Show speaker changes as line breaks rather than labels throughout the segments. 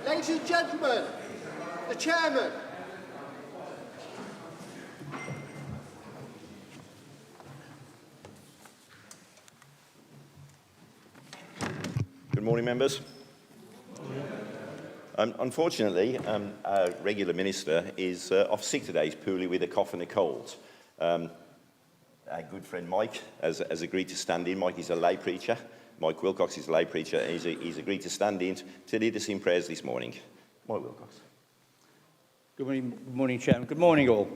Ladies and gentlemen, the chairman.
Good morning, members. Unfortunately, our regular minister is off sick today. He's poorly with a cough and a cold. Our good friend Mike has agreed to stand in. Mike is a lay preacher. Mike Wilcox is a lay preacher, and he's agreed to stand in to lead us in prayers this morning. Mike Wilcox.
Good morning, Chairman. Good morning, all.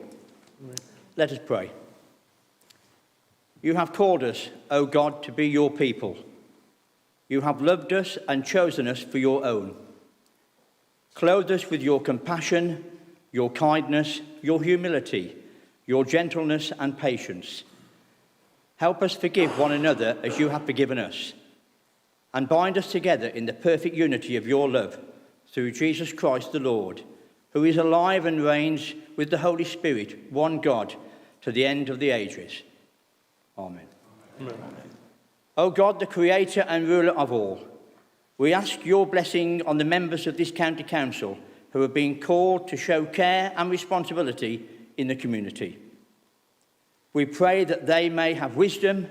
Let us pray. You have called us, O God, to be your people. You have loved us and chosen us for your own. Clothe us with your compassion, your kindness, your humility, your gentleness and patience. Help us forgive one another as you have forgiven us, and bind us together in the perfect unity of your love through Jesus Christ the Lord, who is alive and reigns with the Holy Spirit, one God, to the end of the ages. Amen. Amen. O God, the Creator and ruler of all, we ask your blessing on the members of this county council who have been called to show care and responsibility in the community. We pray that they may have wisdom,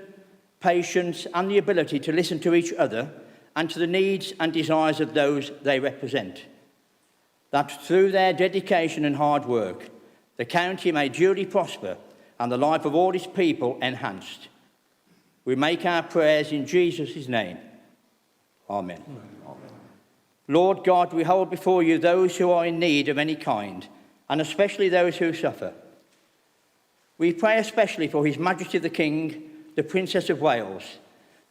patience and the ability to listen to each other and to the needs and desires of those they represent. That through their dedication and hard work, the county may duly prosper and the life of all its people enhanced. We make our prayers in Jesus' name. Amen. Amen. Lord God, we hold before you those who are in need of any kind, and especially those who suffer. We pray especially for His Majesty the King, the Princess of Wales,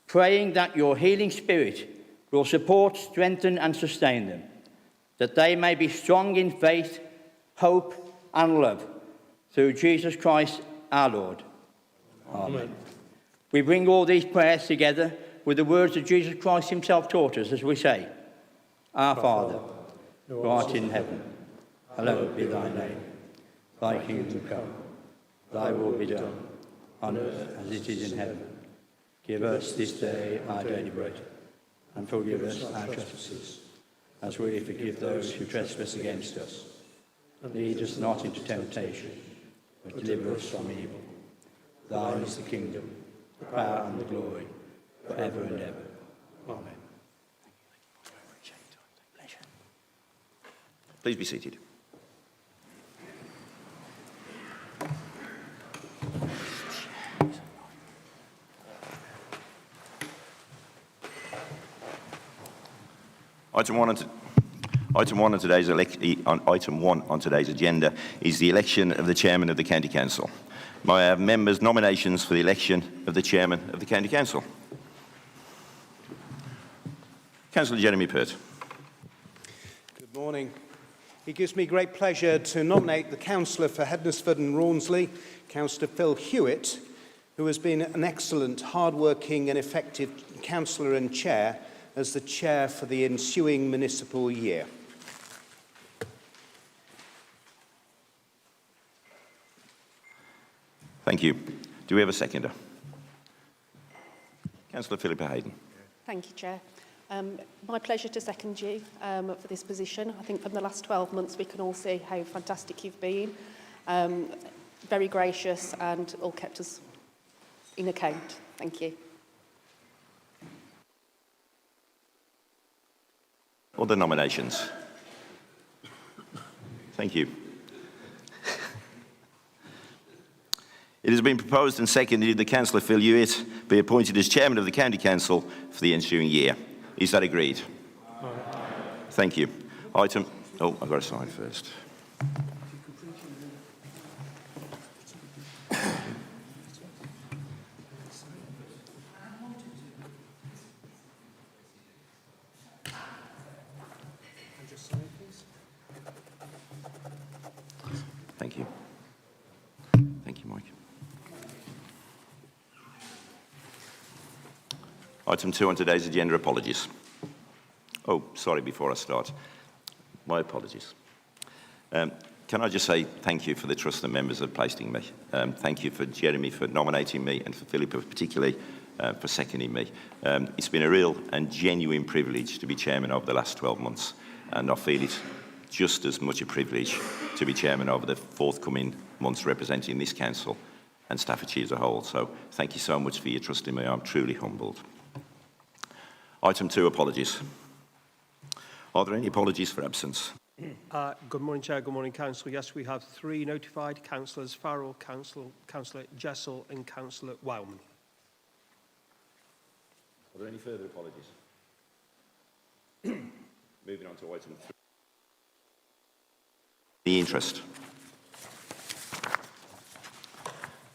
praying that your healing spirit will support, strengthen and sustain them, that they may be strong in faith, hope and love, through Jesus Christ our Lord. Amen. Amen. We bring all these prayers together with the words that Jesus Christ himself taught us as we say, Our Father, who art in heaven, hallowed be thy name. Thy kingdom come, thy will be done, on earth as it is in heaven. Give us this day our daily bread, and forgive us our trespasses, as we forgive those who trespass against us. Lead us not into temptation, but deliver us from evil. Thine is the kingdom, the power and the glory, forever and ever. Amen.
Please be seated. Item one on today's agenda is the election of the chairman of the County Council. May I have members' nominations for the election of the chairman of the County Council? Councillor Jeremy Pert.
Good morning. It gives me great pleasure to nominate the councillor for Hednesford and Rawnsley, Councillor Phil Hewitt, who has been an excellent, hard-working and effective councillor and chair as the chair for the ensuing municipal year.
Thank you. Do we have a seconder? Councillor Philippa Hayden.
Thank you, Chair. My pleasure to second you for this position. I think from the last 12 months we can all see how fantastic you've been. Very gracious and all kept us in account. Thank you.
Other nominations? Thank you. It has been proposed and seconded that Councillor Phil Hewitt be appointed as Chairman of the County Council for the ensuing year. Is that agreed? Thank you. I've got to sign first. Thank you. Thank you, Mike. Item 2 on today's agenda, apologies. Oh, sorry, before I start. My apologies. Can I just say thank you for the trust that members have placed in me. Thank you for Jeremy for nominating me and for Philippa particularly for seconding me. It's been a real and genuine privilege to be chairman over the last 12 months. and I feel it's just as much a privilege to be chairman over the forthcoming months representing this council and Staffordshire as a whole. So thank you so much for your trust in me. I'm truly humbled. Item 2, apologies. Are there any apologies for absence?
Good morning, Chair. Good morning, Council. Yes, we have 3 notified councillors: Farrell, Councillor Jessel and Councillor Wowman.
Are there any further apologies? Moving on to item 3. The interest.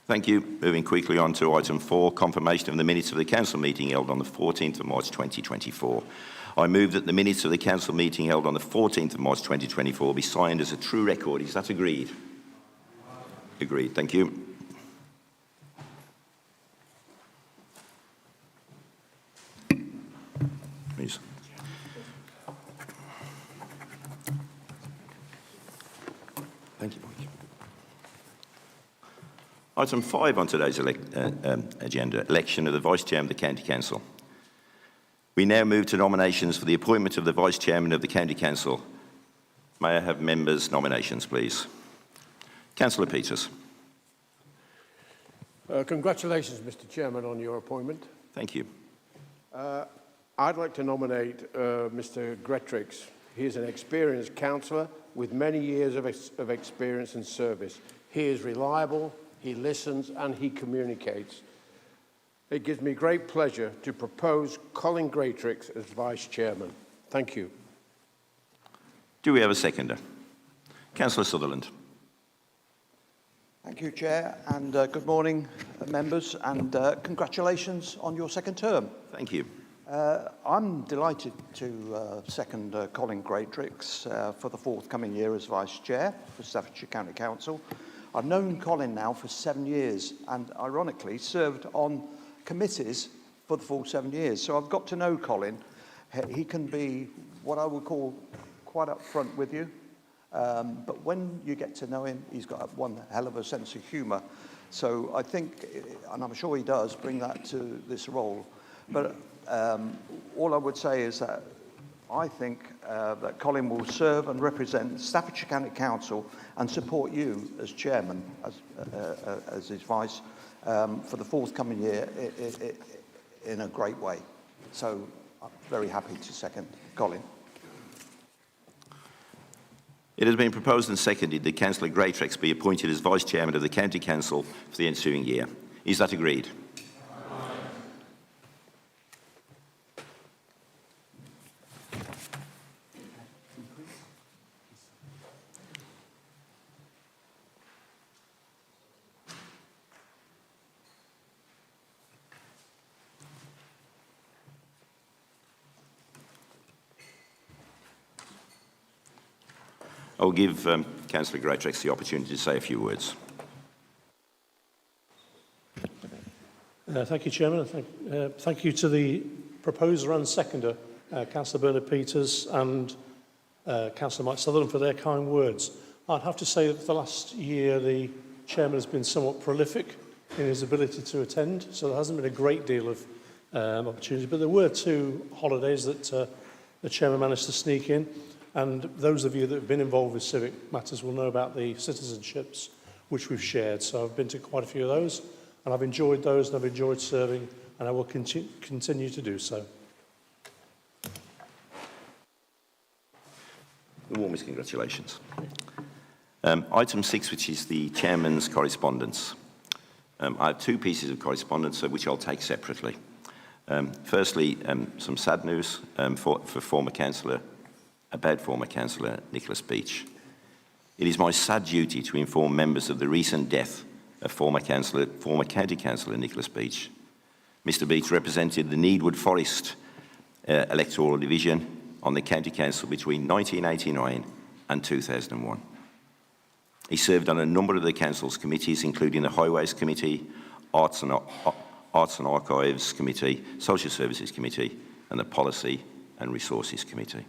Thank you. Moving quickly on to item 4, confirmation of the minutes of the council meeting held on the 14th of March 2024. I move that the minutes of the council meeting held on the 14th of March 2024 be signed as a true record. Is that agreed? Agreed. Thank you. Please. Thank you, Mike. Item 5 on today's agenda, election of the Vice Chairman of the County Council. We now move to nominations for the appointment of the Vice Chairman of the County Council. May I have members' nominations, please? Councillor Peters.
Congratulations, Mr. Chairman, on your appointment.
Thank you.
I'd like to nominate Mr. Gretrix. He is an experienced councillor with many years of experience and service. He is reliable, he listens, and he communicates. It gives me great pleasure to propose Colin Gretrix as Vice Chairman. Thank you.
Do we have a seconder? Councillor Sutherland.
Thank you, Chair, and good morning, members, and congratulations on your second term.
Thank you.
I'm delighted to second Colin Gretrix for the forthcoming year as Vice Chair for Staffordshire County Council. I've known Colin now for 7 years and, ironically, served on committees for the full 7 years. So I've got to know Colin. He can be what I would call quite upfront with you. But when you get to know him, he's got one hell of a sense of humour. So I think, and I'm sure he does, bring that to this role. But all I would say is that I think that Colin will serve and represent Staffordshire County Council and support you as chairman, as his vice, for the forthcoming year in a great way. So I'm very happy to second Colin.
It has been proposed and seconded that Councillor Gretrix be appointed as Vice Chairman of the County Council for the ensuing year. Is that agreed? I'll give Councillor Gretrix the opportunity to say a few words.
Thank you, Chairman. Thank you to the proposer and seconder, Councillor Bernard Peters and Councillor Mike Sutherland, for their kind words. I'd have to say that for the last year, the Chairman has been somewhat prolific in his ability to attend, so there hasn't been a great deal of opportunity, but there were 2 holidays that the Chairman managed to sneak in. And those of you that have been involved with civic matters will know about the citizenships which we've shared. So I've been to quite a few of those, and I've enjoyed those, and I've enjoyed serving, and I will continue to do so.
The warmest congratulations. Item 6, which is the Chairman's correspondence. I have 2 pieces of correspondence which I'll take separately. Firstly, some sad news for former councillor Nicholas Beach. It is my sad duty to inform members of the recent death of former County Councillor Nicholas Beach. Mr. Beach represented the Needwood Forest electoral division on the County Council between 1989 and 2001. He served on a number of the Council's committees, including the Highways Committee, Arts and Archives Committee, Social Services Committee, and the Policy and Resources Committee.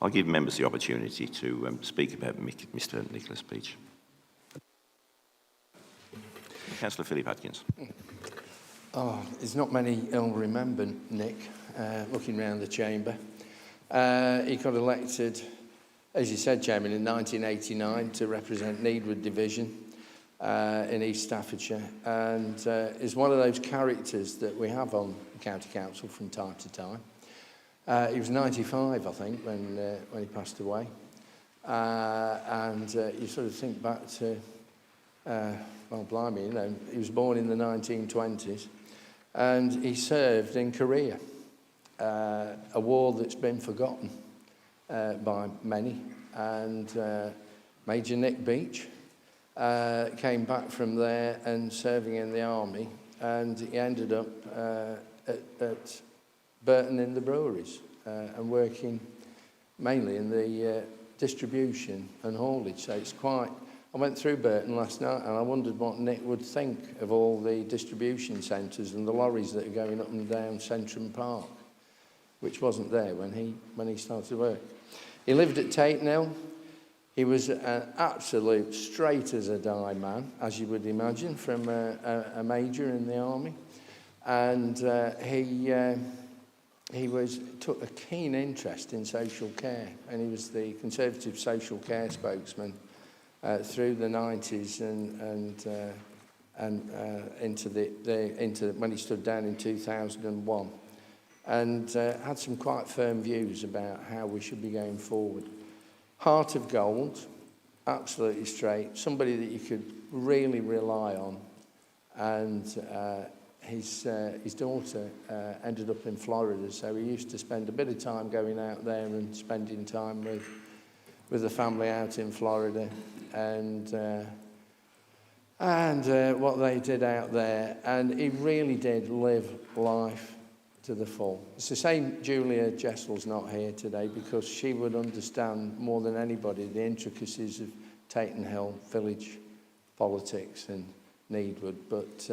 I'll give members the opportunity to speak about Mr. Nicholas Beach. Councillor Philip Atkins.
Oh, there's not many who'll remember Nick, looking around the chamber. He got elected as you said, Chairman, in 1989 to represent Needwood Division in East Staffordshire, and is one of those characters that we have on the County Council from time to time. He was 95, I think, when he passed away. And you sort of think back to, well, blimey, you know, he was born in the 1920s, and he served in Korea, a war that's been forgotten by many. And Major Nick Beach came back from there and serving in the army, and he ended up at Burton in the breweries and working mainly in the distribution and haulage. So it's quite... I went through Burton last night and I wondered what Nick would think of all the distribution centres and the lorries that are going up and down Centrum Park, which wasn't there when he started work. He lived at Tatenhill. He was an absolute straight-as-a-die man, as you would imagine, from a major in the army. And he took a keen interest in social care, and he was the Conservative social care spokesman through the 90s and into when he stood down in 2001, and had some quite firm views about how we should be going forward. Heart of gold, absolutely straight, somebody that you could really rely on. And his daughter ended up in Florida, so he used to spend a bit of time going out there and spending time with the family out in Florida, and what they did out there. And he really did live life to the full. It's a shame Julia Jessel's not here today, because she would understand more than anybody the intricacies of Tatenhill village politics and Needwood. But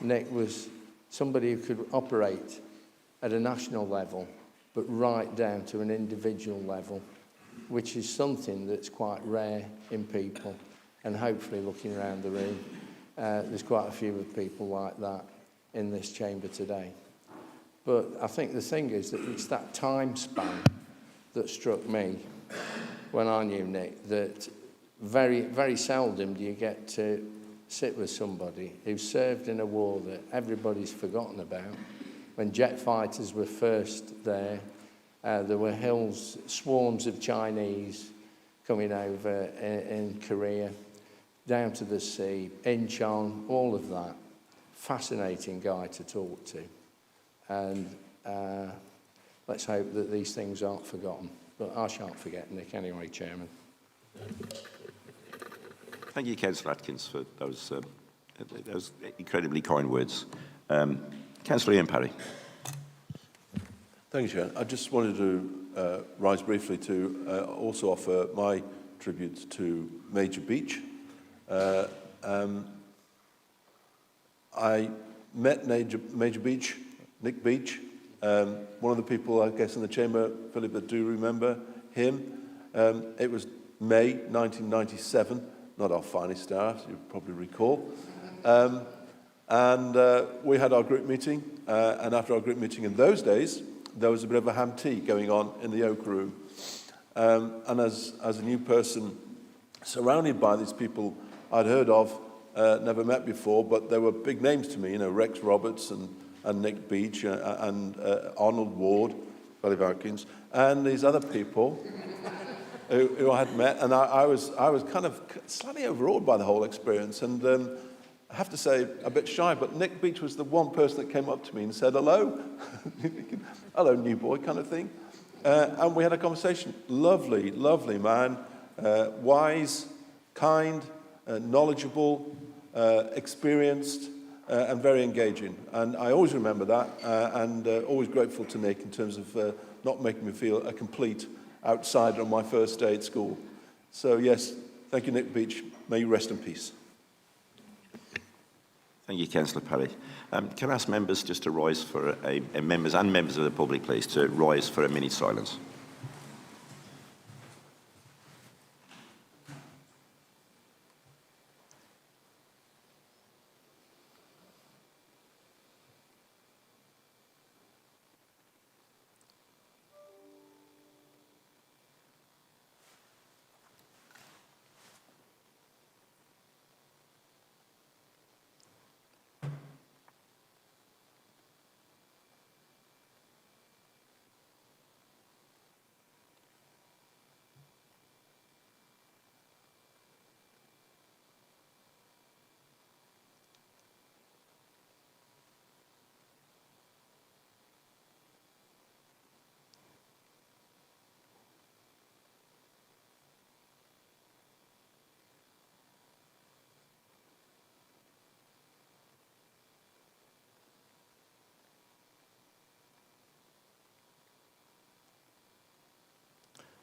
Nick was somebody who could operate at a national level, but right down to an individual level, which is something that's quite rare in people. And hopefully, looking around the room, there's quite a few of people like that in this chamber today. But I think the thing is that it's that time span that struck me when I knew Nick, that very, very seldom do you get to sit with somebody who served in a war that everybody's forgotten about. When jet fighters were first there were hills, swarms of Chinese coming over in Korea, down to the sea, Incheon, all of that. Fascinating guy to talk to. And let's hope that these things aren't forgotten. But I shan't forget Nick anyway, Chairman.
Thank you, Councillor Atkins, for those incredibly kind words. Councillor Ian Parry.
Thank you, Chair. I just wanted to rise briefly to also offer my tribute to Major Beach. I met Major Beach, Nick Beach, one of the people, I guess, in the chamber, Philip, that do remember him. It was May 1997, not our finest hour, as you probably recall. And we had our group meeting, and after our group meeting in those days, there was a bit of a ham tea going on in the Oak Room. And as a new person, surrounded by these people I'd heard of, never met before, but they were big names to me, you know, Rex Roberts and Nick Beach and Arnold Ward, Philip Atkins, and these other people who I had met. And I was kind of slightly overawed by the whole experience. And I have to say, a bit shy, but Nick Beach was the one person that came up to me and said, hello, hello, new boy, kind of thing. And we had a conversation. Lovely, lovely man, wise, kind, knowledgeable, experienced, and very engaging. And I always remember that, and always grateful to Nick in terms of not making me feel a complete outsider on my first day at school. So yes, thank you, Nick Beach. May you rest in peace.
Thank you, Councillor Parry. Can I ask members just to rise for members and members of the public, please, to rise for a minute's silence?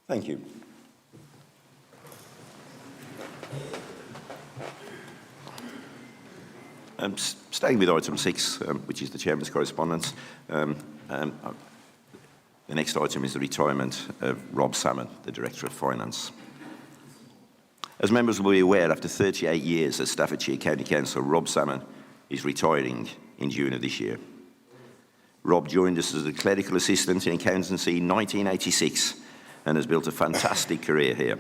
Thank you. Staying with item 6, which is the Chairman's correspondence, the next item is the retirement of Rob Salmon, the Director of Finance. As members will be aware, after 38 years as Staffordshire County Council, Rob Salmon is retiring in June of this year. Rob joined us as a clerical assistant in accountancy in 1986 and has built a fantastic career here.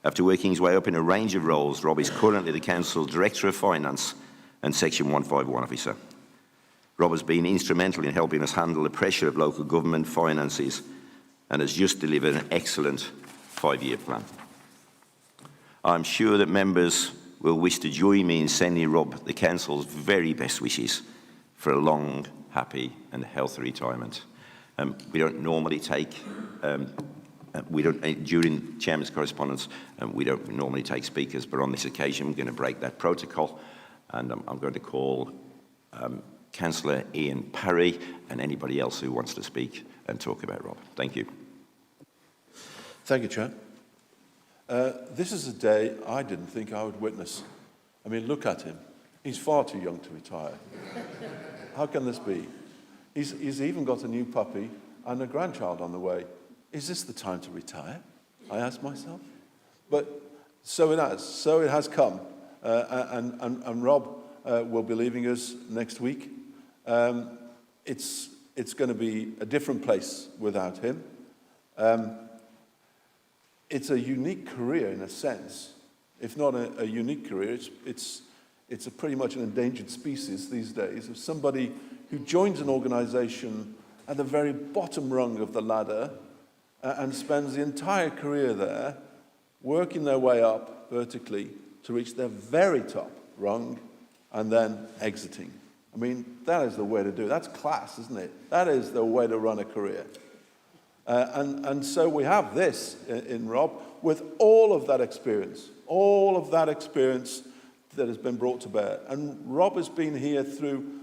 After working his way up in a range of roles, Rob is currently the Council Director of Finance and Section 151 officer. Rob has been instrumental in helping us handle the pressure of local government finances and has just delivered an excellent 5-year plan. I'm sure that members will wish to join me in sending Rob the Council's very best wishes for a long, happy and healthy retirement. We don't normally take, during Chairman's correspondence, we don't normally take speakers, but on this occasion we're going to break that protocol. And I'm going to call Councillor Ian Parry and anybody else who wants to speak and talk about Rob. Thank you.
Thank you, Chair. This is a day I didn't think I would witness. I mean, look at him. He's far too young to retire. How can this be? He's even got a new puppy and a grandchild on the way. Is this the time to retire? I asked myself. But so it has. So it has come. And Rob will be leaving us next week. It's going to be a different place without him. It's a unique career in a sense. If not a unique career, it's a pretty much an endangered species these days of somebody who joins an organisation at the very bottom rung of the ladder and spends the entire career there, working their way up vertically to reach their very top rung and then exiting. I mean, that is the way to do it. That's class, isn't it? That is the way to run a career. And so we have this in Rob with all of that experience that has been brought to bear. And Rob has been here through,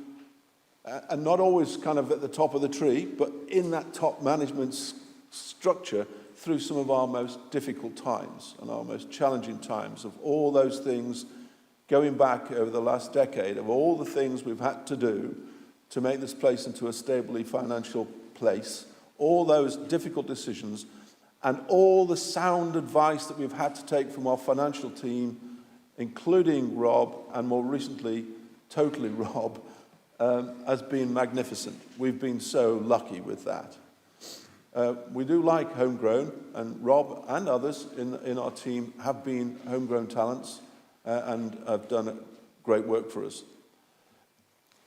and not always kind of at the top of the tree, but in that top management structure through some of our most difficult times and our most challenging times of all those things going back over the last decade, of all the things we've had to do to make this place into a stably financial place, all those difficult decisions, and all the sound advice that we've had to take from our financial team, including Rob, and more recently, totally Rob, has been magnificent. We've been so lucky with that. We do like homegrown, and Rob and others in our team have been homegrown talents and have done great work for us.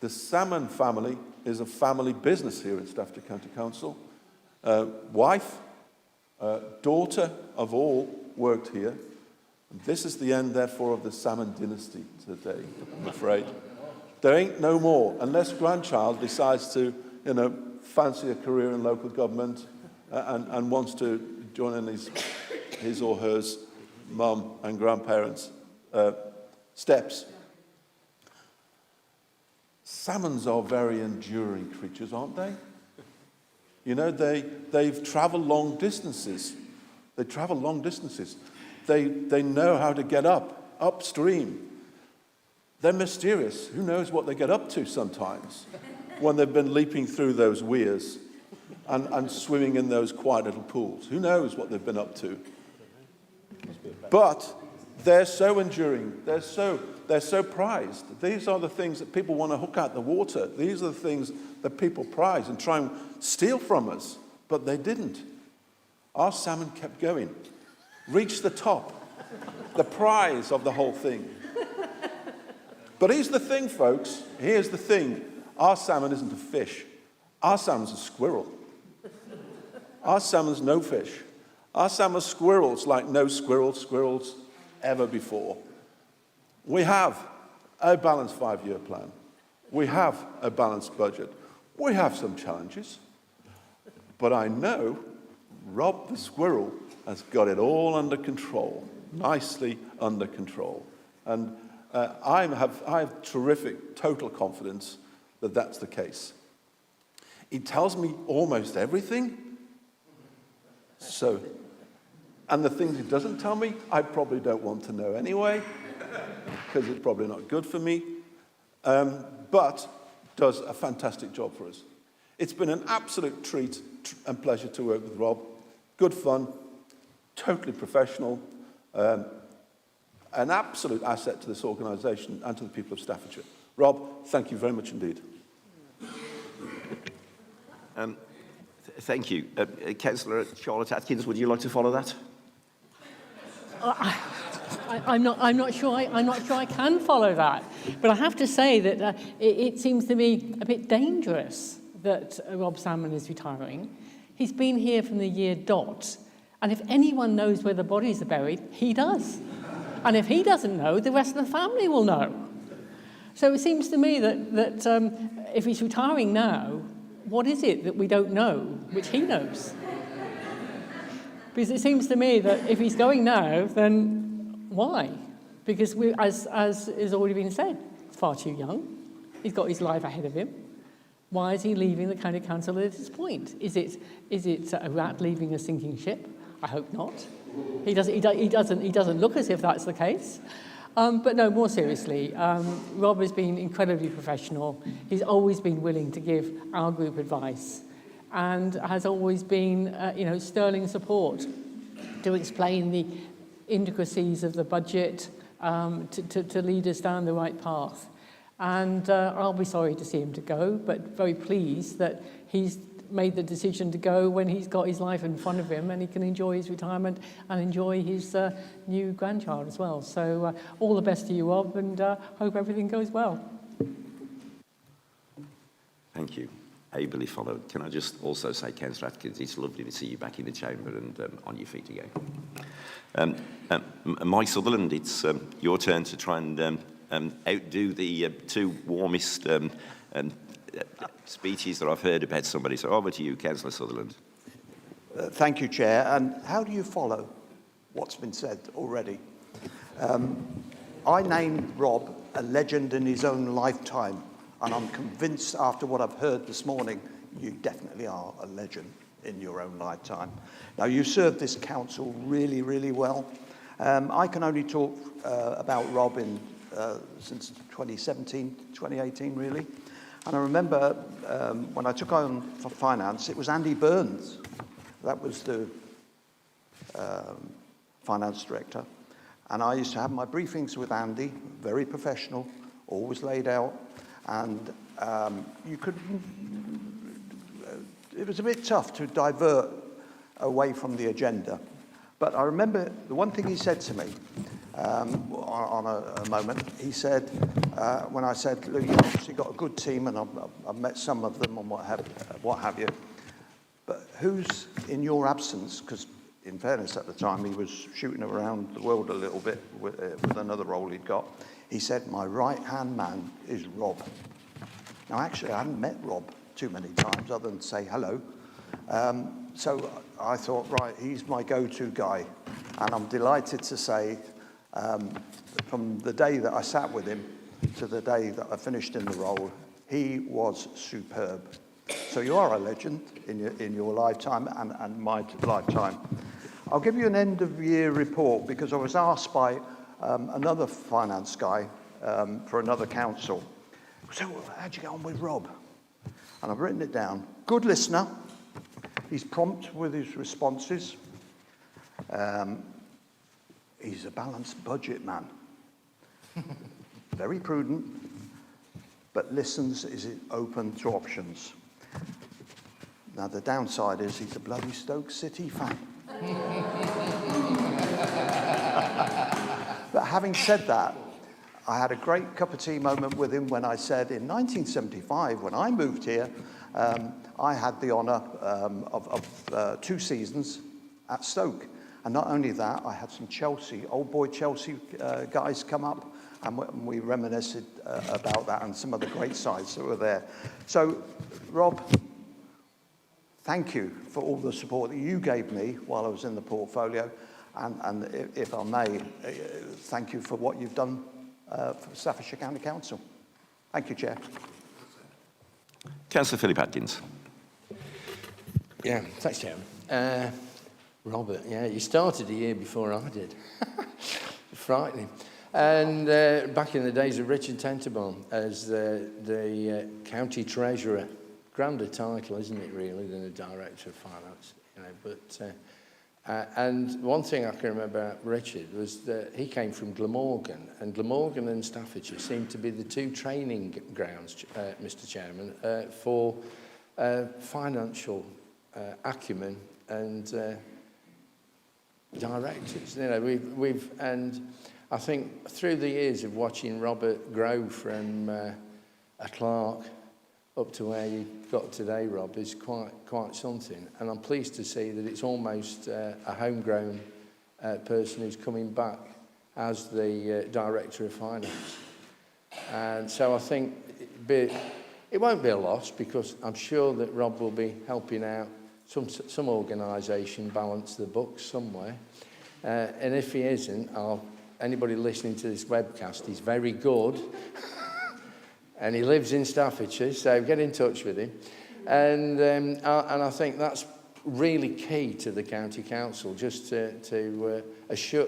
The Salmon family is a family business here in Staffordshire County Council. Wife, daughter of all worked here. And this is the end, therefore, of the Salmon dynasty today, I'm afraid. There ain't no more, unless grandchild decides to, fancy a career in local government and wants to join in his or her mum and grandparents' steps. Salmons are very enduring creatures, aren't they? They've travelled long distances. They travel long distances. They know how to get upstream. They're mysterious. Who knows what they get up to sometimes when they've been leaping through those weirs and swimming in those quiet little pools. Who knows what they've been up to? But they're so enduring. They're so prized. These are the things that people want to hook out the water. These are the things that people prize and try and steal from us. But they didn't. Our salmon kept going. Reached the top. The prize of the whole thing. But here's the thing, folks. Here's the thing. Our salmon isn't a fish. Our salmon's a squirrel. Our salmon's no fish. Our salmon's squirrels like no squirrels ever before. We have a balanced 5-year plan. We have a balanced budget. We have some challenges. But I know Rob the squirrel has got it all under control, nicely under control. And I have terrific, total confidence that that's the case. He tells me almost everything. So And the things he doesn't tell me, I probably don't want to know anyway, because it's probably not good for me, but does a fantastic job for us. It's been an absolute treat and pleasure to work with Rob. Good fun, totally professional, an absolute asset to this organisation and to the people of Staffordshire. Rob, thank you very much indeed.
Thank you. Councillor Charlotte Atkins, would you like to follow that?
I'm not sure I can follow that, but I have to say that it seems to me a bit dangerous that Rob Salmon is retiring. He's been here from the year dot, and if anyone knows where the bodies are buried, he does. And if he doesn't know, the rest of the family will know. So it seems to me that if he's retiring now, what is it that we don't know, which he knows? Because it seems to me that if he's going now, then why? Because as has already been said, he's far too young. He's got his life ahead of him. Why is he leaving the county council at this point? Is it a rat leaving a sinking ship? I hope not. He doesn't look as if that's the case. But no, more seriously, Rob has been incredibly professional. He's always been willing to give our group advice and has always been, sterling support to explain the intricacies of the budget, to lead us down the right path. And I'll be sorry to see him to go, but very pleased that he's made the decision to go when he's got his life in front of him and he can enjoy his retirement and enjoy his new grandchild as well. So all the best to you, Rob, and hope everything goes well.
Thank you. Ably followed. Can I just also say, Councillor Atkins, it's lovely to see you back in the chamber and on your feet again. Mike Sutherland, it's your turn to try and outdo the two warmest speeches that I've heard about somebody. So over to you, Councillor Sutherland.
Thank you, Chair. And how do you follow what's been said already? I named Rob a legend in his own lifetime, and I'm convinced after what I've heard this morning, you definitely are a legend in your own lifetime. Now, you've served this council really, really well. I can only talk about Rob since 2017, 2018, really. And I remember when I took on for finance, it was Andy Burns. That was the finance director. And I used to have my briefings with Andy, very professional, always laid out. And it was a bit tough to divert away from the agenda. But I remember the one thing he said to me on a moment, he said, when I said, look, you've obviously got a good team, and I've met some of them and what have you, but who's in your absence, because in fairness at the time he was shooting around the world a little bit with another role he'd got, he said, my right-hand man is Rob. Now, actually, I haven't met Rob too many times other than say hello. So I thought, right, he's my go-to guy. And I'm delighted to say, from the day that I sat with him to the day that I finished in the role, he was superb. So you are a legend in your lifetime and my lifetime. I'll give you an end-of-year report because I was asked by another finance guy for another council. So how'd you get on with Rob? And I've written it down. Good listener. He's prompt with his responses. He's a balanced budget man. Very prudent, but listens, is open to options. Now, the downside is he's a bloody Stoke City fan. But having said that, I had a great cup of tea moment with him when I said in 1975, when I moved here, I had the honour of 2 seasons at Stoke. And not only that, I had some old boy Chelsea guys come up, and we reminisced about that and some of the great sides that were there. So, Rob, thank you for all the support that you gave me while I was in the portfolio. And if I may, thank you for what you've done for Staffordshire County Council. Thank you, Chair.
Councillor Philip Atkins.
Yeah, thanks, Chairman. Robert, yeah, you started a year before I did. Frightening. And back in the days of Richard Tenterbaum as the county treasurer, grander title, isn't it, really, than a director of finance? You know, but and one thing I can remember about Richard was that he came from Glamorgan, and Glamorgan and Staffordshire seemed to be the two training grounds, Mr. Chairman, for financial acumen and directors. You know, we've and I think through the years of watching Robert grow from a clerk up to where you got today, Rob, is quite something. And I'm pleased to see that it's almost a homegrown person who's coming back as the Director of Finance. And so I think it won't be a loss, because I'm sure that Rob will be helping out some organisation balance the books somewhere. And if he isn't, anybody listening to this webcast, he's very good. And he lives in Staffordshire, so get in touch with him. And I think that's really key to the County Council, just to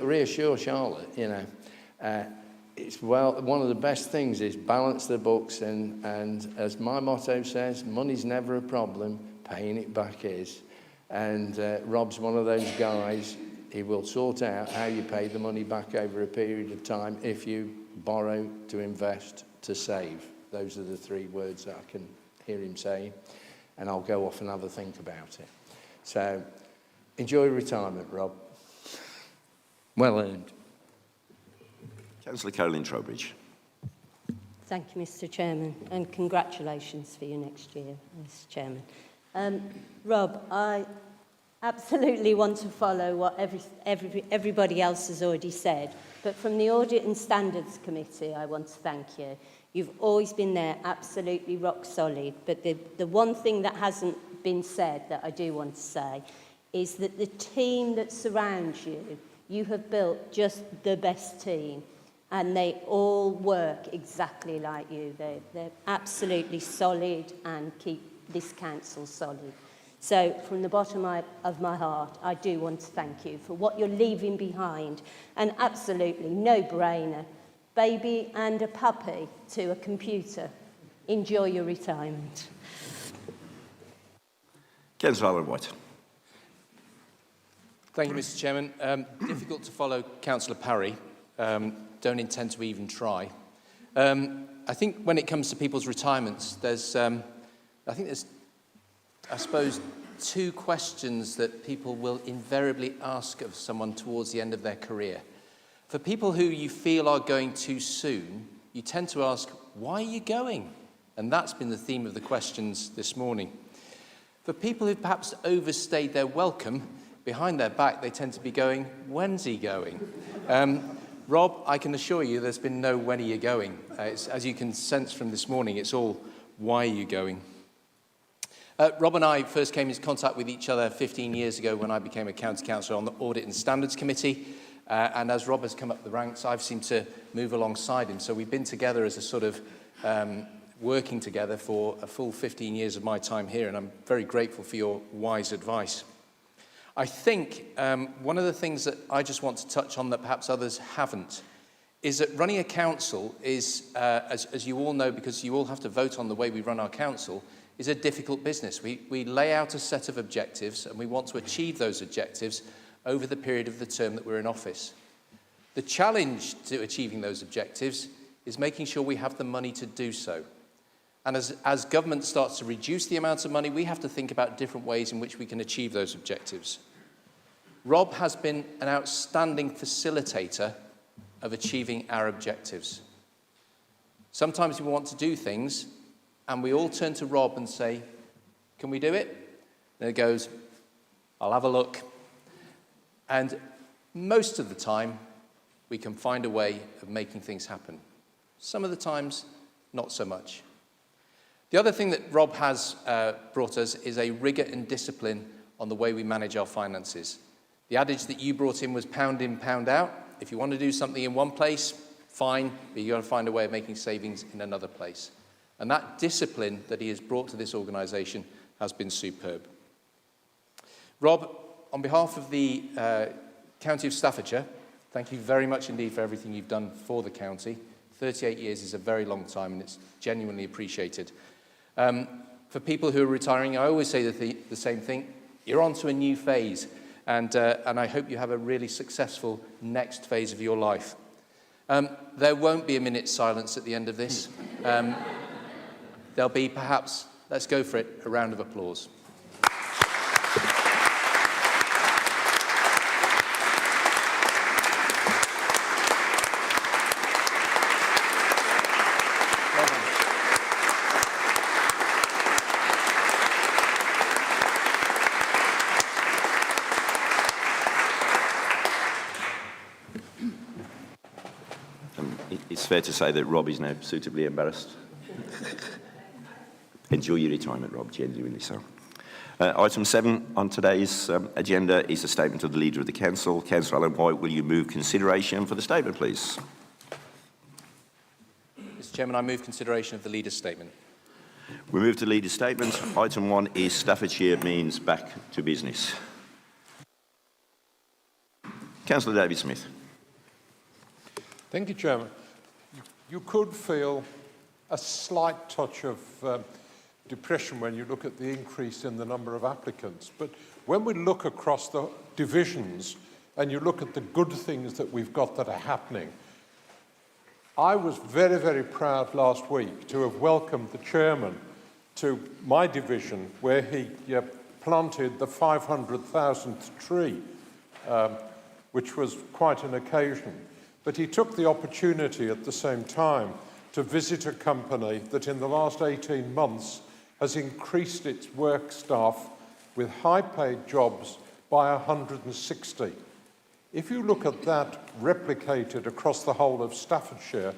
reassure Charlotte, you know. It's one of the best things is balance the books, and as my motto says, money's never a problem, paying it back is. And Rob's one of those guys. He will sort out how you pay the money back over a period of time if you borrow, to invest, to save. Those are the three words that I can hear him saying, and I'll go off and have a think about it. So, enjoy retirement, Rob. Well earned.
Councillor Caroline Trowbridge.
Thank you, Mr. Chairman, and congratulations for you next year, Mr. Chairman. Rob, I absolutely want to follow what everybody else has already said, but from the Audit and Standards Committee, I want to thank you. You've always been there, absolutely rock solid, but the one thing that hasn't been said that I do want to say is that the team that surrounds you, you have built just the best team, and they all work exactly like you. They're absolutely solid and keep this council solid. So from the bottom of my heart, I do want to thank you for what you're leaving behind, and absolutely no-brainer, baby and a puppy to a computer. Enjoy your retirement.
Councillor Alan White.
Thank you, Mr. Chairman. Difficult to follow Councillor Parry. Don't intend to even try. I think when it comes to people's retirements, I suppose, two questions that people will invariably ask of someone towards the end of their career. For people who you feel are going too soon, you tend to ask, why are you going? And that's been the theme of the questions this morning. For people who perhaps overstayed their welcome, behind their back they tend to be going, when's he going? Rob, I can assure you there's been no when are you going. As you can sense from this morning, it's all why are you going? Rob and I first came into contact with each other 15 years ago when I became a county councillor on the Audit and Standards Committee. And as Rob has come up the ranks, I've seemed to move alongside him. So we've been together as a sort of working together for a full 15 years of my time here, and I'm very grateful for your wise advice. I think one of the things that I just want to touch on that perhaps others haven't is that running a council is, as you all know, because you all have to vote on the way we run our council, is a difficult business. We lay out a set of objectives, and we want to achieve those objectives over the period of the term that we're in office. The challenge to achieving those objectives is making sure we have the money to do so. And as government starts to reduce the amount of money, we have to think about different ways in which we can achieve those objectives. Rob has been an outstanding facilitator of achieving our objectives. Sometimes we want to do things, and we all turn to Rob and say, can we do it? And he goes, I'll have a look. And most of the time, we can find a way of making things happen. Some of the times, not so much. The other thing that Rob has brought us is a rigour and discipline on the way we manage our finances. The adage that you brought in was pound in, pound out. If you want to do something in one place, fine, but you've got to find a way of making savings in another place. And that discipline that he has brought to this organisation has been superb. Rob, on behalf of the County of Staffordshire, thank you very much indeed for everything you've done for the county. 38 years is a very long time, and it's genuinely appreciated. For people who are retiring, I always say the same thing. You're on to a new phase, and I hope you have a really successful next phase of your life. There won't be a minute's silence at the end of this. There'll be perhaps, let's go for it, a round of applause.
It's fair to say that Rob is now suitably embarrassed. Enjoy your retirement, Rob, genuinely so. Item 7 on today's agenda is a statement of the Leader of the Council. Councillor Alan White, will you move consideration for the statement, please?
Mr. Chairman, I move consideration of the Leader's statement.
We move to Leader's statement. Item 1 is Staffordshire means back to business. Councillor David Smith.
Thank you, Chairman. You could feel a slight touch of depression when you look at the increase in the number of applicants. But when we look across the divisions and you look at the good things that we've got that are happening, I was very, very proud last week to have welcomed the chairman to my division where he planted the 500,000th tree, which was quite an occasion. But he took the opportunity at the same time to visit a company that in the last 18 months has increased its work staff with high-paid jobs by 160. If you look at that replicated across the whole of Staffordshire,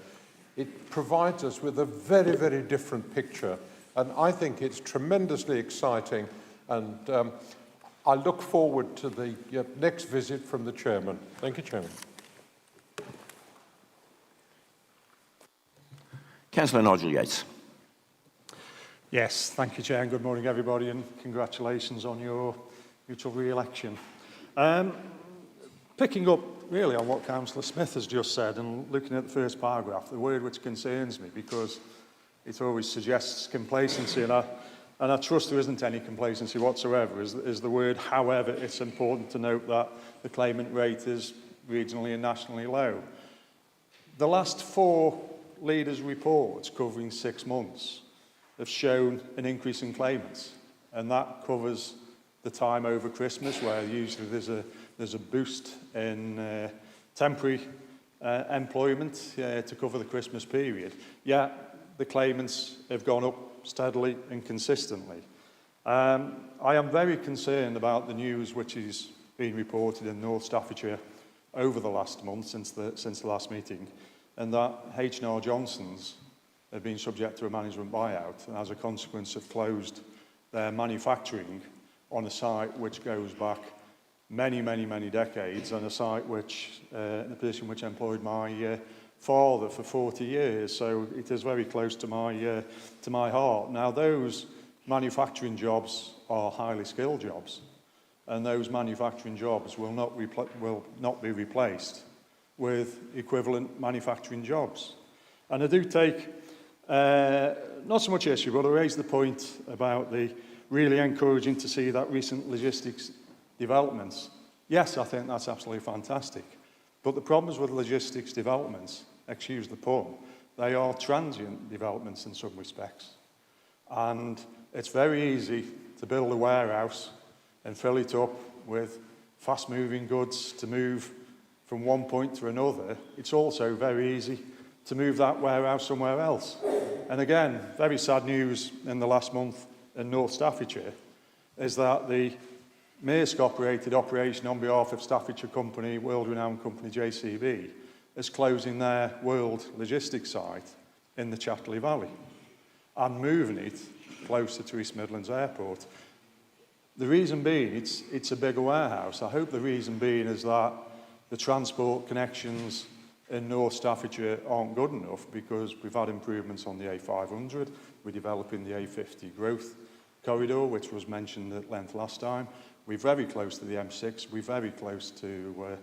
it provides us with a very, very different picture. And I think it's tremendously exciting. And I look forward to the next visit from the chairman. Thank you, Chairman.
Councillor Nigel Yates.
Yes, thank you, Chair, and good morning, everybody, and congratulations on your mutual re-election. Picking up really on what Councillor Smith has just said and looking at the first paragraph, the word which concerns me because it always suggests complacency, and I trust there isn't any complacency whatsoever, is the word however. It's important to note that the claimant rate is regionally and nationally low. The last 4 leaders' reports covering 6 months have shown an increase in claimants, and that covers the time over Christmas where usually there's a boost in temporary employment to cover the Christmas period. Yet the claimants have gone up steadily and consistently. I am very concerned about the news which is being reported in North Staffordshire over the last month since the last meeting, and that H&R Johnson's have been subject to a management buyout and as a consequence have closed their manufacturing on a site which goes back many, many, many decades, and a site which, in a position which employed my father for 40 years. So it is very close to my heart. Now, those manufacturing jobs are highly skilled jobs, and those manufacturing jobs will not be replaced with equivalent manufacturing jobs. And I do take, not so much issue, but I raise the point about the really encouraging to see that recent logistics developments. Yes, I think that's absolutely fantastic. But the problems with logistics developments, excuse the pun, they are transient developments in some respects. And it's very easy to build a warehouse and fill it up with fast-moving goods to move from one point to another. It's also very easy to move that warehouse somewhere else. And again, very sad news in the last month in North Staffordshire is that the Maersk-operated operation on behalf of Staffordshire company, world-renowned company JCB, is closing their world logistics site in the Chatterley Valley and moving it closer to East Midlands Airport. The reason being, it's a bigger warehouse. I hope the reason being is that the transport connections in North Staffordshire aren't good enough, because we've had improvements on the A500, we're developing the A50 growth corridor, which was mentioned at length last time. We're very close to the M6. We're very close to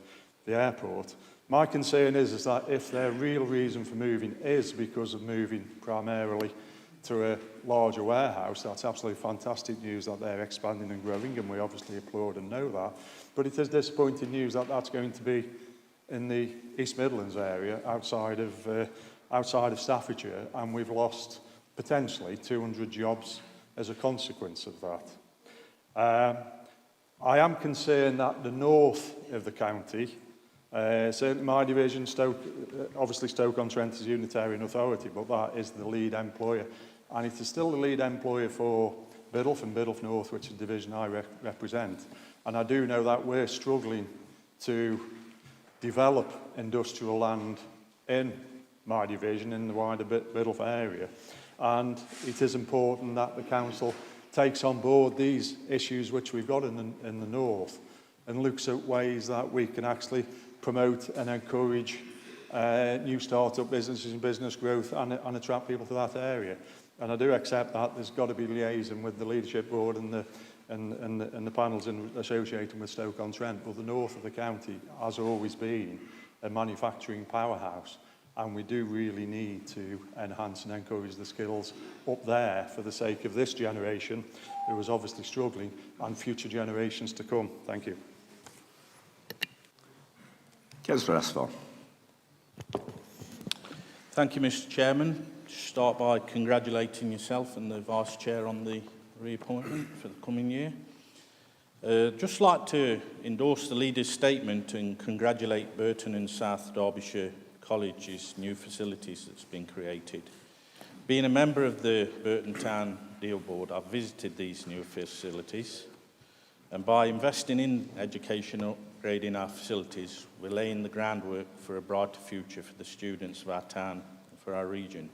the airport. My concern is that if their real reason for moving is because of moving primarily to a larger warehouse, that's absolutely fantastic news that they're expanding and growing, and we obviously applaud and know that. But it is disappointing news that that's going to be in the East Midlands area, outside of Staffordshire, and we've lost potentially 200 jobs as a consequence of that. I am concerned that the north of the county, certainly my division, obviously Stoke-on-Trent is Unitarian Authority, but that is the lead employer. And it is still the lead employer for Biddulph and Biddulph North, which is the division I represent. And I do know that we're struggling to develop industrial land in my division, in the wider Biddulph area. And it is important that the council takes on board these issues which we've got in the north and looks at ways that we can actually promote and encourage new start-up businesses and business growth and attract people to that area. And I do accept that there's got to be liaison with the leadership board and the panels associated with Stoke-on-Trent. But the north of the county has always been a manufacturing powerhouse, and we do really need to enhance and encourage the skills up there for the sake of this generation, who is obviously struggling, and future generations to come. Thank you.
Councillor Asfar.
Thank you, Mr. Chairman. Start by congratulating yourself and the Vice Chair on the reappointment for the coming year. Just like to endorse the leader's statement and congratulate Burton and South Derbyshire College's new facilities that's been created. Being a member of the Burton Town Deal Board, I've visited these new facilities, and by investing in education and upgrading our facilities, we're laying the groundwork for a brighter future for the students of our town and for our region.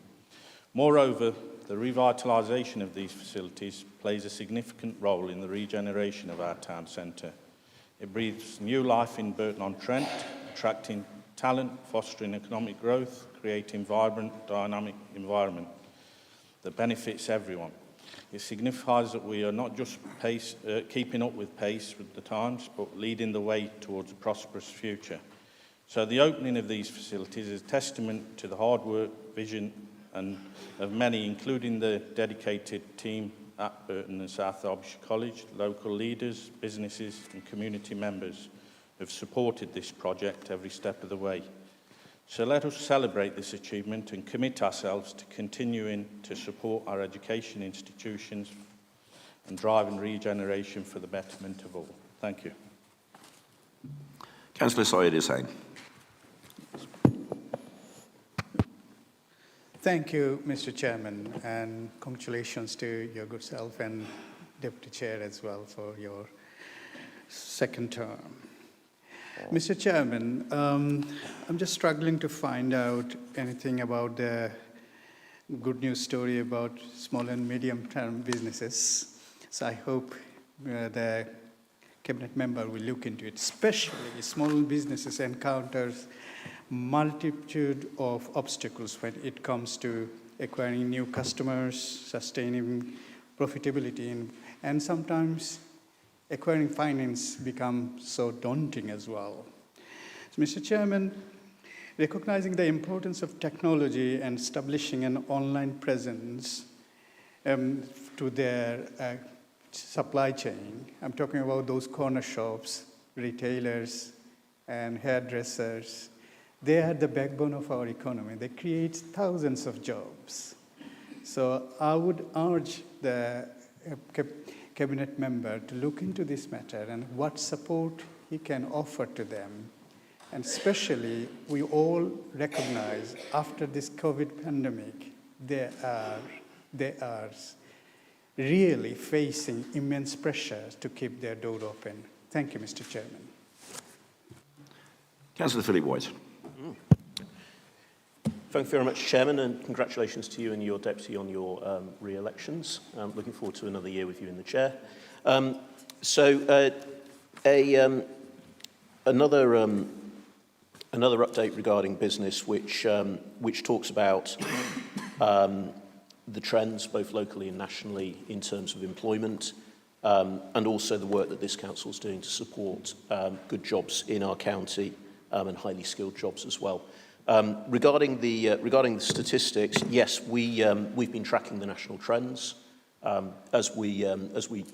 Moreover, the revitalisation of these facilities plays a significant role in the regeneration of our town centre. It breathes new life in Burton-on-Trent, attracting talent, fostering economic growth, creating vibrant, dynamic environment that benefits everyone. It signifies that we are not just keeping up with pace with the times, but leading the way towards a prosperous future. So the opening of these facilities is a testament to the hard work, vision, and of many, including the dedicated team at Burton and South Derbyshire College, local leaders, businesses and community members who have supported this project every step of the way. So let us celebrate this achievement and commit ourselves to continuing to support our education institutions and driving regeneration for the betterment of all. Thank you.
Councillor Syed Hussain.
Thank you, Mr. Chairman, and congratulations to your good self and Deputy Chair as well for your second term. Mr. Chairman, I'm just struggling to find out anything about the good news story about small and medium-term businesses. So I hope the Cabinet member will look into it, especially small businesses encounters multitude of obstacles when it comes to acquiring new customers, sustaining profitability, and sometimes acquiring finance becomes so daunting as well. So, Mr. Chairman, recognizing the importance of technology and establishing an online presence to their supply chain, I'm talking about those corner shops, retailers, and hairdressers. They are the backbone of our economy. They create thousands of jobs. So I would urge the Cabinet member to look into this matter and what support he can offer to them. And especially, we all recognize after this COVID pandemic, they are really facing immense pressure to keep their door open. Thank you, Mr. Chairman.
Councillor Philip White.
Thank you very much, Chairman, and congratulations to you and your deputy on your re-elections. Looking forward to another year with you in the chair. Another update regarding business, which talks about the trends, both locally and nationally, in terms of employment. and also the work that this council is doing to support good jobs in our county and highly skilled jobs as well. Regarding the statistics, yes, we've been tracking the national trends. As we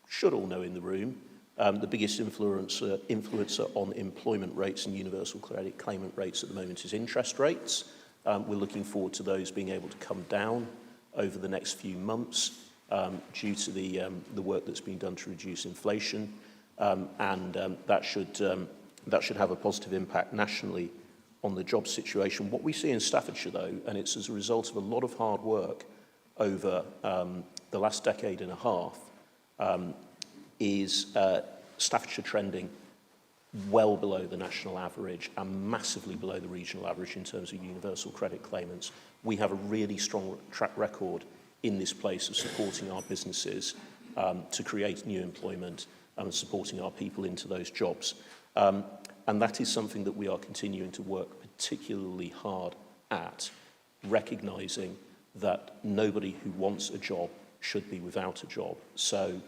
should all know in the room, the biggest influencer on employment rates and universal credit claimant rates at the moment is interest rates. We're looking forward to those being able to come down over the next few months due to the work that's been done to reduce inflation, and that should have a positive impact nationally on the job situation. What we see in Staffordshire, though, and it's as a result of a lot of hard work over the last decade and a half, is Staffordshire trending well below the national average and massively below the regional average in terms of universal credit claimants. We have a really strong track record in this place of supporting our businesses to create new employment and supporting our people into those jobs. And that is something that we are continuing to work particularly hard at, recognising that nobody who wants a job should be without a job. So,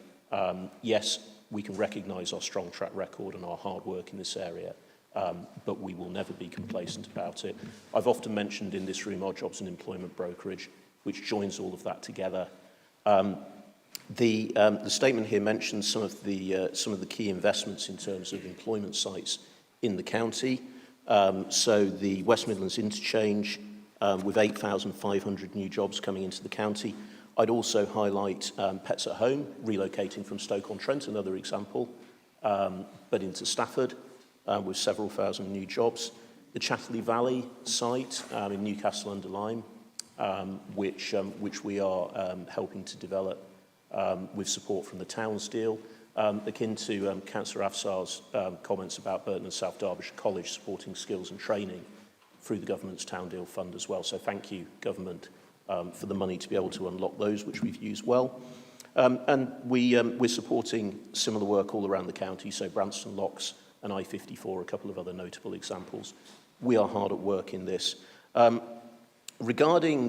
yes, we can recognise our strong track record and our hard work in this area, but we will never be complacent about it. I've often mentioned in this room our jobs and employment brokerage, which joins all of that together. The statement here mentions some of the key investments in terms of employment sites in the county. So the West Midlands Interchange, with 8,500 new jobs coming into the county. I'd also highlight Pets at Home, relocating from Stoke-on-Trent, another example, but into Stafford, with several thousand new jobs. The Chatterley Valley site in Newcastle-under-Lyme, which we are helping to develop with support from the Towns deal, akin to Councillor Afsar's comments about Burton and South Derbyshire College supporting skills and training through the government's Town Deal Fund as well. So thank you, government, for the money to be able to unlock those, which we've used well. And we're supporting similar work all around the county, so Branston Locks and I-54, a couple of other notable examples. We are hard at work in this. Regarding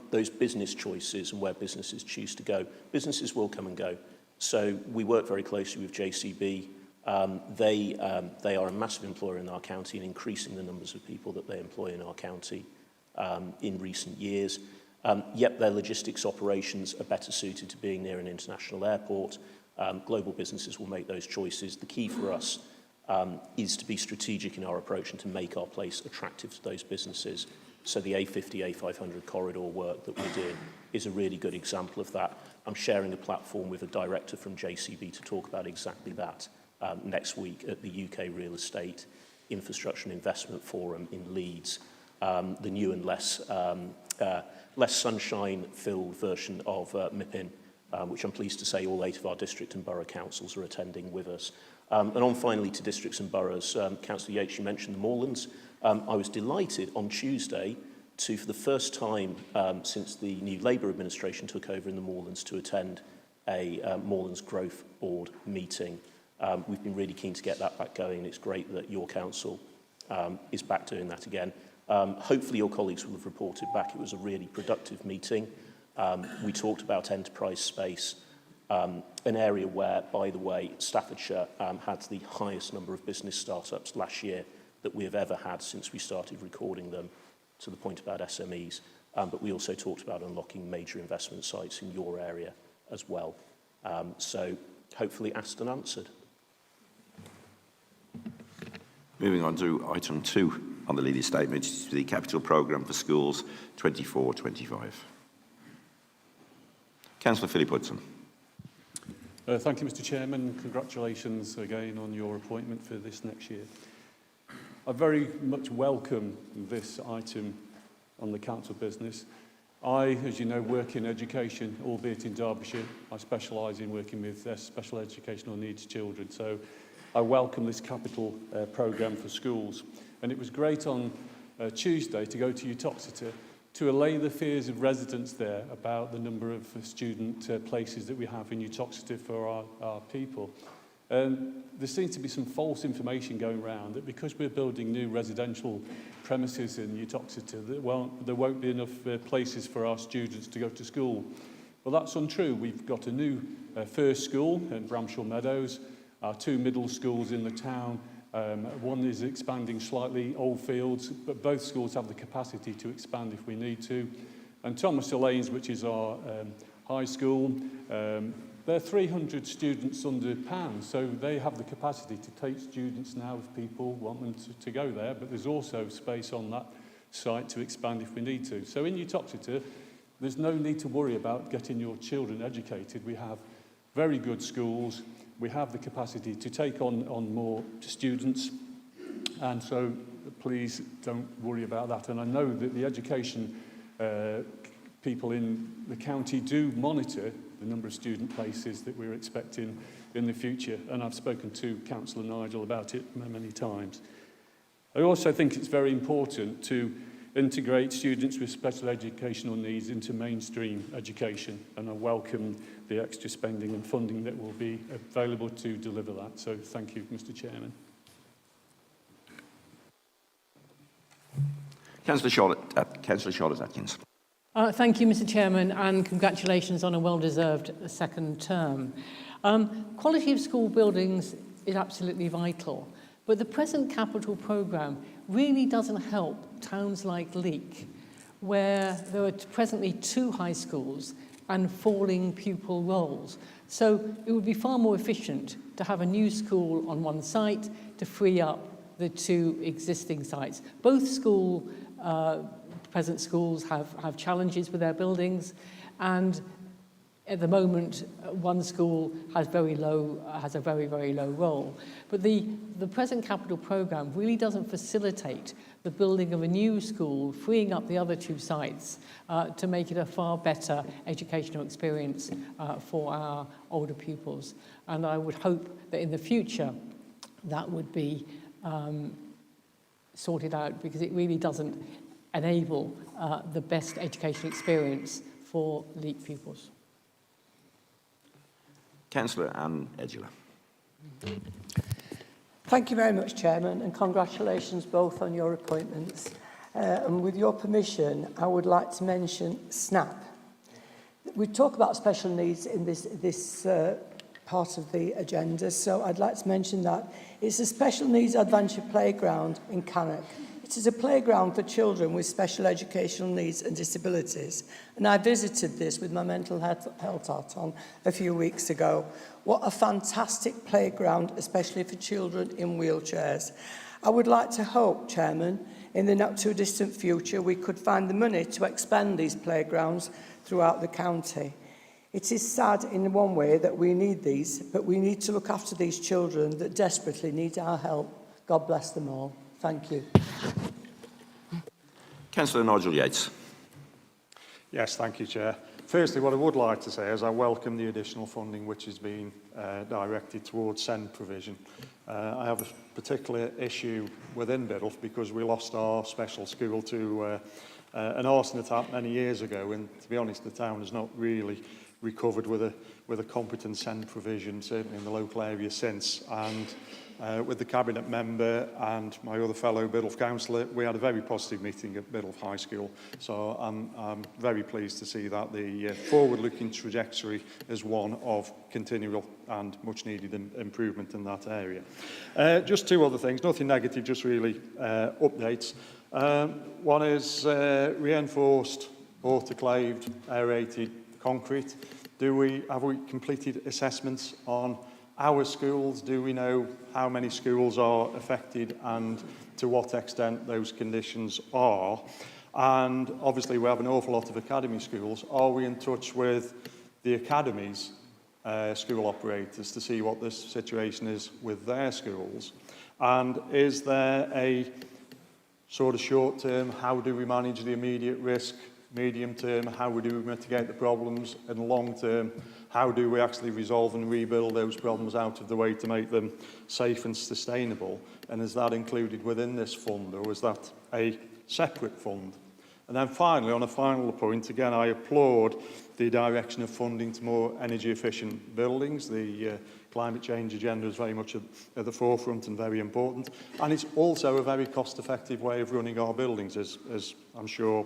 those business choices and where businesses choose to go, businesses will come and go. So we work very closely with JCB. They are a massive employer in our county and increasing the numbers of people that they employ in our county in recent years. Yet their logistics operations are better suited to being near an international airport. Global businesses will make those choices. The key for us is to be strategic in our approach and to make our place attractive to those businesses. So the A50, A500 corridor work that we're doing is a really good example of that. I'm sharing a platform with a director from JCB to talk about exactly that next week at the UK Real Estate Infrastructure and Investment Forum in Leeds, the new and less sunshine-filled version of MIPIN, which I'm pleased to say all 8 of our district and borough councils are attending with us. And on finally to districts and boroughs, Councillor Yates, you mentioned the Moorlands. I was delighted on Tuesday to, for the first time since the new Labour administration took over in the Moorlands, to attend a Moorlands Growth Board meeting. We've been really keen to get that back going, and it's great that your council is back doing that again. Hopefully your colleagues will have reported back it was a really productive meeting. We talked about enterprise space, an area where, by the way, Staffordshire had the highest number of business startups last year that we have ever had since we started recording them, to the point about SMEs. But we also talked about unlocking major investment sites in your area as well. So hopefully asked and answered.
Moving on to item 2 on the leader statement, the capital programme for schools 24-25. Councillor Philip Hudson.
Thank you, Mr. Chairman. Congratulations again on your appointment for this next year. I very much welcome this item on the council business. I, as you know, work in education, albeit in Derbyshire. I specialise in working with special educational needs children, so I welcome this capital programme for schools. And it was great on Tuesday to go to Uttoxeter to allay the fears of residents there about the number of student places that we have in Uttoxeter for our people. There seems to be some false information going around that because we're building new residential premises in Uttoxeter, there won't be enough places for our students to go to school. Well, that's untrue. We've got a new First School in Bramshaw Meadows, our 2 middle schools in the town. One is expanding slightly, Oldfields, but both schools have the capacity to expand if we need to. And Thomas Allane's, which is our high school, there are 300 students under PAN, so they have the capacity to take students now if people want them to go there, but there's also space on that site to expand if we need to. So in Uttoxeter, there's no need to worry about getting your children educated. We have very good schools. We have the capacity to take on more students, and so please don't worry about that. And I know that the education people in the county do monitor the number of student places that we're expecting in the future, and I've spoken to Councillor Nigel about it many times. I also think it's very important to integrate students with special educational needs into mainstream education, and I welcome the extra spending and funding that will be available to deliver that. So thank you, Mr. Chairman.
Councillor Charlotte Atkins.
Thank you, Mr. Chairman, and congratulations on a well-deserved second term. Quality of school buildings is absolutely vital, but the present capital programme really doesn't help towns like Leek, where there are presently 2 high schools and falling pupil rolls. So it would be far more efficient to have a new school on one site to free up the 2 existing sites. Both present schools have challenges with their buildings, and at the moment one school has a very, very low roll. But the present capital programme really doesn't facilitate the building of a new school, freeing up the other 2 sites to make it a far better educational experience for our older pupils. And I would hope that in the future that would be sorted out, because it really doesn't enable the best education experience for Leek pupils.
Councillor Anne Edgler.
Thank you very much, Chairman, and congratulations both on your appointments. And with your permission, I would like to mention SNAP. We talk about special needs in this part of the agenda, so I'd like to mention that it's a special needs adventure playground in Cannock. It is a playground for children with special educational needs and disabilities, and I visited this with my mental health hat on a few weeks ago. What a fantastic playground, especially for children in wheelchairs. I would like to hope, Chairman, in the not too distant future we could find the money to expand these playgrounds throughout the county. It is sad in one way that we need these, but we need to look after these children that desperately need our help. God bless them all. Thank you.
Councillor Nigel Yates.
Yes, thank you, Chair. Firstly, what I would like to say is I welcome the additional funding which is being directed towards SEND provision. I have a particular issue within Biddulph because we lost our special school to an arson attack many years ago, and to be honest, the town has not really recovered with a competent SEND provision, certainly in the local area since. And with the Cabinet member and my other fellow Biddulph councillor, we had a very positive meeting at Biddulph High School. So I'm very pleased to see that the forward-looking trajectory is one of continual and much-needed improvement in that area. Just 2 other things, nothing negative, just really updates. One is reinforced, autoclaved, aerated concrete. Have we completed assessments on our schools? Do we know how many schools are affected and to what extent those conditions are? And obviously we have an awful lot of academy schools. Are we in touch with the academies, school operators, to see what this situation is with their schools? And is there a sort of short term, how do we manage the immediate risk? Medium term, how do we mitigate the problems? And long term, how do we actually resolve and rebuild those problems out of the way to make them safe and sustainable? And is that included within this fund, or is that a separate fund? And then finally, on a final point, again, I applaud the direction of funding to more energy efficient buildings. The climate change agenda is very much at the forefront and very important. And it's also a very cost effective way of running our buildings, as I'm sure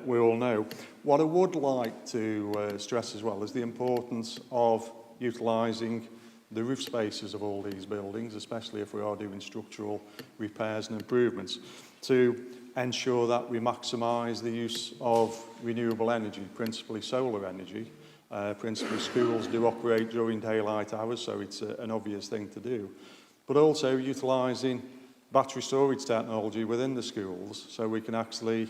we all know. What I would like to stress as well is the importance of utilising the roof spaces of all these buildings, especially if we are doing structural repairs and improvements, to ensure that we maximise the use of renewable energy, principally solar energy. Principally, schools do operate during daylight hours, so it's an obvious thing to do. But also utilising battery storage technology within the schools, so we can actually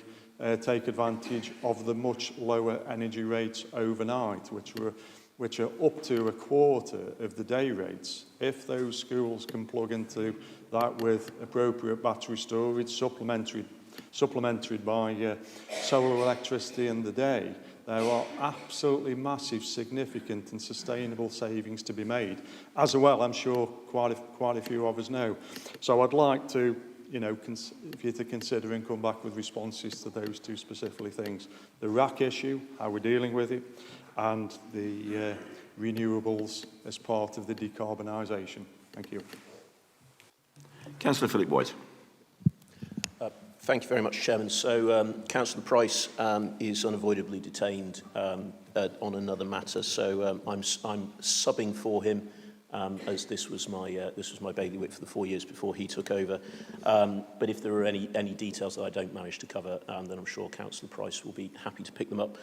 take advantage of the much lower energy rates overnight, which are up to a quarter of the day rates. If those schools can plug into that with appropriate battery storage, supplemented by solar electricity in the day, there are absolutely massive, significant and sustainable savings to be made. As well, I'm sure quite a few of us know. So I'd like to, if you're to consider and come back with responses to those two specific things. The RAC issue, how we're dealing with it, and the renewables as part of the decarbonisation. Thank you.
Councillor Philip White.
Thank you very much, Chairman. So Councillor Price is unavoidably detained on another matter, so I'm subbing for him as this was my bailiwick for the 4 years before he took over. But if there are any details that I don't manage to cover, then I'm sure Councillor Price will be happy to pick them up.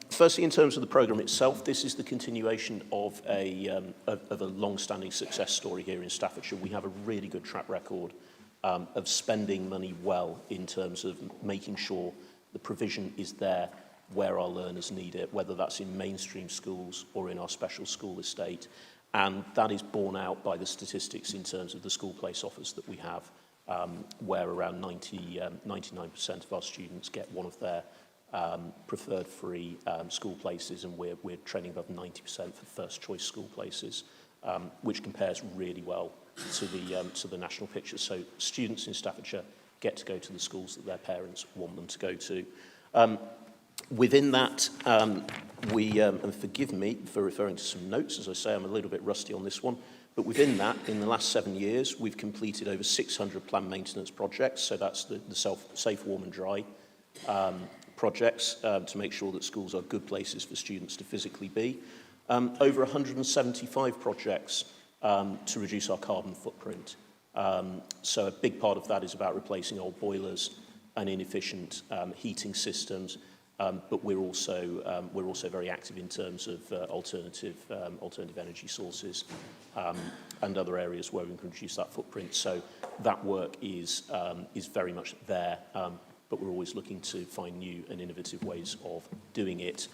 Firstly, in terms of the programme itself, this is the continuation of a long-standing success story here in Staffordshire. We have a really good track record of spending money well in terms of making sure the provision is there where our learners need it, whether that's in mainstream schools or in our special school estate. And that is borne out by the statistics in terms of the school place offers that we have, where around 99% of our students get one of their preferred free school places, and we're trending above 90% for first choice school places, which compares really well to the national picture. So students in Staffordshire get to go to the schools that their parents want them to go to. Within that, and forgive me for referring to some notes, as I say, I'm a little bit rusty on this one, but within that, in the last 7 years, we've completed over 600 planned maintenance projects, so that's the safe, warm and dry projects to make sure that schools are good places for students to physically be. Over 175 projects to reduce our carbon footprint. So a big part of that is about replacing old boilers and inefficient heating systems, but we're also very active in terms of alternative energy sources and other areas where we can reduce that footprint. So that work is very much there, but we're always looking to find new and innovative ways of doing it.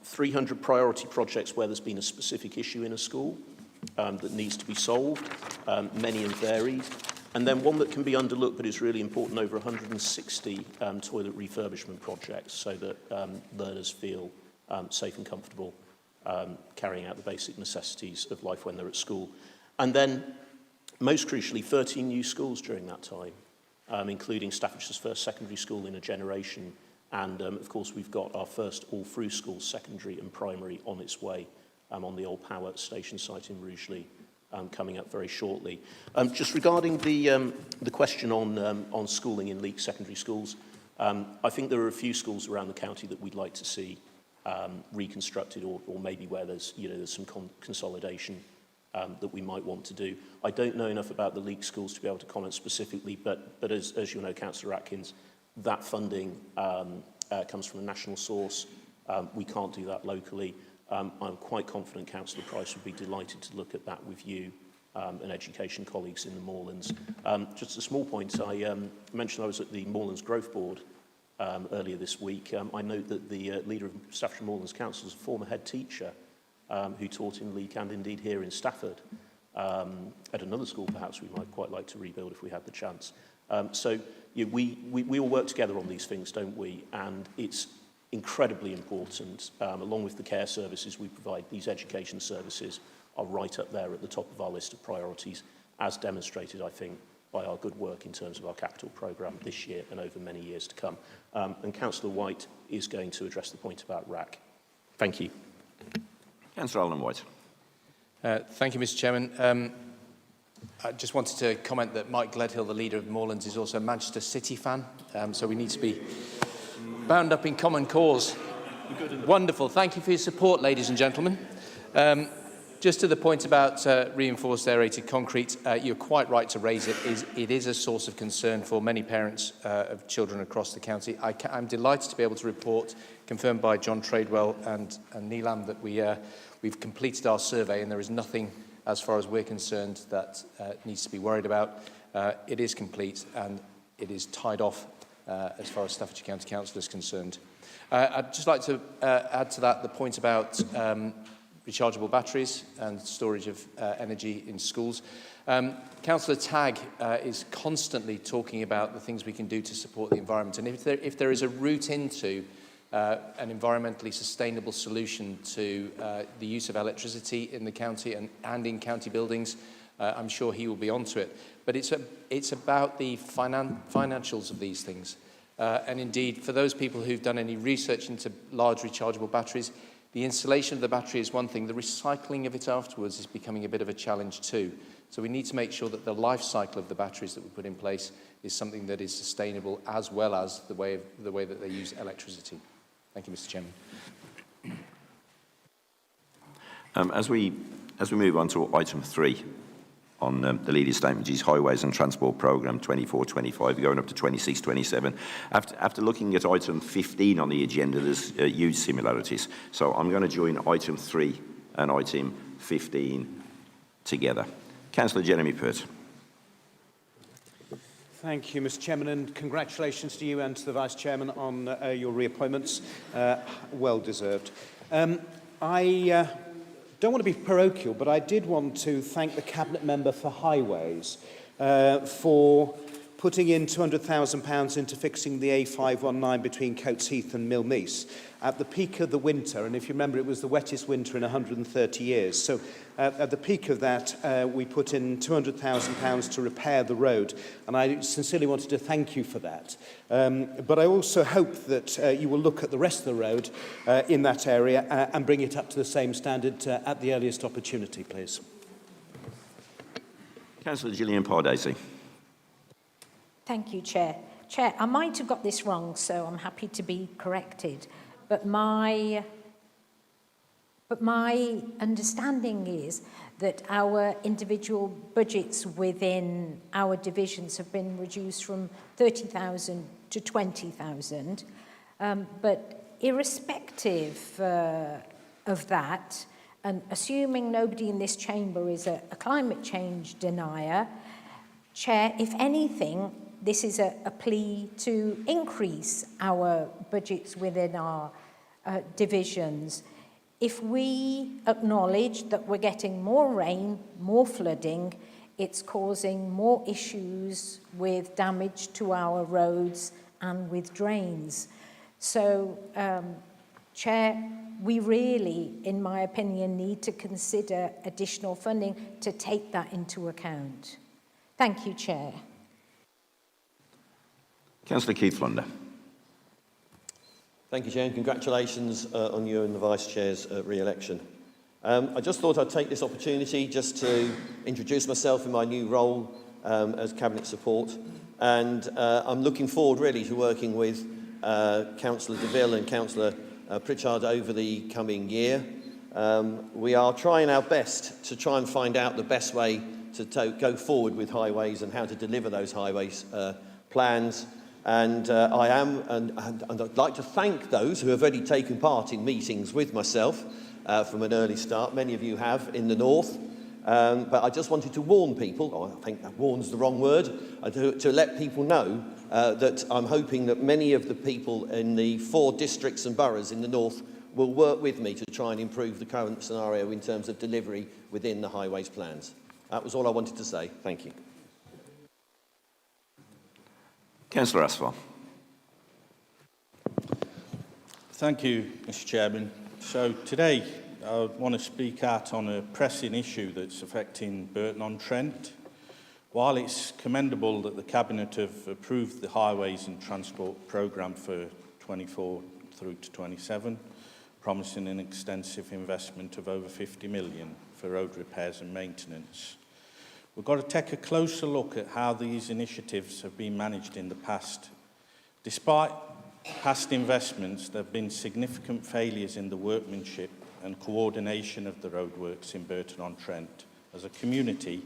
300 priority projects where there's been a specific issue in a school that needs to be solved, many and varied. And then one that can be underlooked but is really important, over 160 toilet refurbishment projects, so that learners feel safe and comfortable carrying out the basic necessities of life when they're at school. And then, most crucially, 13 new schools during that time, including Staffordshire's first secondary school in a generation. And, of course, we've got our first all-through school, secondary and primary, on its way on the old power station site in Rugeley, coming up very shortly. Just regarding the question on schooling in Leek secondary schools, I think there are a few schools around the county that we'd like to see reconstructed, or maybe where there's some consolidation that we might want to do. I don't know enough about the Leek schools to be able to comment specifically, but as you know, Councillor Atkins, that funding comes from a national source. We can't do that locally. I'm quite confident Councillor Price would be delighted to look at that with you and education colleagues in the Moorlands. Just a small point, I mentioned I was at the Moorlands Growth Board earlier this week. I note that the leader of Staffordshire Moorlands Council is a former head teacher who taught in Leek and indeed here in Stafford. At another school perhaps we might quite like to rebuild if we had the chance. So we all work together on these things, don't we? And it's incredibly important, along with the care services we provide, these education services are right up there at the top of our list of priorities, as demonstrated, I think, by our good work in terms of our capital programme this year and over many years to come. And Councillor White is going to address the point about RAC. Thank you.
Councillor Allen White.
Thank you, Mr. Chairman. I just wanted to comment that Mike Gledhill, the leader of Moorlands, is also a Manchester City fan, so we need to be bound up in common cause. Wonderful. Thank you for your support, ladies and gentlemen. Just to the point about reinforced aerated concrete, you're quite right to raise it. It is a source of concern for many parents of children across the county. I'm delighted to be able to report, confirmed by John Tradewell and Neelam, that we've completed our survey and there is nothing, as far as we're concerned, that needs to be worried about. It is complete and it is tied off as far as Staffordshire County Council is concerned. I'd just like to add to that the point about rechargeable batteries and storage of energy in schools. Councillor Tagg is constantly talking about the things we can do to support the environment. And if there is a route into an environmentally sustainable solution to the use of electricity in the county and in county buildings, I'm sure he will be onto it. But it's about the financials of these things. And indeed, for those people who've done any research into large rechargeable batteries, the installation of the battery is one thing. The recycling of it afterwards is becoming a bit of a challenge too. So we need to make sure that the life cycle of the batteries that we put in place is something that is sustainable, as well as the way that they use electricity. Thank you, Mr. Chairman.
As we move on to item 3 on the leader's statement, is Highways and Transport Programme 24-25, going up to 26-27. After looking at item 15 on the agenda, there's huge similarities. So I'm going to join item 3 and item 15 together. Councillor Jeremy Pert.
Thank you, Mr. Chairman, and congratulations to you and to the Vice Chairman on your reappointments. Well deserved. I don't want to be parochial, but I did want to thank the Cabinet Member for Highways for putting in £200,000 into fixing the A519 between Coates Heath and Millmease at the peak of the winter. And if you remember, it was the wettest winter in 130 years. So at the peak of that, we put in £200,000 to repair the road. And I sincerely wanted to thank you for that. But I also hope that you will look at the rest of the road in that area and bring it up to the same standard at the earliest opportunity, please.
Councillor Gillian Pardesi.
Thank you, Chair. Chair, I might have got this wrong, so I'm happy to be corrected. But my understanding is that our individual budgets within our divisions have been reduced from 30,000 to 20,000. But irrespective of that, and assuming nobody in this chamber is a climate change denier, Chair, if anything, this is a plea to increase our budgets within our divisions. If we acknowledge that we're getting more rain, more flooding, it's causing more issues with damage to our roads and with drains. So, Chair, we really, in my opinion, need to consider additional funding to take that into account. Thank you, Chair.
Councillor Keith Flunder.
Thank you, Chair, and congratulations on you and the Vice Chair's re-election. I just thought I'd take this opportunity just to introduce myself in my new role as Cabinet Support, and I'm looking forward really to working with Councillor DeVille and Councillor Pritchard over the coming year. We are trying our best to try and find out the best way to go forward with highways and how to deliver those highways plans. And I'd like to thank those who have already taken part in meetings with myself from an early start. Many of you have in the north. But I just wanted to warn people, or I think that warn's the wrong word, to let people know that I'm hoping that many of the people in the 4 districts and boroughs in the north will work with me to try and improve the current scenario in terms of delivery within the highways plans. That was all I wanted to say. Thank you.
Councillor Asfar.
Thank you, Mr. Chairman. So today I want to speak out on a pressing issue that's affecting Burton-on-Trent. While it's commendable that the Cabinet have approved the Highways and Transport Programme for 24 through to 27, promising an extensive investment of over 50 million for road repairs and maintenance, We've got to take a closer look at how these initiatives have been managed in the past. Despite past investments, there have been significant failures in the workmanship and coordination of the roadworks in Burton-on-Trent. As a community,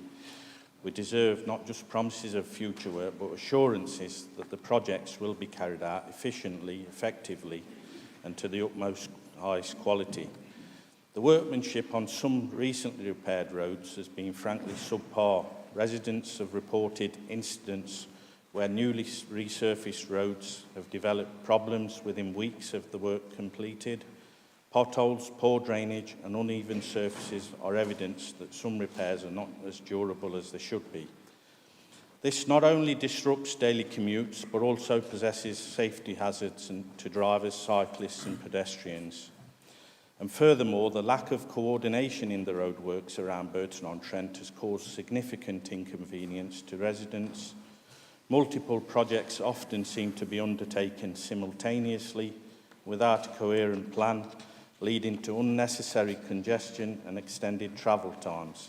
we deserve not just promises of future work, but assurances that the projects will be carried out efficiently, effectively, and to the utmost highest quality. The workmanship on some recently repaired roads has been frankly subpar. Residents have reported incidents where newly resurfaced roads have developed problems within weeks of the work completed. Potholes, poor drainage and uneven surfaces are evidence that some repairs are not as durable as they should be. This not only disrupts daily commutes, but also possesses safety hazards to drivers, cyclists and pedestrians. And furthermore, the lack of coordination in the roadworks around Burton-on-Trent has caused significant inconvenience to residents. Multiple projects often seem to be undertaken simultaneously without a coherent plan, leading to unnecessary congestion and extended travel times.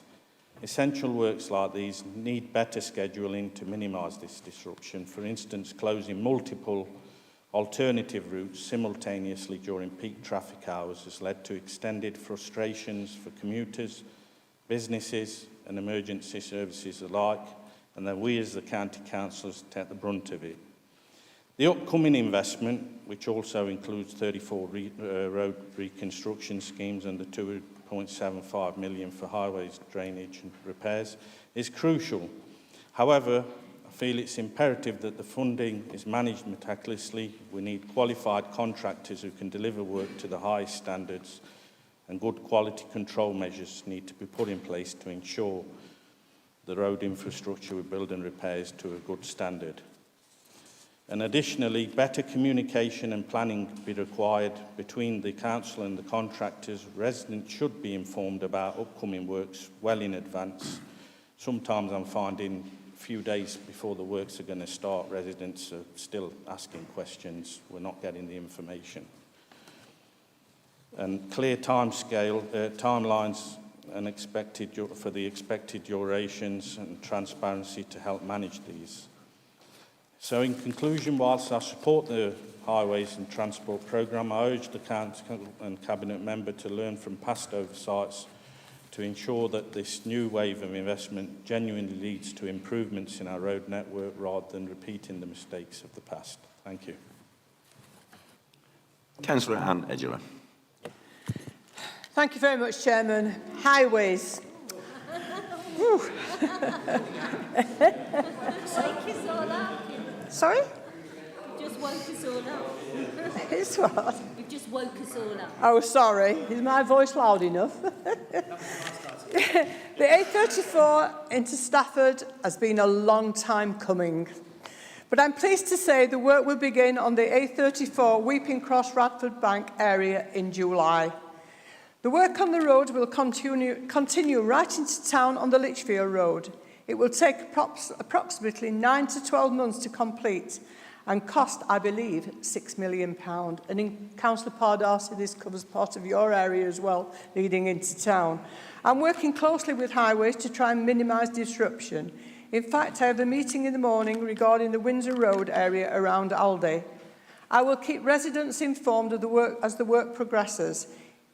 Essential works like these need better scheduling to minimise this disruption. For instance, closing multiple alternative routes simultaneously during peak traffic hours has led to extended frustrations for commuters, businesses and emergency services alike, and then we as the county councillors take the brunt of it. The upcoming investment, which also includes 34 road reconstruction schemes and the 2.75 million for highways, drainage and repairs, is crucial. However, I feel it's imperative that the funding is managed meticulously. We need qualified contractors who can deliver work to the highest standards, and good quality control measures need to be put in place to ensure the road infrastructure we build and repairs to a good standard. And additionally, better communication and planning be required between the council and the contractors. Residents should be informed about upcoming works well in advance. Sometimes I'm finding a few days before the works are going to start, residents are still asking questions. We're not getting the information. And clear timelines and for the expected durations and transparency to help manage these. So in conclusion, whilst I support the Highways and Transport Programme, I urge the Council and Cabinet member to learn from past oversights to ensure that this new wave of investment genuinely leads to improvements in our road network rather than repeating the mistakes of the past. Thank you.
Councillor Anne Edgeler.
Thank you very much, Chairman. Highways. Sorry?
You've just woke us all up.
It's what?
You've just woke us all up.
Oh, sorry. Is my voice loud enough? The A34 into Stafford has been a long time coming. But I'm pleased to say the work will begin on the A34 Weeping Cross Radford Bank area in July. The work on the road will continue right into town on the Lichfield Road. It will take approximately 9 to 12 months to complete and cost, I believe, £6 million. And in Councillor Pardarcy, this covers part of your area as well, leading into town. I'm working closely with Highways to try and minimise disruption. In fact, I have a meeting in the morning regarding the Windsor Road area around Aldi. I will keep residents informed of the work as the work progresses.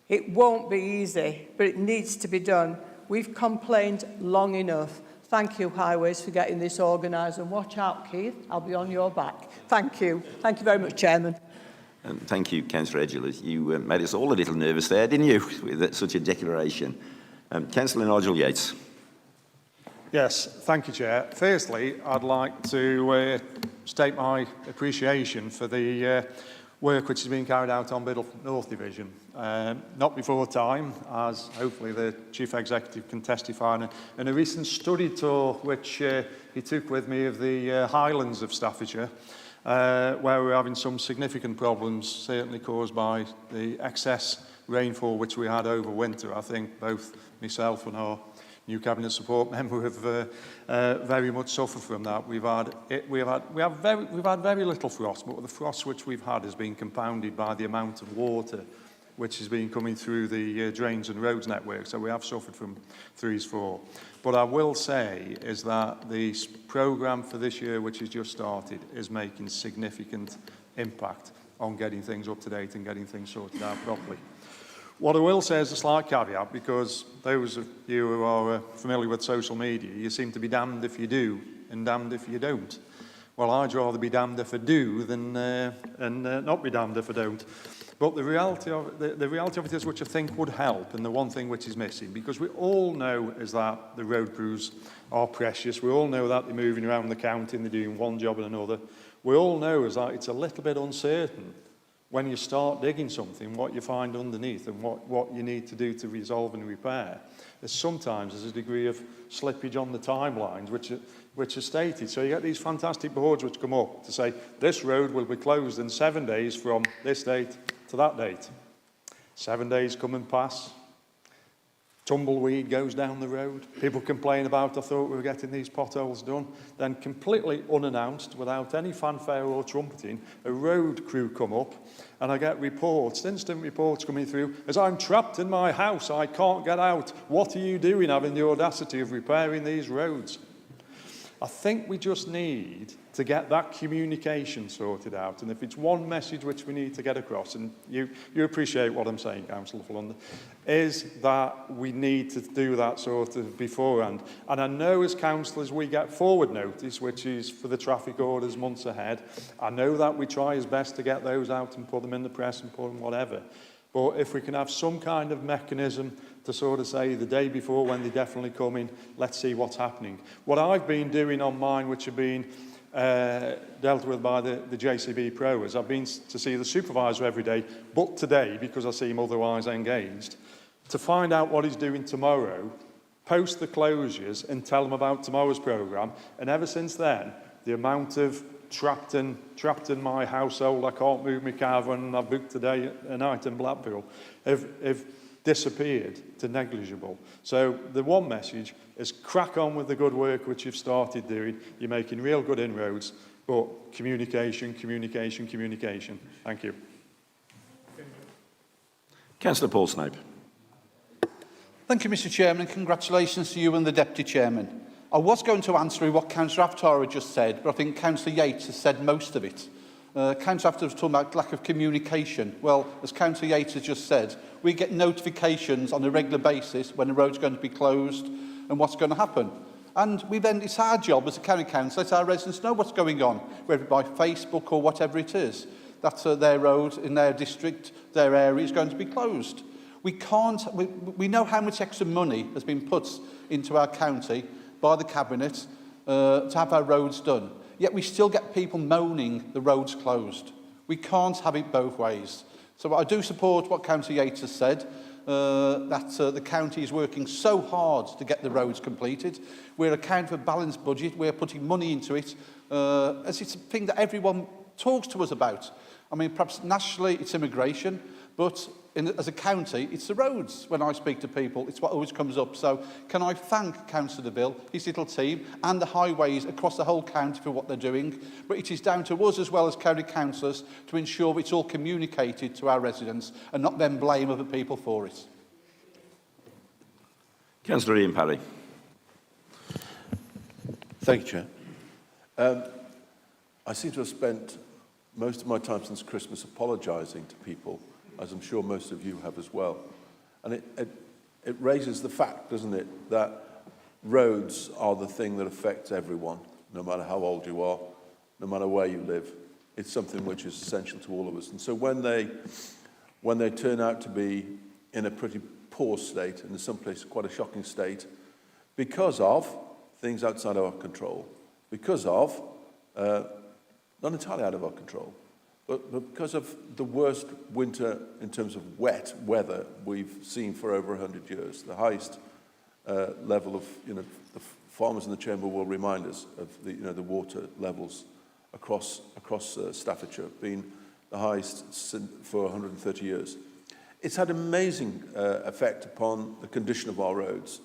It won't be easy, but it needs to be done. We've complained long enough. Thank you, Highways, for getting this organised. And watch out, Keith, I'll be on your back. Thank you. Thank you very much, Chairman.
And thank you, Councillor Edgeler. You made us all a little nervous there, didn't you, with such a declaration. Councillor Nigel Yates.
Yes, thank you, Chair. Firstly, I'd like to state my appreciation for the work which is being carried out on Biddulph North Division. Not before time, as hopefully the Chief Executive can testify, and a recent study tour which he took with me of the Highlands of Staffordshire, where we're having some significant problems, certainly caused by the excess rainfall which we had over winter. I think both myself and our new Cabinet Support member have very much suffered from that. We've had very little frost, but the frost which we've had has been compounded by the amount of water which has been coming through the drains and roads network. So we have suffered from threes for. But I will say is that the programme for this year, which has just started, is making significant impact on getting things up to date and getting things sorted out properly. What I will say is a slight caveat, because those of you who are familiar with social media, you seem to be damned if you do and damned if you don't. Well, I'd rather be damned if I do than not be damned if I don't. But the reality of it is, which I think would help, and the one thing which is missing, because we all know is that the road crews are precious. We all know that they're moving around the county and they're doing one job and another. We all know is that it's a little bit uncertain when you start digging something, what you find underneath and what you need to do to resolve and repair. Sometimes there's a degree of slippage on the timelines, which are stated. So you get these fantastic boards which come up to say, this road will be closed in 7 days from this date to that date. 7 days come and pass. Tumbleweed goes down the road. People complain about, I thought we were getting these potholes done. Then completely unannounced, without any fanfare or trumpeting, a road crew come up, and I get reports, instant reports coming through, as I'm trapped in my house, I can't get out. What are you doing, having the audacity of repairing these roads? I think we just need to get that communication sorted out. And if it's one message which we need to get across, and you appreciate what I'm saying, Councillor Flunder, is that we need to do that sort of beforehand. And I know as councillors we get forward notice, which is for the traffic orders months ahead. I know that we try as best to get those out and put them in the press and put them whatever. But if we can have some kind of mechanism to sort of say the day before when they definitely come in, let's see what's happening. What I've been doing on mine, which have been dealt with by the JCB Pro, is I've been to see the supervisor every day, but today, because I see him otherwise engaged, to find out what he's doing tomorrow, post the closures and tell him about tomorrow's programme. And ever since then, the amount of trapped in my household, I can't move my caravan, and I've booked today a night in Blackpool, have disappeared to negligible. So the one message is crack on with the good work which you've started doing. You're making real good inroads, but communication, communication, communication. Thank you.
Councillor Paul Snape.
Thank you, Mr. Chairman, and congratulations to you and the Deputy Chairman. I was going to answer what Councillor Avatar had just said, but I think Councillor Yates has said most of it. Councillor Avatar was talking about lack of communication. Well, as Councillor Yates has just said, we get notifications on a regular basis when the road's going to be closed and what's going to happen. And it's our job as a county council, let our residents know what's going on, whether by Facebook or whatever it is. That's their road in their district, their area is going to be closed. We know how much extra money has been put into our county by the Cabinet to have our roads done. Yet we still get people moaning the road's closed. We can't have it both ways. So I do support what Councillor Yates has said, that the county is working so hard to get the roads completed. We're accounting for a balanced budget. We're putting money into it, as it's a thing that everyone talks to us about. I mean, perhaps nationally it's immigration, but as a county, it's the roads. When I speak to people, it's what always comes up. So can I thank Councillor DeVille, his little team, and the highways across the whole county for what they're doing. But it is down to us as well as county councillors to ensure it's all communicated to our residents and not then blame other people for it.
Councillor Ian Parry.
Thank you, Chair. I seem to have spent most of my time since Christmas apologising to people, as I'm sure most of you have as well. And it raises the fact, doesn't it, that roads are the thing that affects everyone, no matter how old you are, no matter where you live. It's something which is essential to all of us. And so when they turn out to be in a pretty poor state, and in some places quite a shocking state, because of things outside our control, because of, not entirely out of our control, but because of the worst winter in terms of wet weather we've seen for over 100 years, the highest level of, the farmers in the chamber will remind us of the water levels across Staffordshire being the highest for 130 years. It's had amazing effect upon the condition of our roads.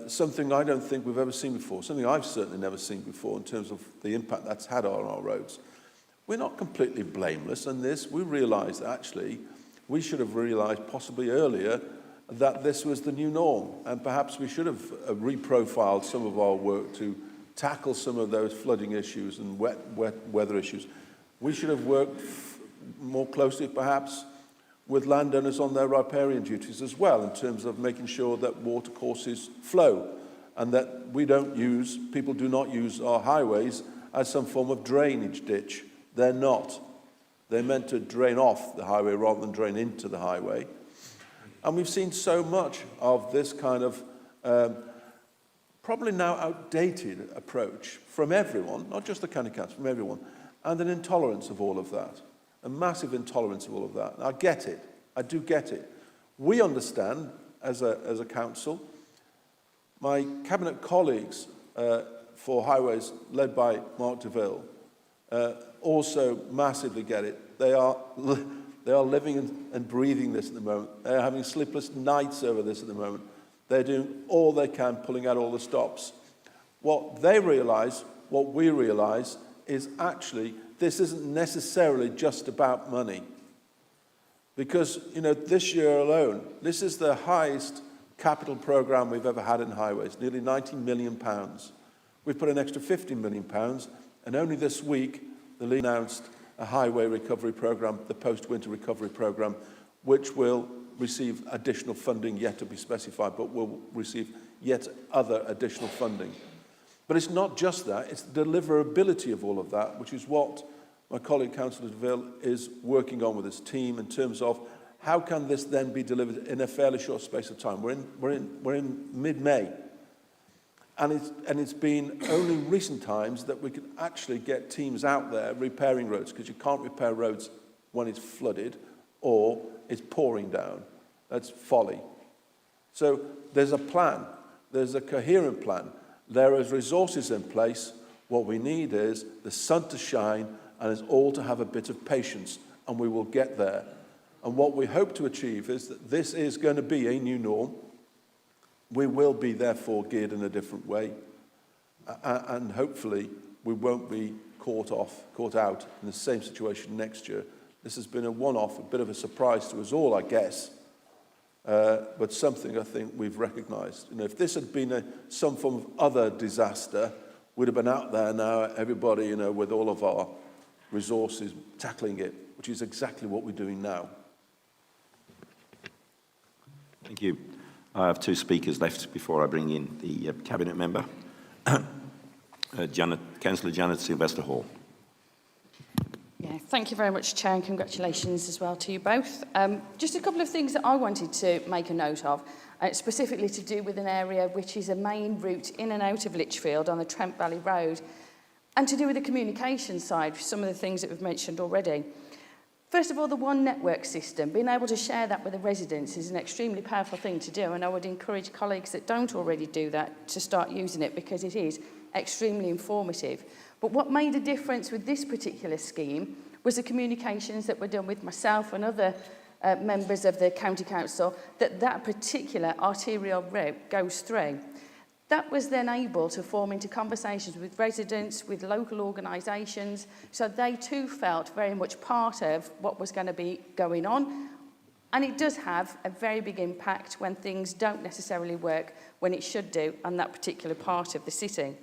Something I don't think we've ever seen before, something I've certainly never seen before in terms of the impact that's had on our roads. We're not completely blameless in this. We realise that actually we should have realised possibly earlier that this was the new norm, and perhaps we should have reprofiled some of our work to tackle some of those flooding issues and wet weather issues. We should have worked more closely, perhaps, with landowners on their riparian duties as well, in terms of making sure that watercourses flow and that people do not use our highways as some form of drainage ditch. They're not. They're meant to drain off the highway rather than drain into the highway. And we've seen so much of this kind of probably now outdated approach from everyone, not just the county council, from everyone, and an intolerance of all of that, a massive intolerance of all of that. And I get it. I do get it. We understand, as a council, my cabinet colleagues for highways, led by Mark DeVille, also massively get it. They are living and breathing this at the moment. They're having sleepless nights over this at the moment. They're doing all they can, pulling out all the stops. What they realise, what we realise, is actually this isn't necessarily just about money. Because, this year alone, this is the highest capital programme we've ever had in highways, nearly £90 million. We've put an extra £50 million, and only this week, the League announced a highway recovery programme, the post-winter recovery programme, which will receive additional funding yet to be specified, but will receive yet other additional funding. But it's not just that, it's the deliverability of all of that, which is what my colleague Councillor DeVille is working on with his team in terms of how can this then be delivered in a fairly short space of time. We're in mid-May, and it's been only recent times that we can actually get teams out there repairing roads, because you can't repair roads when it's flooded or it's pouring down. That's folly. So there's a plan. There's a coherent plan. There is resources in place. What we need is the sun to shine and us all to have a bit of patience, and we will get there. And what we hope to achieve is that this is going to be a new norm. We will be, therefore, geared in a different way. And hopefully, we won't be caught out in the same situation next year. This has been a one-off, a bit of a surprise to us all, I guess, but something I think we've recognised. If this had been some form of other disaster, we'd have been out there now, everybody, with all of our resources tackling it, which is exactly what we're doing now.
Thank you. I have two speakers left before I bring in the Cabinet member. Councillor Janet Sylvester-Hall.
Yeah, thank you very much, Chair, and congratulations as well to you both. Just a couple of things that I wanted to make a note of, specifically to do with an area which is a main route in and out of Lichfield on the Trent Valley Road, and to do with the communication side, some of the things that we've mentioned already. First of all, the one network system, being able to share that with the residents is an extremely powerful thing to do, and I would encourage colleagues that don't already do that to start using it, because it is extremely informative. But what made a difference with this particular scheme was the communications that were done with myself and other members of the County Council that particular arterial route goes through. That was then able to form into conversations with residents, with local organisations, so they too felt very much part of what was going to be going on. And it does have a very big impact when things don't necessarily work when it should do on that particular part of the city.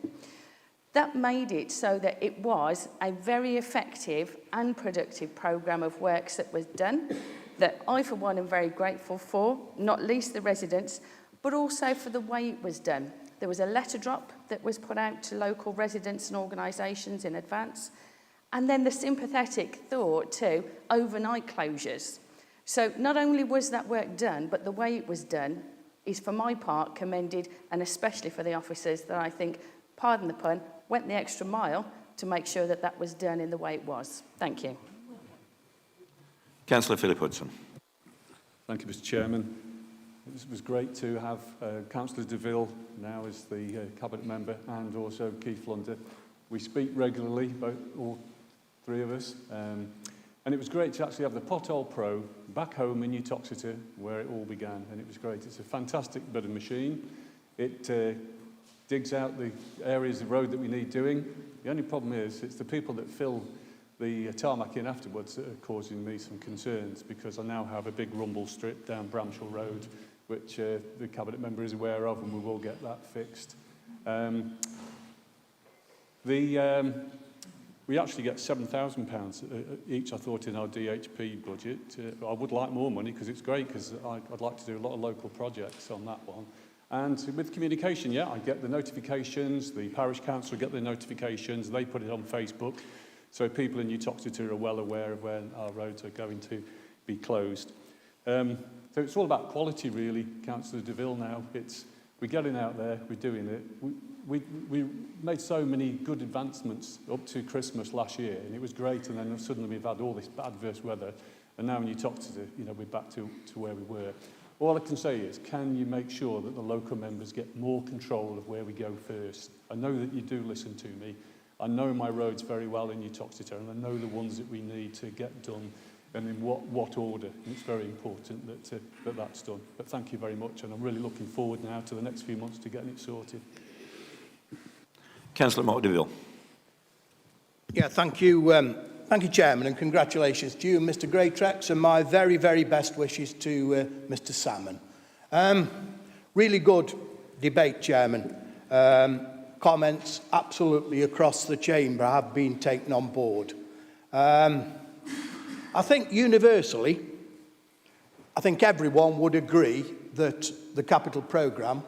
That made it so that it was a very effective and productive programme of works that was done, that I, for one, am very grateful for, not least the residents, but also for the way it was done. There was a letter drop that was put out to local residents and organisations in advance, and then the sympathetic thought to overnight closures. So not only was that work done, but the way it was done is, for my part, commended, and especially for the officers that I think, pardon the pun, went the extra mile to make sure that that was done in the way it was. Thank you.
Councillor Philip Hudson.
Thank you, Mr. Chairman. It was great to have Councillor DeVille now as the Cabinet member, and also Keith Lunder. We speak regularly, all three of us, and it was great to actually have the Pothole Pro back home in Uttoxeter, where it all began, and it was great. It's a fantastic bit of machine. It digs out the areas of road that we need doing. The only problem is it's the people that fill the tarmac in afterwards that are causing me some concerns, because I now have a big rumble strip down Bramshall Road, which the Cabinet member is aware of, and we will get that fixed. We actually get £7,000 each, I thought, in our DHP budget. I would like more money because it's great, because I'd like to do a lot of local projects on that one. And with communication, yeah, I get the notifications, the parish council get the notifications, they put it on Facebook, so people in Uttoxeter are well aware of when our roads are going to be closed. So it's all about quality, really, Councillor DeVille now. We're getting out there, we're doing it. We made so many good advancements up to Christmas last year, and it was great, and then suddenly we've had all this adverse weather, and now when you talk to we're back to where we were. All I can say is, can you make sure that the local members get more control of where we go first? I know that you do listen to me. I know my roads very well in Uttoxeter, and I know the ones that we need to get done and in what order. And it's very important that that's done. But thank you very much, and I'm really looking forward now to the next few months to getting it sorted.
Councillor Mark DeVille.
Yeah, thank you, Chairman, and congratulations to you and Mr Greatrex, and my very, very best wishes to Mr Salmon. Really good debate, Chairman. Comments absolutely across the chamber have been taken on board. I think universally, I think everyone would agree that the capital programme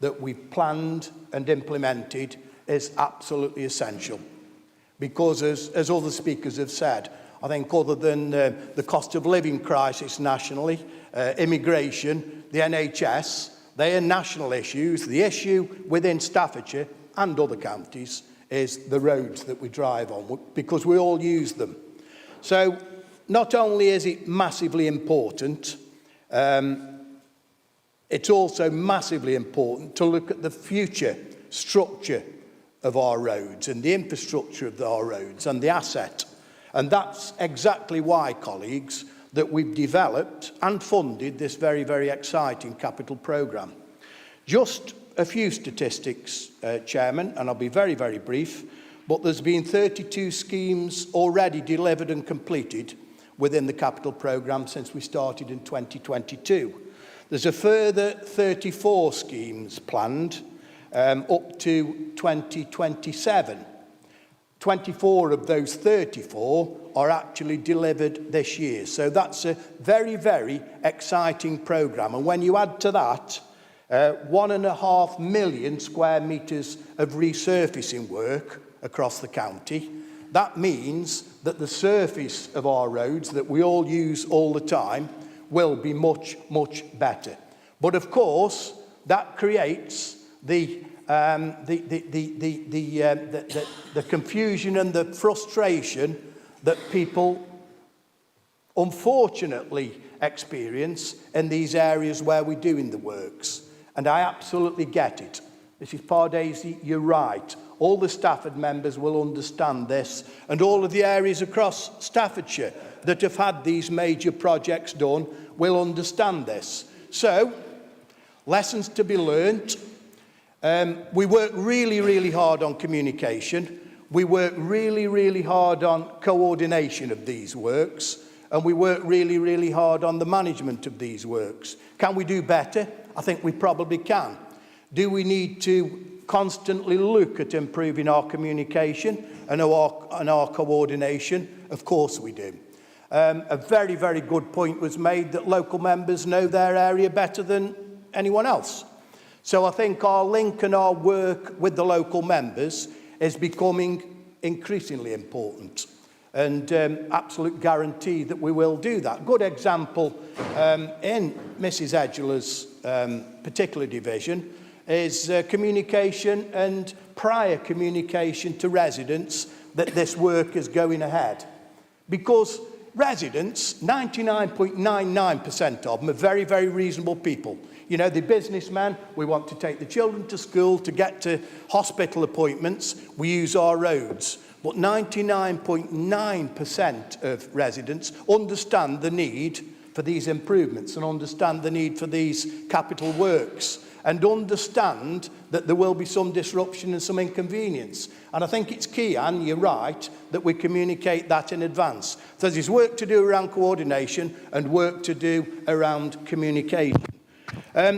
that we've planned and implemented is absolutely essential. Because, as other speakers have said, I think other than the cost of living crisis nationally, immigration, the NHS, they are national issues. The issue within Staffordshire and other counties is the roads that we drive on, because we all use them. So not only is it massively important, it's also massively important to look at the future structure of our roads and the infrastructure of our roads and the asset. And that's exactly why, colleagues, that we've developed and funded this very, very exciting capital programme. Just a few statistics, Chairman, and I'll be very, very brief, but there's been 32 schemes already delivered and completed within the capital programme since we started in 2022. There's a further 34 schemes planned up to 2027. 24 of those 34 are actually delivered this year. So that's a very, very exciting programme. And when you add to that 1.5 million square metres of resurfacing work across the county, that means that the surface of our roads that we all use all the time will be much, much better. But of course, that creates the confusion and the frustration that people unfortunately experience in these areas where we're doing the works. And I absolutely get it. Mrs Pardesi, you're right. All the Stafford members will understand this, and all of the areas across Staffordshire that have had these major projects done will understand this. So, lessons to be learnt. We work really, really hard on communication. We work really, really hard on coordination of these works. And we work really, really hard on the management of these works. Can we do better? I think we probably can. Do we need to constantly look at improving our communication and our coordination? Of course we do. A very, very good point was made that local members know their area better than anyone else. So I think our link and our work with the local members is becoming increasingly important, and absolute guarantee that we will do that. Good example in Mrs Edgela's particular division is communication and prior communication to residents that this work is going ahead. Because residents, 99.99% of them are very, very reasonable people. You know, the businessmen, we want to take the children to school, to get to hospital appointments, we use our roads. But 99.9% of residents understand the need for these improvements and understand the need for these capital works and understand that there will be some disruption and some inconvenience. And I think it's key, Anne, you're right, that we communicate that in advance. So there's work to do around coordination and work to do around communication.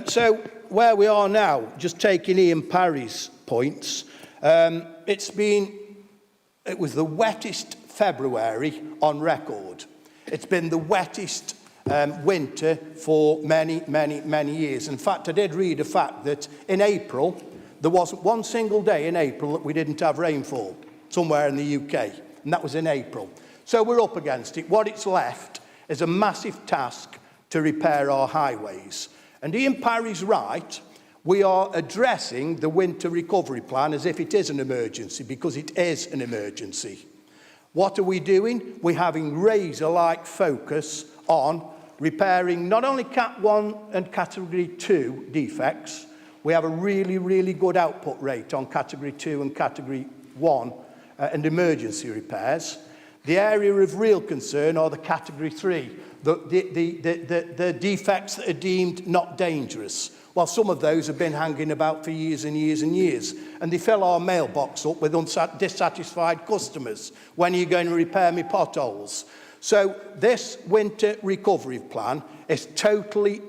So where we are now, just taking Ian Parry's points, it was the wettest February on record. It's been the wettest winter for many, many, many years. In fact, I did read a fact that in April, there wasn't one single day in April that we didn't have rainfall somewhere in the UK, and that was in April. So we're up against it. What it's left is a massive task to repair our highways. And Ian Parry's right, we are addressing the winter recovery plan as if it is an emergency, because it is an emergency. What are we doing? We're having razor-like focus on repairing not only Cat 1 and Category 2 defects, we have a really, really good output rate on Category 2 and Category 1 and emergency repairs. The area of real concern are the Category 3, the defects that are deemed not dangerous. Well, some of those have been hanging about for years and years and years, and they fill our mailbox up with dissatisfied customers. When are you going to repair me potholes? So this winter recovery plan is totally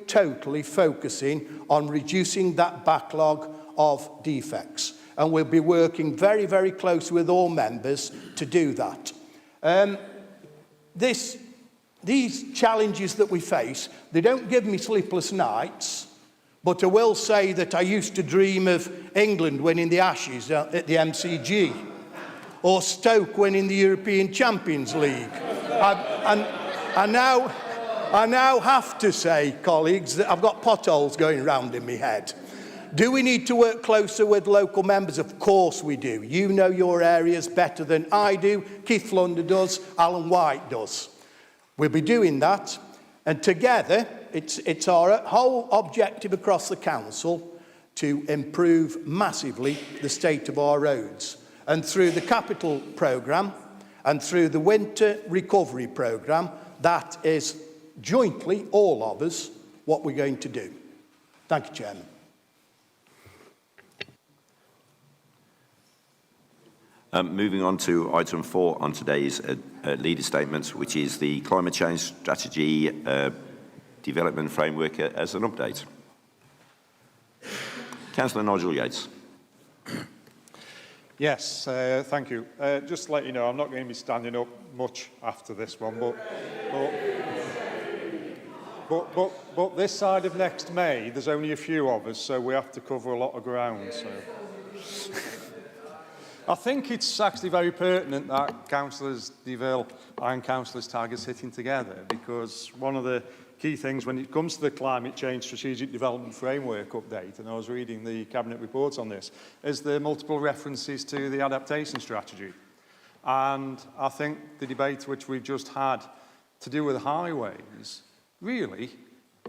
focusing on reducing that backlog of defects. And we'll be working very, very closely with all members to do that. These challenges that we face, they don't give me sleepless nights, but I will say that I used to dream of England winning the Ashes at the MCG, or Stoke winning the European Champions League. I now have to say, colleagues, that I've got potholes going round in my head. Do we need to work closer with local members? Of course we do. You know your areas better than I do. Keith Flunder does. Alan White does. We'll be doing that. And together, it's our whole objective across the council to improve massively the state of our roads. And through the capital programme and through the winter recovery programme, that is jointly, all of us, what we're going to do. Thank you, Chairman.
Moving on to item 4 on today's leader statements, which is the climate change strategy development framework as an update. Councillor Nigel Yates.
Yes, thank you. Just to let you know, I'm not going to be standing up much after this one, but this side of next May, there's only a few of us, so we have to cover a lot of ground. So. I think it's actually very pertinent that Councillors DeVille and Councillors Tagg are sitting together, because one of the key things when it comes to the Climate Change Strategic Development Framework update, and I was reading the Cabinet reports on this, is the multiple references to the adaptation strategy. And I think the debate which we've just had to do with highways really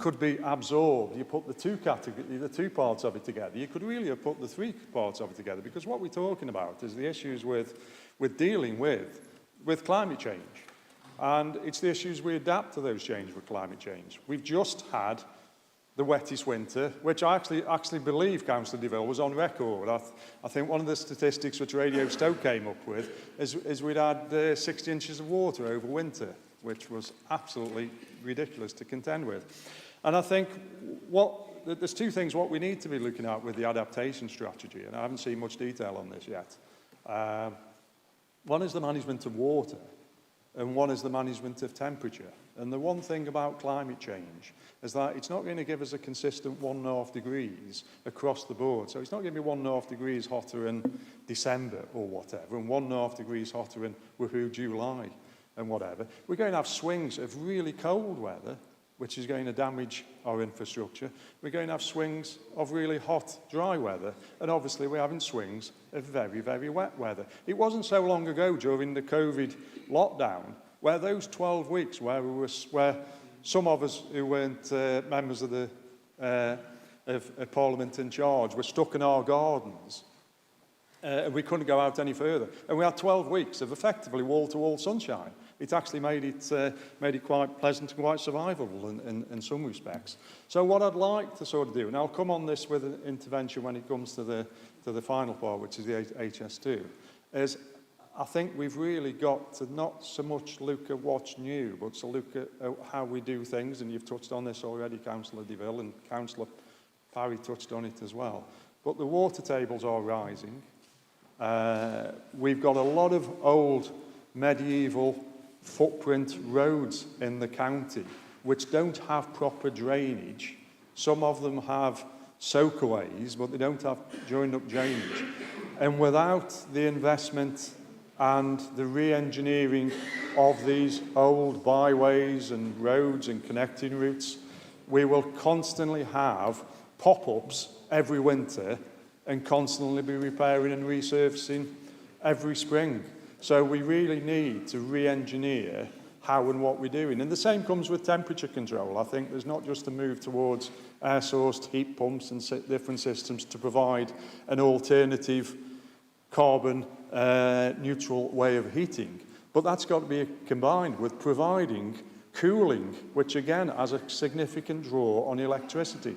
could be absorbed. You put the two parts of it together. You could really have put the 3 parts of it together, because what we're talking about is the issues with dealing with climate change. And it's the issues we adapt to those changes with climate change. We've just had the wettest winter, which I actually believe Councillor DeVille was on record. I think one of the statistics which Radio Stoke came up with is we'd had 60 inches of water over winter, which was absolutely ridiculous to contend with. And I think there's 2 things what we need to be looking at with the adaptation strategy, and I haven't seen much detail on this yet. One is the management of water, and one is the management of temperature. And the one thing about climate change is that it's not going to give us a consistent 1.5 degrees across the board. So it's not going to be 1.5 degrees hotter in December or whatever, and 1.5 degrees hotter in woohoo July and whatever. We're going to have swings of really cold weather, which is going to damage our infrastructure. We're going to have swings of really hot, dry weather. And obviously we're having swings of very, very wet weather. It wasn't so long ago during the COVID lockdown where those 12 weeks where some of us who weren't members of the of Parliament in charge were stuck in our gardens. And we couldn't go out any further. And we had 12 weeks of effectively wall-to-wall sunshine. It actually made it quite pleasant and quite survivable in some respects. So what I'd like to sort of do, and I'll come on this with an intervention when it comes to the final part, which is the HS2, is I think we've really got to not so much look at what's new, but to look at how we do things, and you've touched on this already, Councillor DeVille, and Councillor Parry touched on it as well. But the water tables are rising. We've got a lot of old medieval footprint roads in the county which don't have proper drainage. Some of them have soakaways, but they don't have joined-up drainage. And without the investment and the re-engineering of these old byways and roads and connecting routes, we will constantly have pop-ups every winter and constantly be repairing and resurfacing every spring. So we really need to re-engineer how and what we're doing. And the same comes with temperature control. I think there's not just a move towards air-sourced heat pumps and different systems to provide an alternative carbon neutral way of heating, but that's got to be combined with providing cooling, which again has a significant draw on electricity.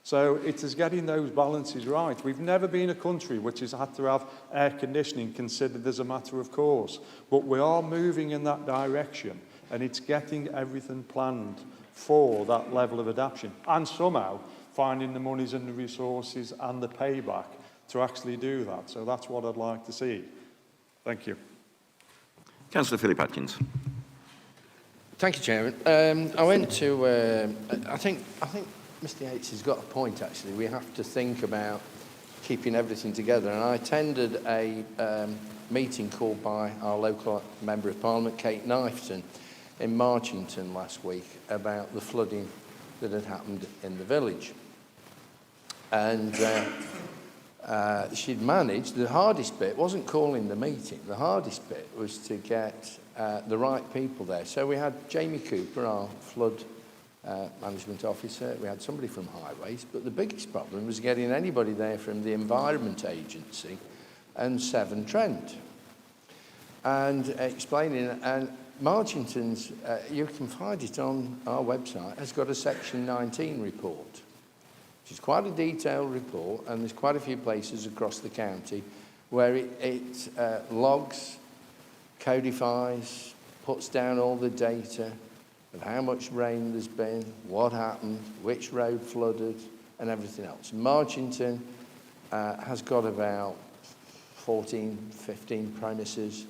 So it is getting those balances right. We've never been a country which has had to have air conditioning considered as a matter of course, but we are moving in that direction, and it's getting everything planned for that level of adaptation, and somehow finding the monies and the resources and the payback to actually do that. So that's what I'd like to see. Thank you.
Councillor Philip Atkins.
Thank you, Chairman. I went to, I think Mr Yates has got a point, actually. We have to think about keeping everything together. And I attended a meeting called by our local Member of Parliament, Kate Knifeton, in Marchington last week about the flooding that had happened in the village. And she'd managed, the hardest bit wasn't calling the meeting, the hardest bit was to get the right people there. So we had Jamie Cooper, our flood management officer, we had somebody from Highways, but the biggest problem was getting anybody there from the Environment Agency and Severn Trent. And explaining, and Marchington's, you can find it on our website, has got a Section 19 report, which is quite a detailed report, and there's quite a few places across the county where it logs, codifies, puts down all the data of how much rain there's been, what happened, which road flooded, and everything else. Marchington has got about 14, 15 premises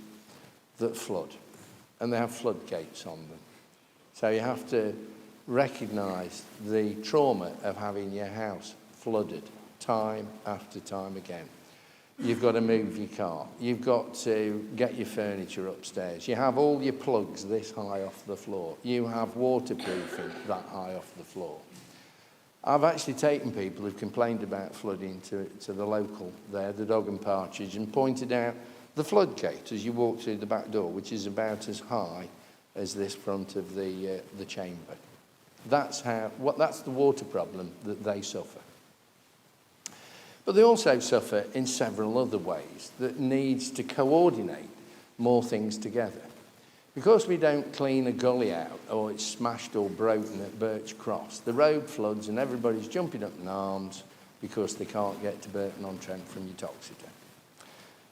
that flood, and they have floodgates on them. So you have to recognise the trauma of having your house flooded time after time again. You've got to move your car. You've got to get your furniture upstairs. You have all your plugs this high off the floor. You have waterproofing that high off the floor. I've actually taken people who've complained about flooding to the local there, the Dog and Partridge, and pointed out the floodgate as you walk through the back door, which is about as high as this front of the chamber. That's the water problem that they suffer. But they also suffer in several other ways that needs to coordinate more things together. Because we don't clean a gully out, or it's smashed or broken at Birch Cross, the road floods and everybody's jumping up in arms because they can't get to Burton-on-Trent from Uttoxeter.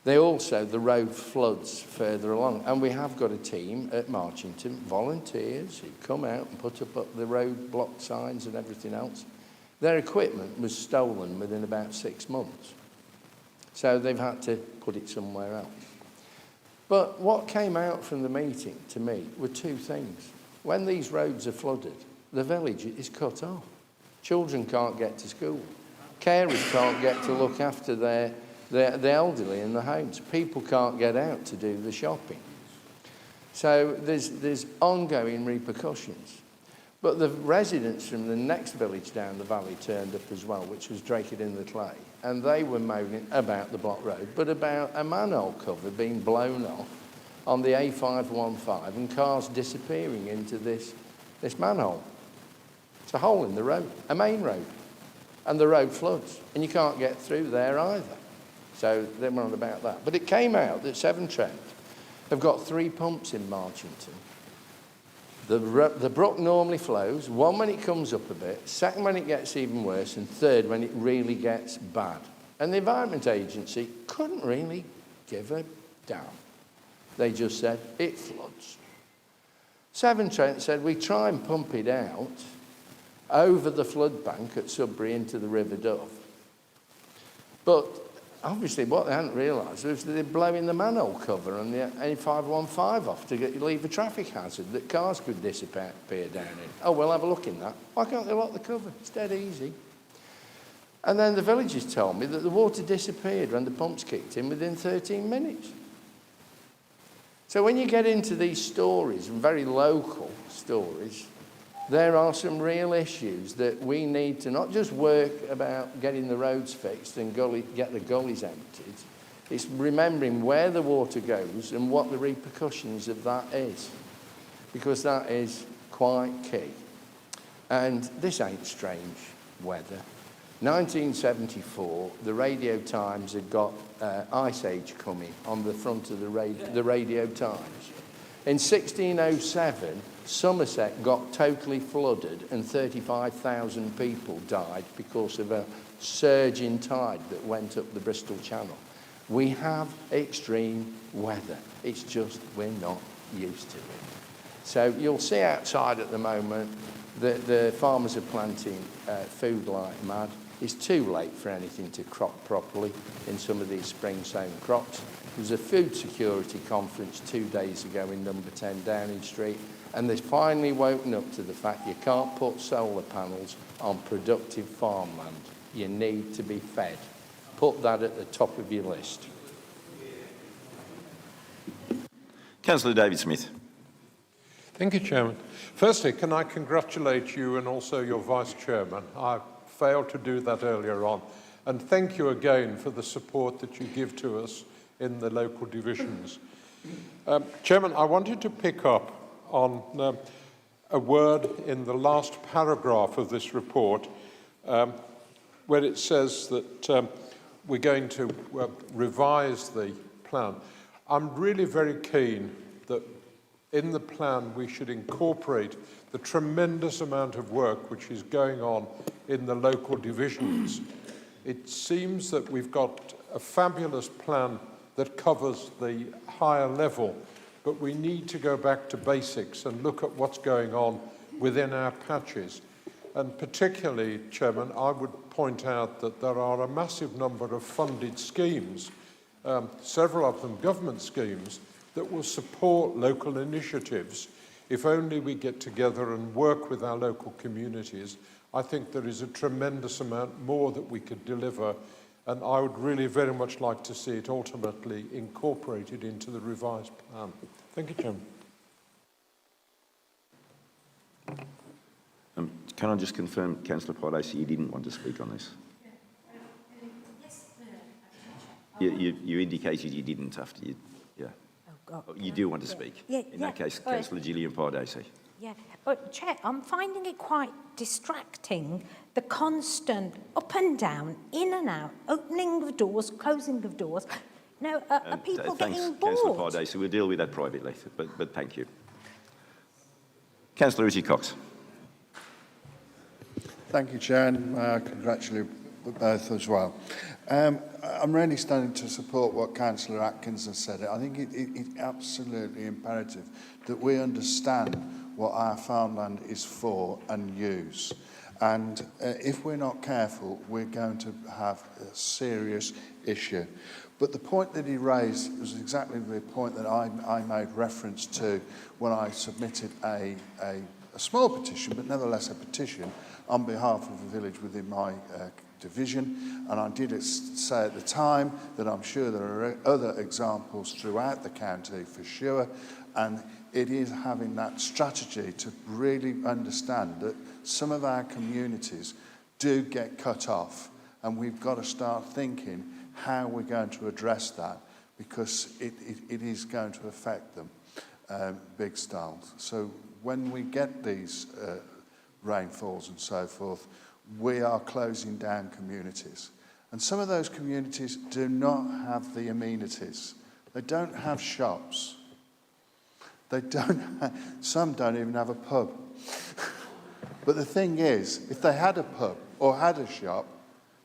The road floods further along, and we have got a team at Marchington, volunteers who come out and put up the road block signs and everything else. Their equipment was stolen within about 6 months, so they've had to put it somewhere else. But what came out from the meeting to me were two things. When these roads are flooded, the village is cut off. Children can't get to school. Carers can't get to look after the elderly in the homes. People can't get out to do the shopping. So there's ongoing repercussions. But the residents from the next village down the valley turned up as well, which was Drakeford-in-the-Clay, and they were moaning about the block road, but about a manhole cover being blown off on the A515 and cars disappearing into this manhole. It's a hole in the road, a main road, and the road floods, and you can't get through there either. So they were on about that. But it came out that Severn Trent have got 3 pumps in Marchington. The brook normally flows, one when it comes up a bit, second when it gets even worse, and third when it really gets bad. And the Environment Agency couldn't really give a damn. They just said, it floods. Severn Trent said, we try and pump it out over the flood bank at Sudbury into the River Dove. But obviously what they hadn't realised was that they're blowing the manhole cover on the A515 off to leave a traffic hazard that cars could disappear down in. Oh, we'll have a look in that. Why can't they lock the cover? It's dead easy. And then the villagers told me that the water disappeared when the pumps kicked in within 13 minutes. So when you get into these stories, very local stories, there are some real issues that we need to not just work about getting the roads fixed and get the gullies emptied. It's remembering where the water goes and what the repercussions of that is, because that is quite key. And this ain't strange weather. 1974, the Radio Times had got Ice Age coming on the front of the Radio Times. In 1607, Somerset got totally flooded and 35,000 people died because of a surge in tide that went up the Bristol Channel. We have extreme weather. It's just we're not used to it. So you'll see outside at the moment that the farmers are planting food like mad. It's too late for anything to crop properly in some of these spring-sown crops. There was a food security conference 2 days ago in number 10 Downing Street, and they've finally woken up to the fact you can't put solar panels on productive farmland. You need to be fed. Put that at the top of your list.
Councillor David Smith.
Thank you, Chairman. Firstly, can I congratulate you and also your Vice Chairman? I failed to do that earlier on. And thank you again for the support that you give to us in the local divisions. Chairman, I wanted to pick up on a word in the last paragraph of this report where it says that we're going to revise the plan. I'm really very keen that in the plan we should incorporate the tremendous amount of work which is going on in the local divisions. It seems that we've got a fabulous plan that covers the higher level, but we need to go back to basics and look at what's going on within our patches. And particularly, Chairman, I would point out that there are a massive number of funded schemes, several of them government schemes, that will support local initiatives. If only we get together and work with our local communities, I think there is a tremendous amount more that we could deliver, and I would really very much like to see it ultimately incorporated into the revised plan. Thank you, Chairman.
Can I just confirm, Councillor Pardacy, you didn't want to speak on this? You indicated you didn't after you... Yeah.
Oh,
you do want to speak? In that case, Councillor Gillian Pardacy.
Yeah, but Chair, I'm finding it quite distracting, the constant up and down, in and out, opening of doors, closing of doors. No, are people getting bored?
Thanks, Councillor Pardacy. We'll deal with that privately, but thank you. Councillor Richie Cox.
Thank you, Chair, and congratulate both as well. I'm really starting to support what Councillor Atkins has said. I think it's absolutely imperative that we understand what our farmland is for and use. And if we're not careful, we're going to have a serious issue. But the point that he raised was exactly the point that I made reference to when I submitted a small petition, but nevertheless a petition, on behalf of a village within my division. And I did say at the time that I'm sure there are other examples throughout the county for sure. And it is having that strategy to really understand that some of our communities do get cut off, and we've got to start thinking how we're going to address that, because it is going to affect them big style. So when we get these rainfalls and so forth, we are closing down communities. And some of those communities do not have the amenities. They don't have shops. They don't, some don't even have a pub. But the thing is, if they had a pub or had a shop,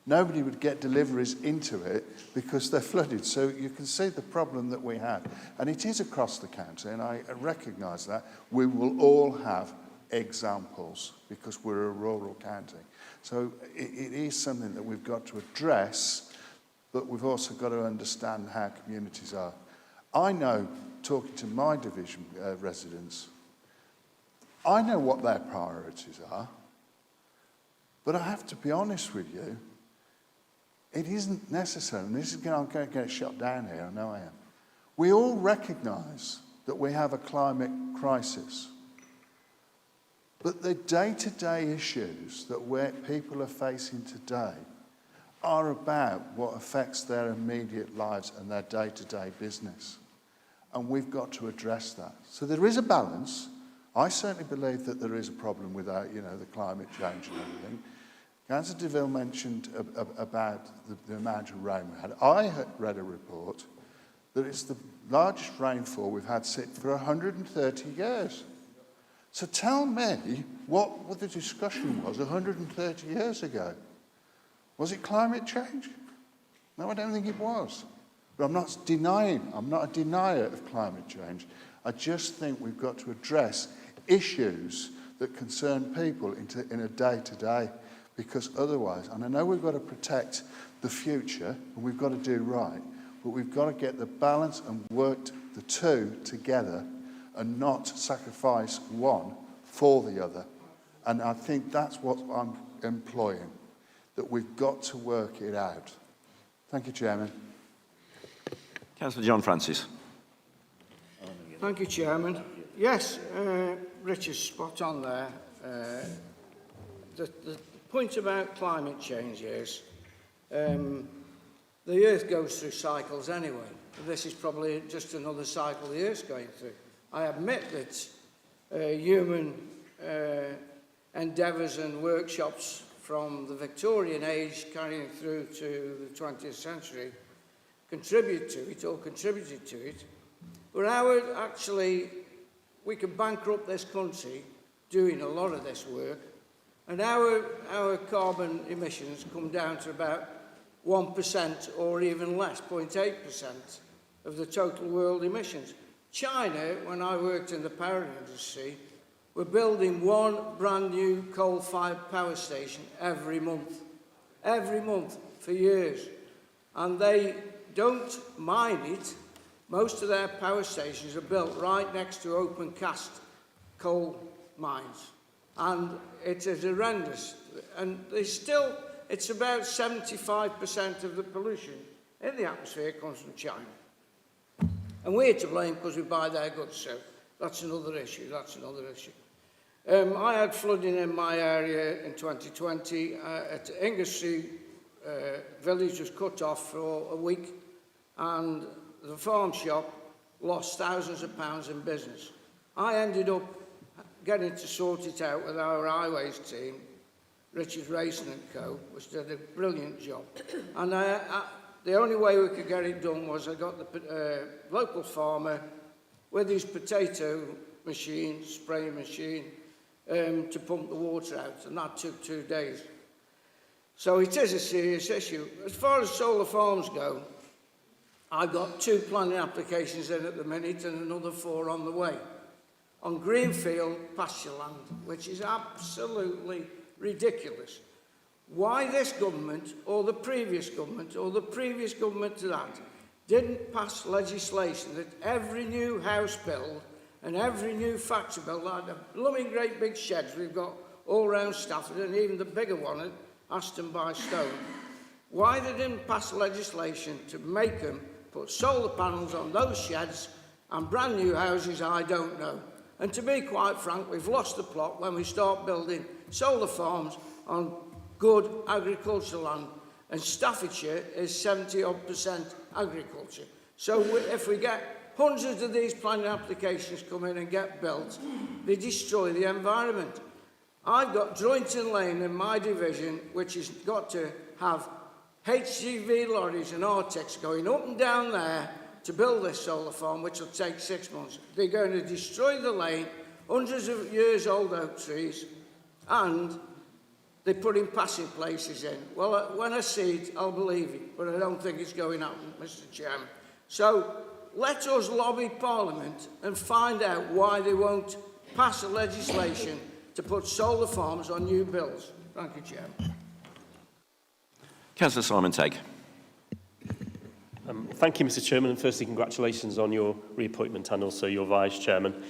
nobody would get deliveries into it because they're flooded. So you can see the problem that we have. And it is across the county, and I recognise that. We will all have examples because we're a rural county. So it is something that we've got to address, but we've also got to understand how communities are. I know, talking to my division residents, I know what their priorities are, but I have to be honest with you, it isn't necessary, and this is I'm going to get shut down here, I know I am. We all recognise that we have a climate crisis, but the day-to-day issues that people are facing today are about what affects their immediate lives and their day-to-day business. And we've got to address that. So there is a balance. I certainly believe that there is a problem with the climate change and everything. Councillor DeVille mentioned about the amount of rain we had. I had read a report that it's the largest rainfall we've had for 130 years. So tell me what the discussion was 130 years ago. Was it climate change? No, I don't think it was. But I'm not a denier of climate change. I just think we've got to address issues that concern people in a day-to-day, because otherwise, and I know we've got to protect the future, and we've got to do right, but we've got to get the balance and work the two together and not sacrifice one for the other. And I think that's what I'm employing, that we've got to work it out. Thank you, Chairman.
Councillor John Francis.
Thank you, Chairman. Yes, Richard's spot on there. The point about climate change is the Earth goes through cycles anyway. This is probably just another cycle the Earth's going through. I admit that human endeavours and workshops from the Victorian age carrying through to the 20th century contributed to it. But we can bankrupt this country doing a lot of this work, and our carbon emissions come down to about 1% or even less, 0.8% of the total world emissions. China, when I worked in the power industry, were building one brand new coal-fired power station every month for years. And they don't mine it. Most of their power stations are built right next to open cast coal mines. And it is horrendous. And it's about 75% of the pollution in the atmosphere comes from China. And we're to blame because we buy their goods, so that's another issue, I had flooding in my area in 2020. At Ingersea village was cut off for a week, and the farm shop lost thousands of pounds in business. I ended up getting to sort it out with our highways team, Richard Racing and Co., which did a brilliant job. And the only way we could get it done was I got the local farmer with his potato machine, spraying machine, to pump the water out, and that took 2 days. So it is a serious issue. As far as solar farms go, I've got 2 planning applications in at the minute and another 4 on the way. On greenfield pasture land, which is absolutely ridiculous. Why this government, or the previous government, or the previous government to that, didn't pass legislation that every new house build and every new factory build, like the blooming great big sheds we've got all around Stafford, and even the bigger one at Aston by Stone, why they didn't pass legislation to make them put solar panels on those sheds and brand new houses, I don't know. And to be quite frank, we've lost the plot when we start building solar farms on good agricultural land, and Staffordshire is 70-odd% agriculture. So if we get hundreds of these planning applications come in and get built, they destroy the environment. I've got Droyington Lane in my division, which has got to have HGV lorries and Arctics going up and down there to build this solar farm, which will take 6 months. They're going to destroy the lane, hundreds of years old oak trees, and they're putting passive places in. Well, when I see it, I'll believe it, but I don't think it's going to happen, Mr. Chairman. So let us lobby Parliament and find out why they won't pass a legislation to put solar farms on new bills. Thank you, Chairman.
Councillor Simon Tegg.
Thank you, Mr. Chairman, and firstly, congratulations on your reappointment and also your Vice Chairman.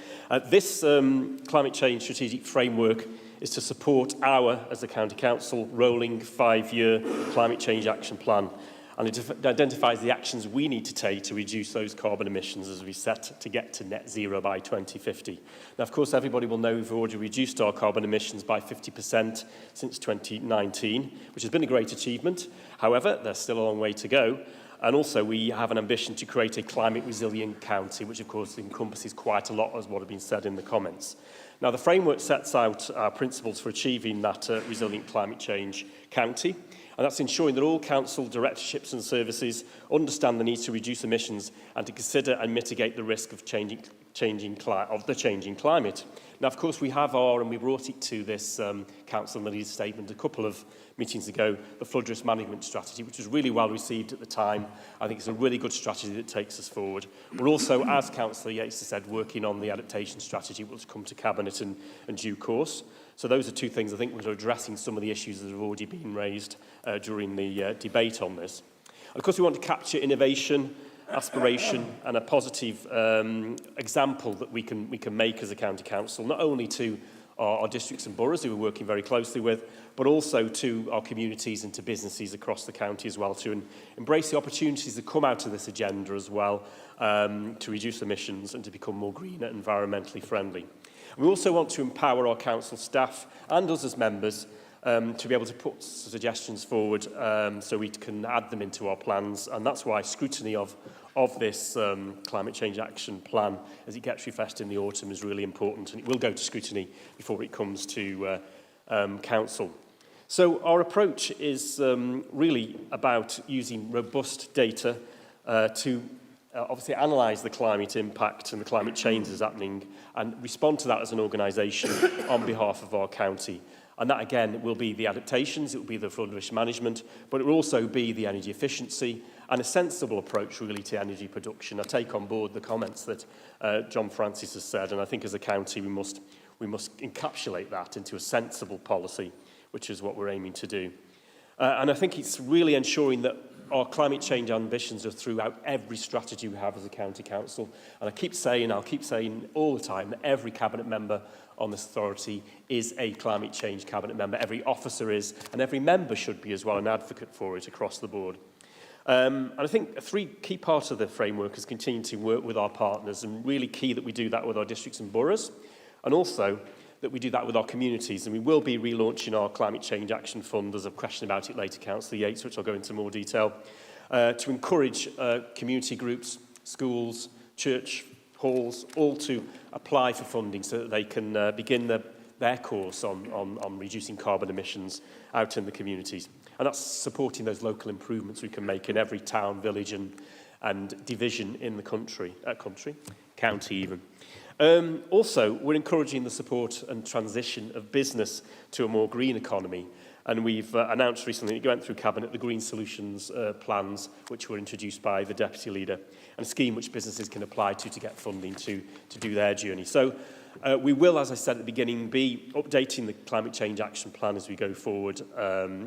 This climate change strategic framework is to support as the County Council, rolling 5-year climate change action plan, and it identifies the actions we need to take to reduce those carbon emissions as we set to get to net zero by 2050. Now, of course, everybody will know we've already reduced our carbon emissions by 50% since 2019, which has been a great achievement. However, there's still a long way to go. And also, we have an ambition to create a climate-resilient county, which, of course, encompasses quite a lot, as what has been said in the comments. Now, the framework sets out our principles for achieving that resilient climate change county, and that's ensuring that all council directorships and services understand the need to reduce emissions and to consider and mitigate the risk of the changing climate. Now, of course, we brought it to this council in the lead statement a couple of meetings ago, the flood risk management strategy, which was really well received at the time. I think it's a really good strategy that takes us forward. We're also, as Councillor Yates has said, working on the adaptation strategy, which will come to Cabinet in due course. So those are two things I think we're addressing some of the issues that have already been raised during the debate on this. And of course, we want to capture innovation, aspiration and a positive example that we can make as a county council, not only to our districts and boroughs who we're working very closely with, but also to our communities and to businesses across the county as well, to embrace the opportunities that come out of this agenda as well, to reduce emissions and to become more green and environmentally friendly. We also want to empower our council staff and us as members to be able to put suggestions forward so we can add them into our plans, and that's why scrutiny of this climate change action plan as it gets refreshed in the autumn is really important, and it will go to scrutiny before it comes to council. So our approach is really about using robust data to obviously analyse the climate impact and the climate change that's happening and respond to that as an organisation on behalf of our county. And that, again, will be the adaptations, it will be the flood risk management, but it will also be the energy efficiency and a sensible approach, really, to energy production. I take on board the comments that John Francis has said, and I think as a county we must encapsulate that into a sensible policy, which is what we're aiming to do. And I think it's really ensuring that our climate change ambitions are throughout every strategy we have as a county council. And I'll keep saying all the time that every cabinet member on this authority is a climate change cabinet member. Every officer is, and every member should be as well, an advocate for it across the board. And I think a three key parts of the framework is continuing to work with our partners, and really key that we do that with our districts and boroughs, and also that we do that with our communities. And we will be relaunching our Climate Change Action Fund. There's a question about it later, Councillor Yates, which I'll go into more detail, to encourage community groups, schools, church halls, all to apply for funding so that they can begin their course on reducing carbon emissions out in the communities. And that's supporting those local improvements we can make in every town, village and division in the county even. Also, we're encouraging the support and transition of business to a more green economy. And we've announced recently, it went through Cabinet, the Green Solutions plans, which were introduced by the Deputy Leader, and a scheme which businesses can apply to get funding to do their journey. So we will, as I said at the beginning, be updating the Climate Change Action Plan as we go forward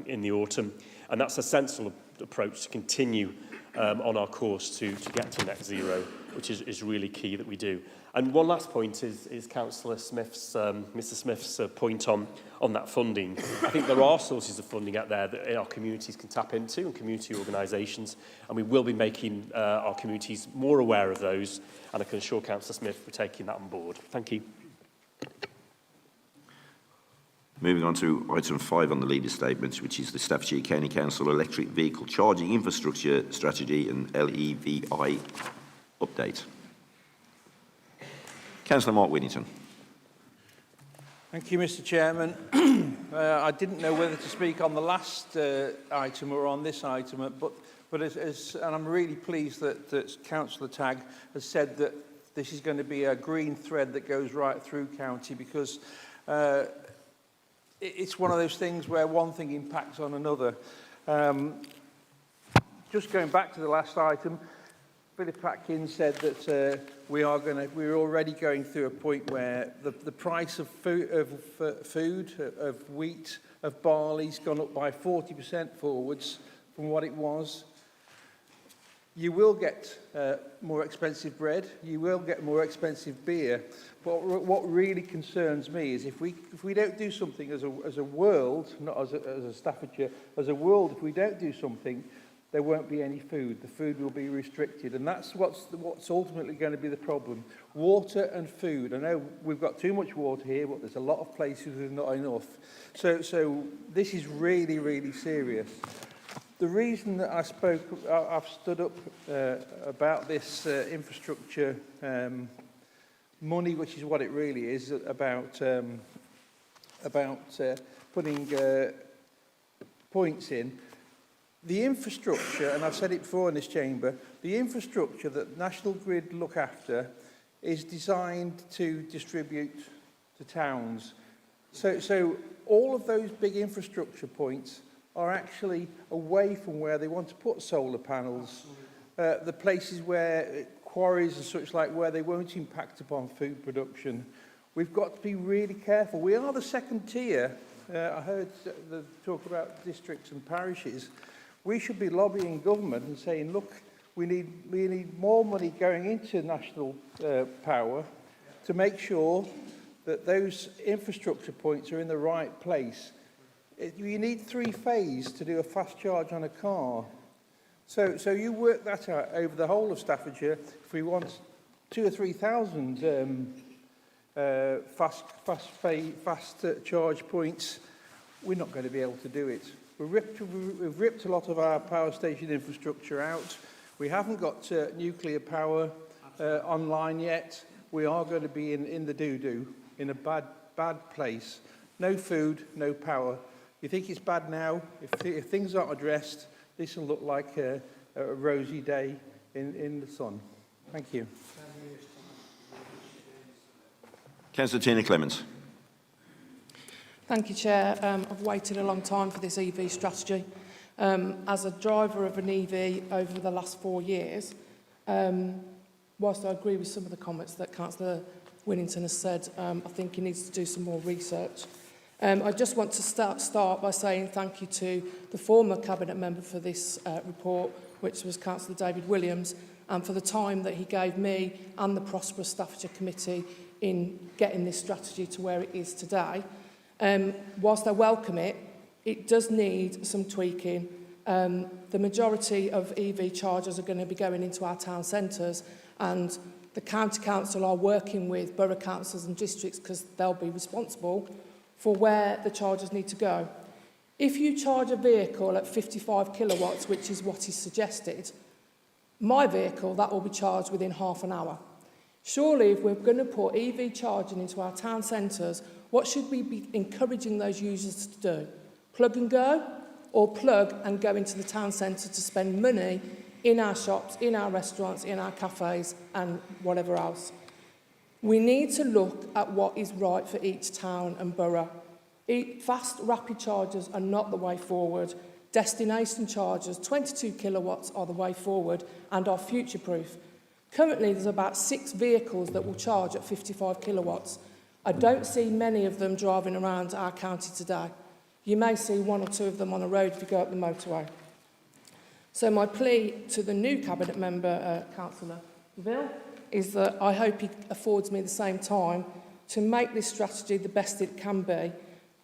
in the autumn. And that's a sensible approach to continue on our course to get to net zero, which is really key that we do. And one last point is Councillor Smith's, Mr Smith's point on that funding. I think there are sources of funding out there that our communities can tap into, and community organisations, and we will be making our communities more aware of those, and I can assure Councillor Smith we're taking that on board. Thank you.
Moving on to item 5 on the leader statements, which is the Staffordshire County Council Electric Vehicle Charging Infrastructure Strategy and LEVI update. Councillor Mark Whittington.
Thank you, Mr. Chairman. I didn't know whether to speak on the last item or on this item, but But and I'm really pleased that Councillor Tagg has said that this is going to be a green thread that goes right through county, because it's one of those things where one thing impacts on another. Just going back to the last item, Philip Atkins said that we're already going through a point where the price of food, of wheat, of barley's gone up by 40% forwards from what it was. You will get more expensive bread, you will get more expensive beer, but what really concerns me is if we don't do something as a world, not as a Staffordshire, as a world, if we don't do something, there won't be any food. The food will be restricted, and that's what's ultimately going to be the problem. Water and food. I know we've got too much water here, but there's a lot of places with not enough. So this is really, really serious. The reason that I've stood up about this infrastructure money, which is what it really is, about putting points in. The infrastructure, and I've said it before in this chamber, the infrastructure that National Grid look after is designed to distribute to towns. So all of those big infrastructure points are actually away from where they want to put solar panels, the places where quarries and such like, where they won't impact upon food production. We've got to be really careful. We are the second tier. I heard the talk about districts and parishes. We should be lobbying government and saying, look, we need more money going into national power to make sure that those infrastructure points are in the right place. You need 3-phase to do a fast charge on a car. So you work that out over the whole of Staffordshire. If we want 2,000 or 3,000 fast charge points, we're not going to be able to do it. We've ripped a lot of our power station infrastructure out. We haven't got nuclear power online yet. We are going to be in the doo-doo, in a bad place. No food, no power. You think it's bad now? If things aren't addressed, this will look like a rosy day in the sun. Thank you.
Councillor Tina Clements.
Thank you, Chair. I've waited a long time for this EV strategy. As a driver of an EV over the last 4 years, whilst I agree with some of the comments that Councillor Winnington has said, I think he needs to do some more research. I just want to start by saying thank you to the former Cabinet member for this report, which was Councillor David Williams, and for the time that he gave me and the Prosperous Staffordshire Committee in getting this strategy to where it is today. Whilst I welcome it, it does need some tweaking. The majority of EV chargers are going to be going into our town centres, and the County Council are working with borough councils and districts because they'll be responsible for where the chargers need to go. If you charge a vehicle at 55 kilowatts, which is what is suggested, my vehicle, that will be charged within half an hour. Surely, if we're going to put EV charging into our town centres, what should we be encouraging those users to do? Plug and go, or plug and go into the town centre to spend money in our shops, in our restaurants, in our cafes and whatever else? We need to look at what is right for each town and borough. Fast, rapid chargers are not the way forward. Destination chargers, 22 kilowatts, are the way forward and are future-proof. Currently, there's about 6 vehicles that will charge at 55 kilowatts. I don't see many of them driving around our county today. You may see 1 or 2 of them on a road if you go up the motorway. So my plea to the new Cabinet member, Councillor Ville, is that I hope he affords me the same time to make this strategy the best it can be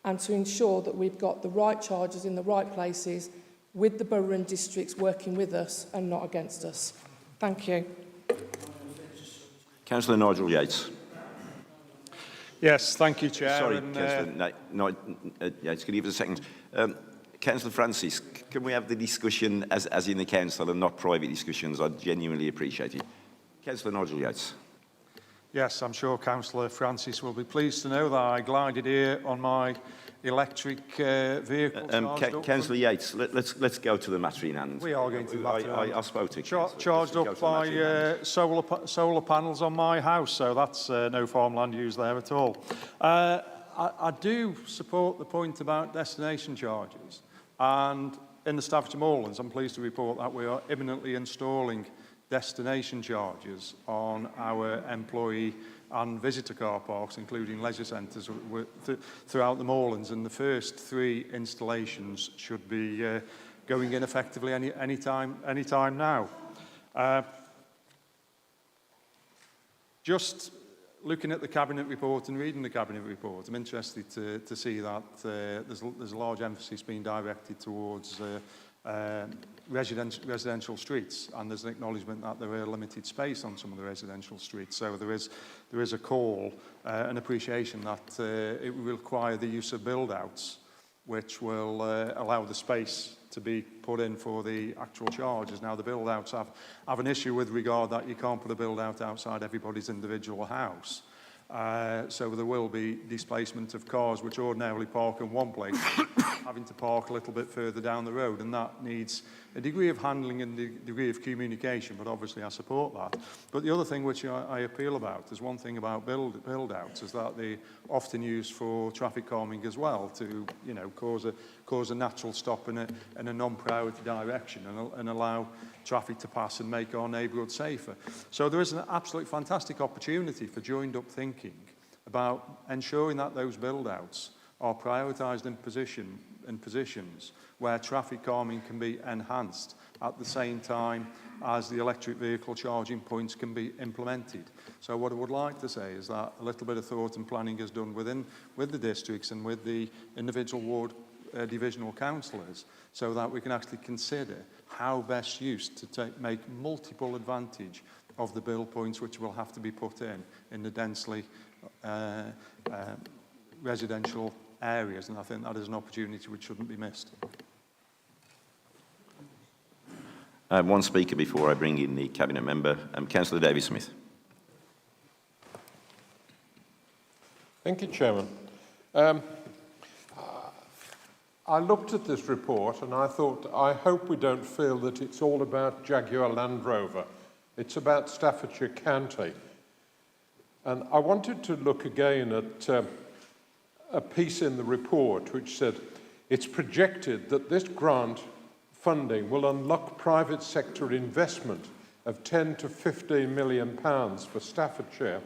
and to ensure that we've got the right chargers in the right places with the borough and districts working with us and not against us. Thank you.
Councillor Nigel Yates.
Yes, thank you, Chair.
Sorry, Councillor Yates, can you give us a second? Councillor Francis, can we have the discussion as in the council and not private discussions? I'd genuinely appreciate it. Councillor Nigel Yates.
Yes, I'm sure Councillor Francis will be pleased to know that I glided here on my electric vehicle.
Councillor Yates, let's go to the matter in hand.
We are going to the matter.
I spoke to
Charged up by solar panels on my house, so that's no farmland used there at all. I do support the point about destination charges, and in the Staffordshire Moorlands, I'm pleased to report that we are imminently installing destination charges on our employee and visitor car parks, including leisure centres throughout the Moorlands, and the first 3 installations should be going in effectively any time now. Just looking at the Cabinet report and reading the Cabinet report, I'm interested to see that there's a large emphasis being directed towards residential streets, and there's an acknowledgement that there are limited space on some of the residential streets. So there is a call, an appreciation that it will require the use of build-outs, which will allow the space to be put in for the actual charges. Now, the build-outs have an issue with regard that you can't put a build-out outside everybody's individual house. So there will be displacement of cars which ordinarily park in one place, having to park a little bit further down the road, and that needs a degree of handling and a degree of communication, but obviously I support that. But the other thing which I appeal about, there's one thing about build-outs, is that they're often used for traffic calming as well, to cause a natural stop in a non-priority direction and allow traffic to pass and make our neighbourhood safer. So there is an absolutely fantastic opportunity for joined-up thinking about ensuring that those build-outs are prioritised in positions where traffic calming can be enhanced at the same time as the electric vehicle charging points can be implemented. So what I would like to say is that a little bit of thought and planning is done with the districts and with the individual ward divisional councillors, so that we can actually consider how best used to make multiple advantage of the bill points which will have to be put in the densely residential areas, and I think that is an opportunity which shouldn't be missed.
One speaker before I bring in the Cabinet member, Councillor Davis-Smith.
Thank you, Chairman. I looked at this report and I thought, I hope we don't feel that it's all about Jaguar Land Rover. It's about Staffordshire County. And I wanted to look again at a piece in the report which said, it's projected that this grant funding will unlock private sector investment of 10 to 15 million pounds for Staffordshire.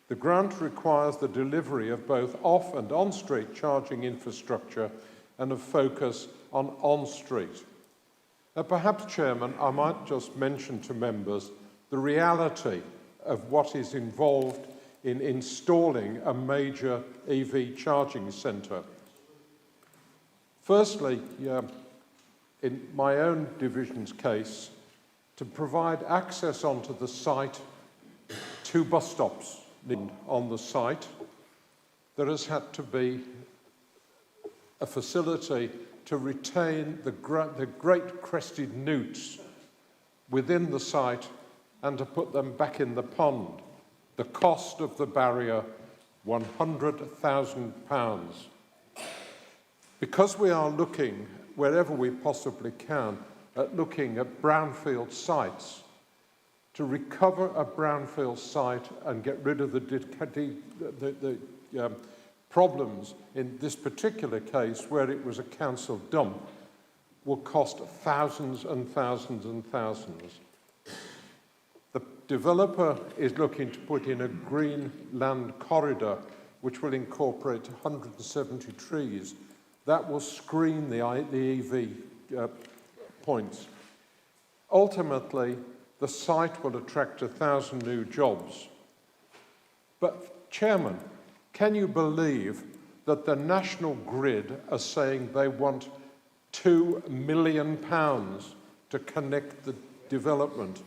The grant requires the delivery of both off and on-street charging infrastructure and a focus on on-street. Now, perhaps, Chairman, I might just mention to members the reality of what is involved in installing a major EV charging centre. Firstly, in my own division's case, to provide access onto the site, 2 bus stops on the site, there has had to be a facility to retain the great crested newts within the site and to put them back in the pond. The cost of the barrier, £100,000. Because we are looking, wherever we possibly can, at looking at brownfield sites, to recover a brownfield site and get rid of the problems in this particular case, where it was a council dump, will cost thousands and thousands and thousands. The developer is looking to put in a green land corridor which will incorporate 170 trees. That will screen the EV points. Ultimately, the site will attract 1,000 new jobs. But, Chairman, can you believe that the National Grid are saying they want £2 million to connect the development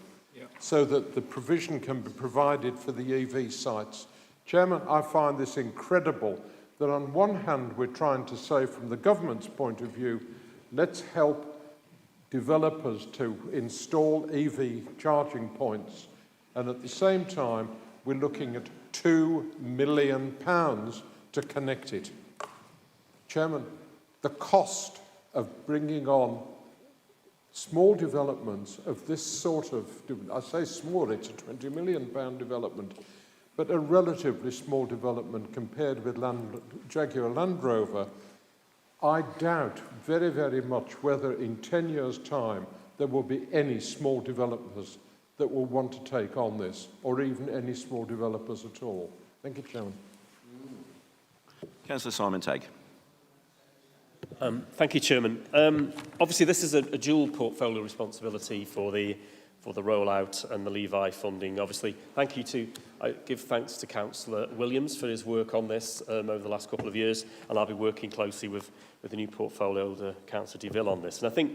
so that the provision can be provided for the EV sites? Chairman, I find this incredible that on one hand we're trying to say from the government's point of view, let's help developers to install EV charging points, and at the same time we're looking at £2 million to connect it. Chairman, the cost of bringing on small developments of this sort of, I say small, it's a £20 million development, but a relatively small development compared with Jaguar Land Rover, I doubt very, very much whether in 10 years' time there will be any small developers that will want to take on this, or even any small developers at all. Thank you, Chairman.
Councillor Simon Tagg.
Thank you, Chairman. Obviously, this is a dual portfolio responsibility for the rollout and the Levi funding. Obviously, I give thanks to Councillor Williams for his work on this over the last couple of years, and I'll be working closely with the new portfolio, the Councillor DeVille, on this. And I think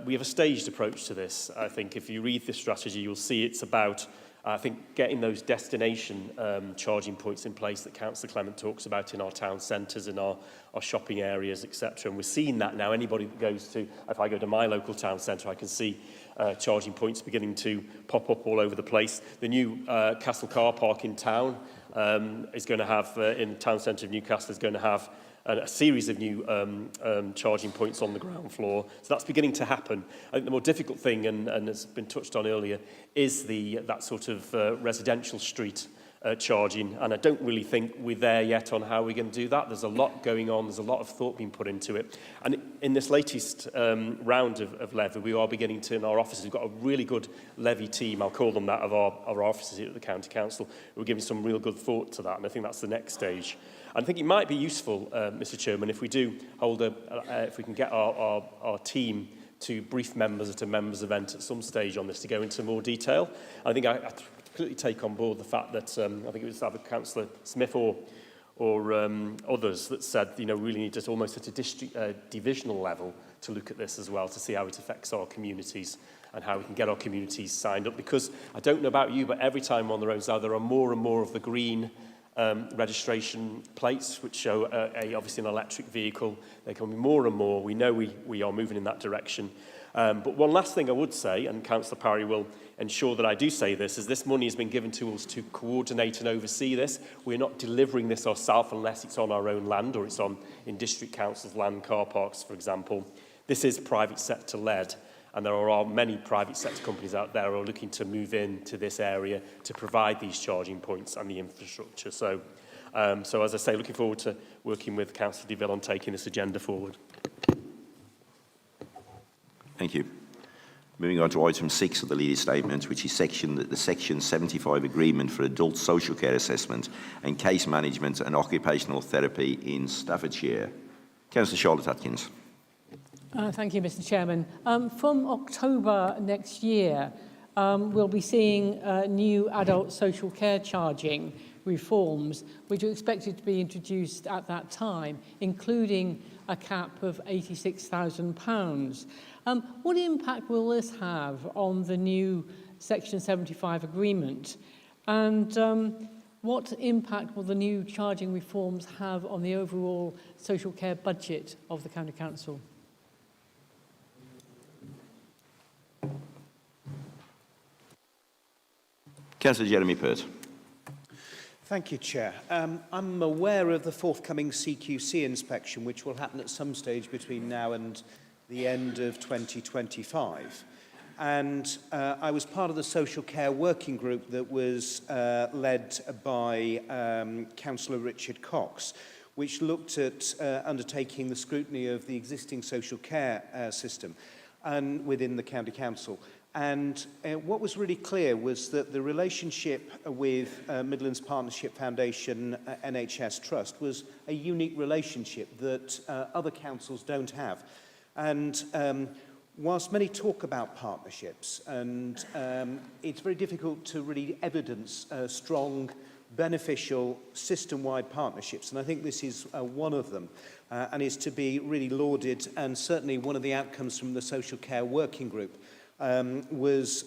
we have a staged approach to this. I think if you read this strategy, you'll see it's about getting those destination charging points in place that Councillor Clement talks about in our town centres, in our shopping areas, etc. And we're seeing that now. Anybody that goes to, if I go to my local town centre, I can see charging points beginning to pop up all over the place. The new Castle car park in town is going to have, in the town centre of Newcastle, is going to have a series of new charging points on the ground floor. So that's beginning to happen. I think the more difficult thing, and has been touched on earlier, is that sort of residential street charging. And I don't really think we're there yet on how we're going to do that. There's a lot going on. There's a lot of thought being put into it. And in this latest round of levy, we are beginning to, in our offices, we've got a really good levy team, I'll call them that, of our offices here at the County Council. We're giving some real good thought to that, and I think that's the next stage. I think it might be useful, Mr. Chairman, if we do hold if we can get our team to brief members at a members' event at some stage on this to go into more detail. I think I completely take on board the fact that I think it was either Councillor Smith or others that said, we really need to almost at a district divisional level to look at this as well, to see how it affects our communities and how we can get our communities signed up. Because I don't know about you, but every time on the roads now, there are more and more of the green registration plates which show obviously an electric vehicle. There can be more and more. We know we are moving in that direction. But one last thing I would say, and Councillor Parry will ensure that I do say this, is this money has been given to us to coordinate and oversee this. We're not delivering this ourselves unless it's on our own land or it's in district councils' land, car parks, for example. This is private sector led. And there are many private sector companies out there who are looking to move into this area to provide these charging points and the infrastructure. So as I say, looking forward to working with Councillor DeVille on taking this agenda forward.
Thank you. Moving on to item 6 of the leader statement, which is the Section 75 Agreement for Adult Social Care Assessment and Case Management and Occupational Therapy in Staffordshire. Councillor Charlotte Atkins.
Thank you, Mr. Chairman. From October next year, we'll be seeing new adult social care charging reforms, which are expected to be introduced at that time, including a cap of £86,000. What impact will this have on the new Section 75 agreement? And what impact will the new charging reforms have on the overall social care budget of the County Council?
Councillor Jeremy Pert.
Thank you, Chair. I'm aware of the forthcoming CQC inspection, which will happen at some stage between now and the end of 2025. And I was part of the social care working group that was led by Councillor Richard Cox, which looked at undertaking the scrutiny of the existing social care system and within the County Council. And what was really clear was that the relationship with Midlands Partnership Foundation NHS Trust was a unique relationship that other councils don't have. And whilst many talk about partnerships, and it's very difficult to really evidence strong, beneficial, system-wide partnerships, and I think this is one of them, and is to be really lauded, and certainly one of the outcomes from the social care working group was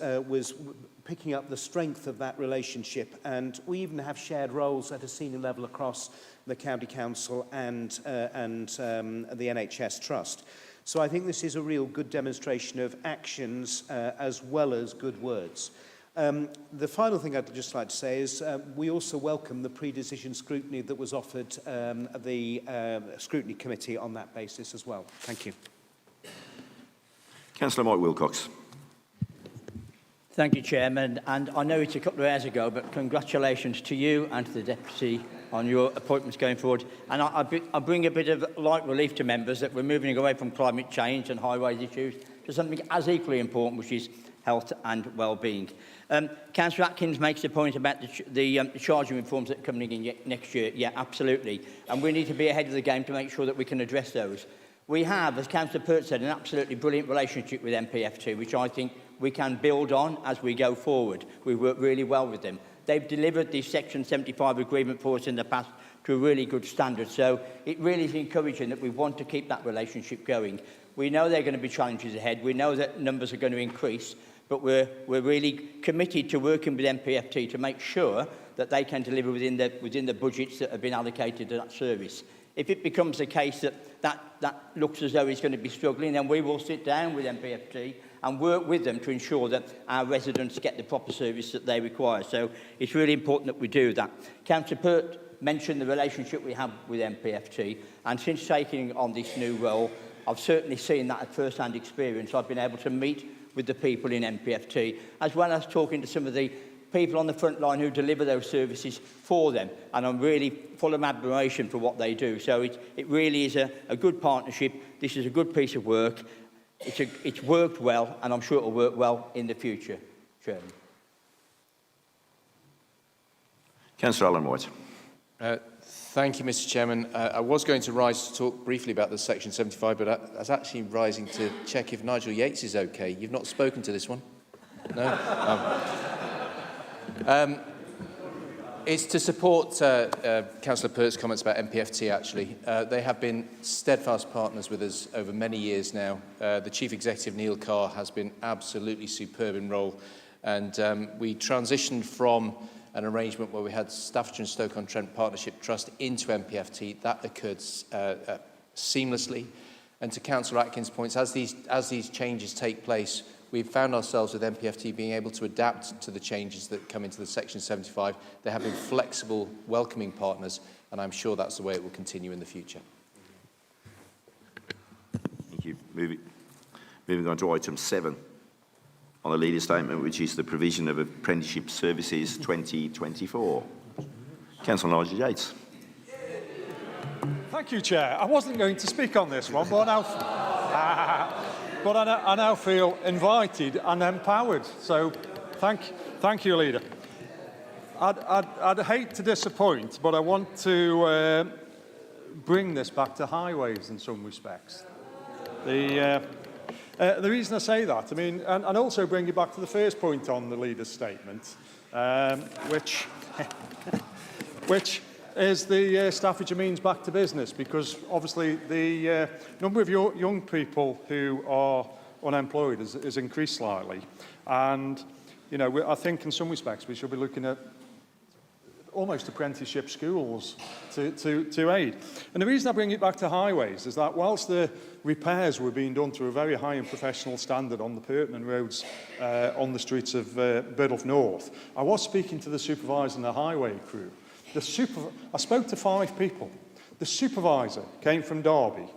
picking up the strength of that relationship, and we even have shared roles at a senior level across the County Council and the NHS Trust. So I think this is a real good demonstration of actions as well as good words. The final thing I'd just like to say is we also welcome the pre-decision scrutiny that was offered the scrutiny committee on that basis as well. Thank you.
Councillor Mike Wilcox.
Thank you, Chairman. And I know it's a couple of hours ago, but congratulations to you and to the Deputy on your appointments going forward. And I bring a bit of light relief to members that we're moving away from climate change and highways issues to something as equally important, which is health and well-being. Councillor Atkins makes the point about the charging reforms that are coming in next year. Yeah, absolutely. And we need to be ahead of the game to make sure that we can address those. We have, as Councillor Pert said, an absolutely brilliant relationship with MPF2, which I think we can build on as we go forward. We work really well with them. They've delivered the Section 75 agreement for us in the past to a really good standard. So it really is encouraging that we want to keep that relationship going. We know there are going to be challenges ahead. We know that numbers are going to increase. But we're really committed to working with MPFT to make sure that they can deliver within the budgets that have been allocated to that service. If it becomes the case that looks as though it's going to be struggling, then we will sit down with MPFT and work with them to ensure that our residents get the proper service that they require. So it's really important that we do that. Councillor Pert mentioned the relationship we have with MPFT, and since taking on this new role, I've certainly seen that at first-hand experience. I've been able to meet with the people in MPFT, as well as talking to some of the people on the front line who deliver those services for them. And I'm really full of admiration for what they do. So it really is a good partnership. This is a good piece of work. It's worked well, and I'm sure it will work well in the future, Chairman.
Councillor Alan White.
Thank you, Mr. Chairman. I was going to rise to talk briefly about the Section 75, but I was actually rising to check if Nigel Yates is okay. You've not spoken to this one? No? It's to support Councillor Pert's comments about MPFT, actually. They have been steadfast partners with us over many years now. The Chief Executive, Neil Carr, has been absolutely superb in role. And we transitioned from an arrangement where we had Stafford and Stoke-on-Trent Partnership Trust into MPFT. That occurred seamlessly. And to Councillor Atkins' points, as these changes take place, we've found ourselves with MPFT being able to adapt to the changes that come into the Section 75. They have been flexible, welcoming partners, and I'm sure that's the way it will continue in the future.
Thank you. Moving on to item 7 on the leader statement, which is the provision of apprenticeship services 2024. Councillor Nigel Yates.
Thank you, Chair. I wasn't going to speak on this one, but I now feel invited and empowered. So thank you, Leader. I'd hate to disappoint, but I want to bring this back to highways in some respects. The reason I say that, I mean, and also bring it back to the first point on the Leader's statement, which is the Staffordshire means back to business, because obviously the number of young people who are unemployed has increased slightly. And, you know, I think in some respects we should be looking at almost apprenticeship schools to aid. And the reason I bring it back to highways is that whilst the repairs were being done to a very high and professional standard on the pertinent roads on the streets of Biddulph North, I was speaking to the supervisor and the highway crew. I spoke to 5 people. The supervisor came from Derby.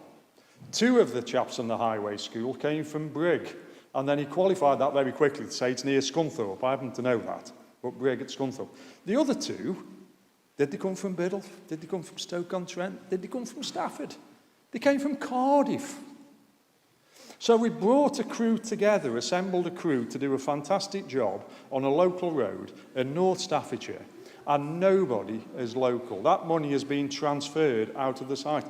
2 of the chaps in the highway school came from Brigg. And then he qualified that very quickly to say it's near Scunthorpe. I happen to know that, but Brigg at Scunthorpe. The other 2, did they come from Biddulph? Did they come from Stoke-on-Trent? Did they come from Stafford? They came from Cardiff. So we brought a crew together, assembled a crew to do a fantastic job on a local road in North Staffordshire. And nobody is local. That money has been transferred out of the site.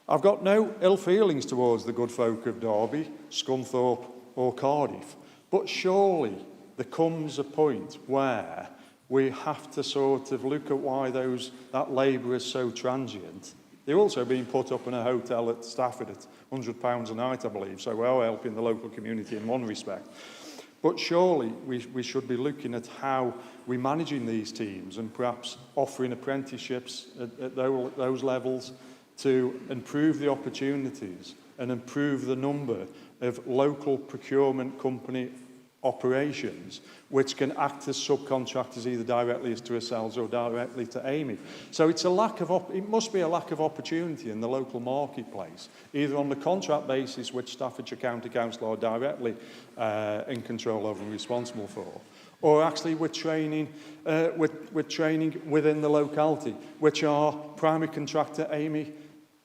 I've got no ill feelings towards the good folk of Derby, Scunthorpe or Cardiff. But surely there comes a point where we have to sort of look at why that labour is so transient. They're also being put up in a hotel at Stafford at £100 a night, I believe, so we're helping the local community in one respect. But surely we should be looking at how we're managing these teams and perhaps offering apprenticeships at those levels to improve the opportunities and improve the number of local procurement company operations which can act as subcontractors either directly to ourselves or directly to Amy. So it's a lack of it must be a lack of opportunity in the local marketplace, either on the contract basis, which Staffordshire County Council are directly in control of and responsible for, or actually with training within the locality, which our primary contractor Amy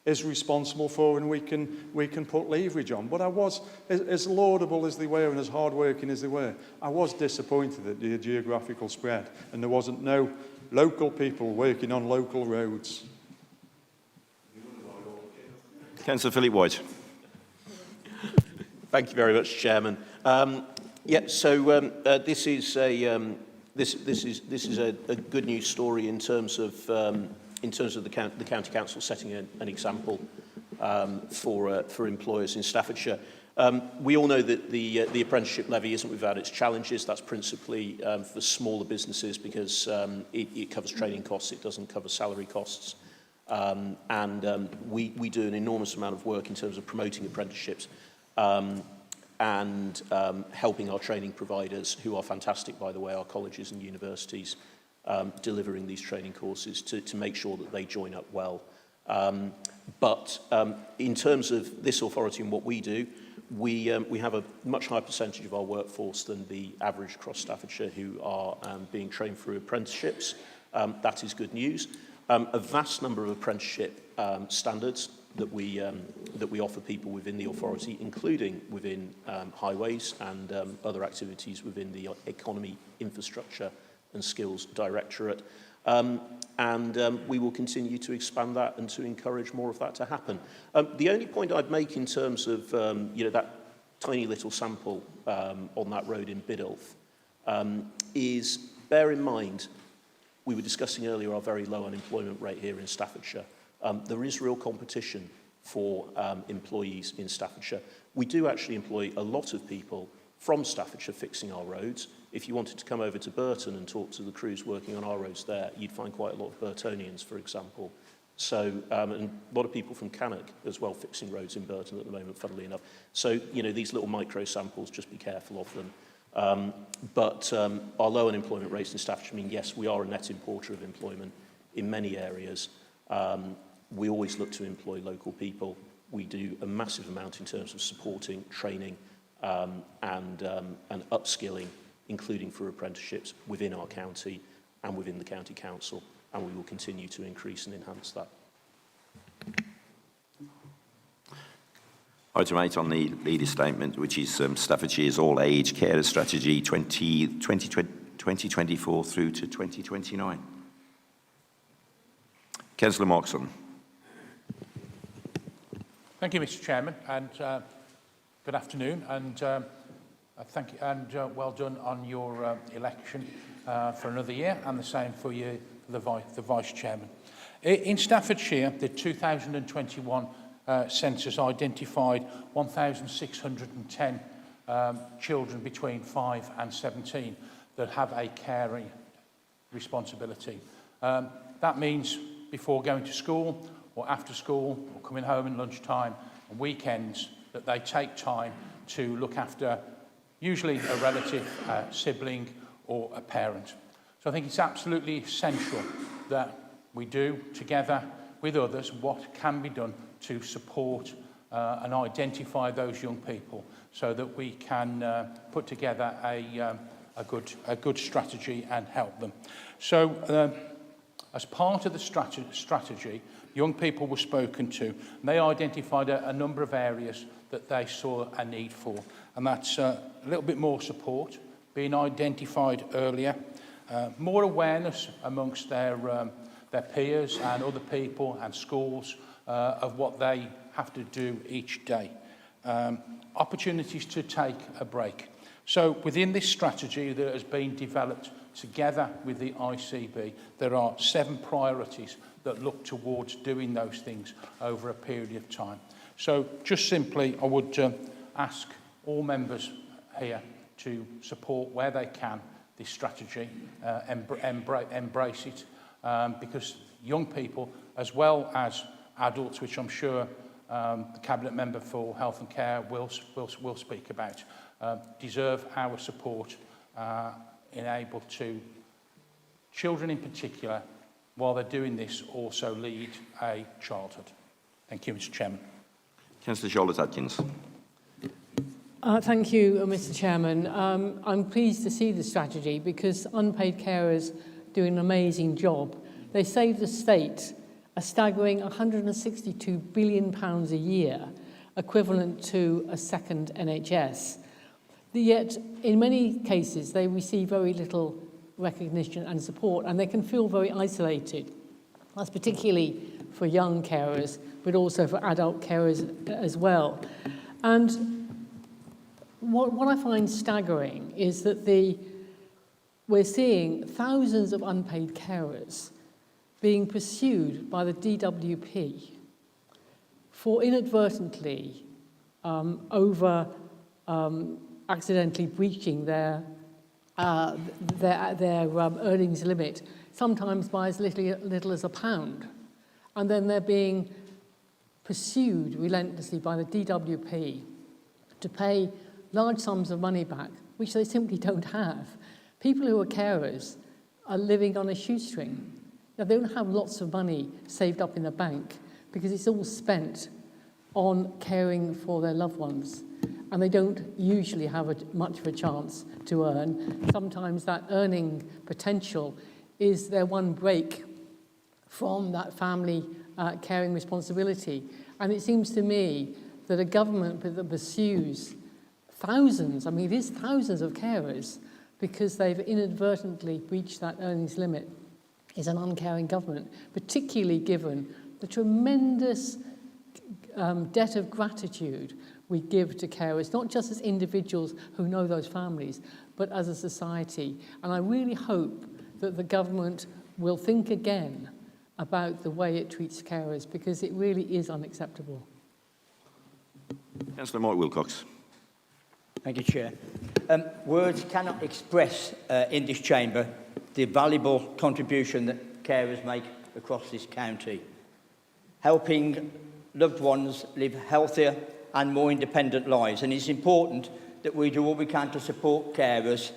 is responsible for, and we can put leverage on. But I was, as laudable as they were and as hard-working as they were, I was disappointed at the geographical spread, and there wasn't no local people working on local roads.
Councillor Philip White.
Thank you very much, Chairman. This is a good news story in terms of the county council setting an example for employers in Staffordshire. We all know that the apprenticeship levy isn't without its challenges. That's principally for smaller businesses because it covers training costs, it doesn't cover salary costs. We do an enormous amount of work in terms of promoting apprenticeships and helping our training providers, who are fantastic, by the way, our colleges and universities, delivering these training courses to make sure that they join up well. But in terms of this authority and what we do, we have a much higher percentage of our workforce than the average across Staffordshire who are being trained through apprenticeships. That is good news. A vast number of apprenticeship standards that we offer people within the authority, including within highways and other activities within the Economy, Infrastructure and Skills Directorate. We will continue to expand that and to encourage more of that to happen. The only point I'd make in terms of that tiny little sample on that road in Biddulph is bear in mind, we were discussing earlier our very low unemployment rate here in Staffordshire. There is real competition for employees in Staffordshire. We do actually employ a lot of people from Staffordshire fixing our roads. If you wanted to come over to Burton and talk to the crews working on our roads there, you'd find quite a lot of Burtonians, for example. So, and a lot of people from Cannock as well fixing roads in Burton at the moment, funnily enough. So, these little micro samples, just be careful of them. Our low unemployment rates in Staffordshire mean, yes, we are a net importer of employment in many areas. We always look to employ local people. We do a massive amount in terms of supporting, training, and upskilling, including for apprenticeships within our county and within the county council, and we will continue to increase and enhance that.
Item 8 on the leader statement, which is Staffordshire's all-age carer strategy 2024 through to 2029. Councillor Markson.
Thank you, Mr. Chairman, and good afternoon, and thank you, and well done on your election for another year, and the same for you, the Vice Chairman. In Staffordshire, the 2021 census identified 1,610 children between 5 and 17 that have a caring responsibility. That means before going to school or after school or coming home in lunchtime and weekends that they take time to look after usually a relative, a sibling or a parent. So I think it's absolutely essential that we do together with others what can be done to support and identify those young people so that we can put together a good strategy and help them. So as part of the strategy, young people were spoken to, and they identified a number of areas that they saw a need for, and that's a little bit more support, being identified earlier, more awareness amongst their peers and other people and schools of what they have to do each day, opportunities to take a break. So within this strategy that has been developed together with the ICB, there are 7 priorities that look towards doing those things over a period of time. So just simply, I would ask all members here to support where they can this strategy, embrace it, because young people, as well as adults, which I'm sure the Cabinet Member for Health and Care will speak about, deserve our support in able to, children in particular, while they're doing this, also lead a childhood. Thank you, Mr. Chairman.
Councillor Charlotte Adkins.
Thank you, Mr. Chairman. I'm pleased to see the strategy because unpaid carers do an amazing job. They save the state a staggering £162 billion a year, equivalent to a second NHS. Yet, in many cases, they receive very little recognition and support, and they can feel very isolated. That's particularly for young carers, but also for adult carers as well. And what I find staggering is that we're seeing thousands of unpaid carers being pursued by the DWP for inadvertently accidentally breaching their earnings limit, sometimes by as little as £1. And then they're being pursued relentlessly by the DWP to pay large sums of money back, which they simply don't have. People who are carers are living on a shoestring. Now, they don't have lots of money saved up in the bank because it's all spent on caring for their loved ones. And they don't usually have much of a chance to earn. Sometimes that earning potential is their one break from that family caring responsibility. And it seems to me that a government that pursues thousands, I mean, it is thousands of carers, because they've inadvertently breached that earnings limit, is an uncaring government, particularly given the tremendous debt of gratitude we give to carers, not just as individuals who know those families, but as a society. And I really hope that the government will think again about the way it treats carers, because it really is unacceptable.
Councillor Mike Wilcox.
Thank you, Chair. Words cannot express in this chamber the valuable contribution that carers make across this county, helping loved ones live healthier and more independent lives. And it's important that we do all we can to support carers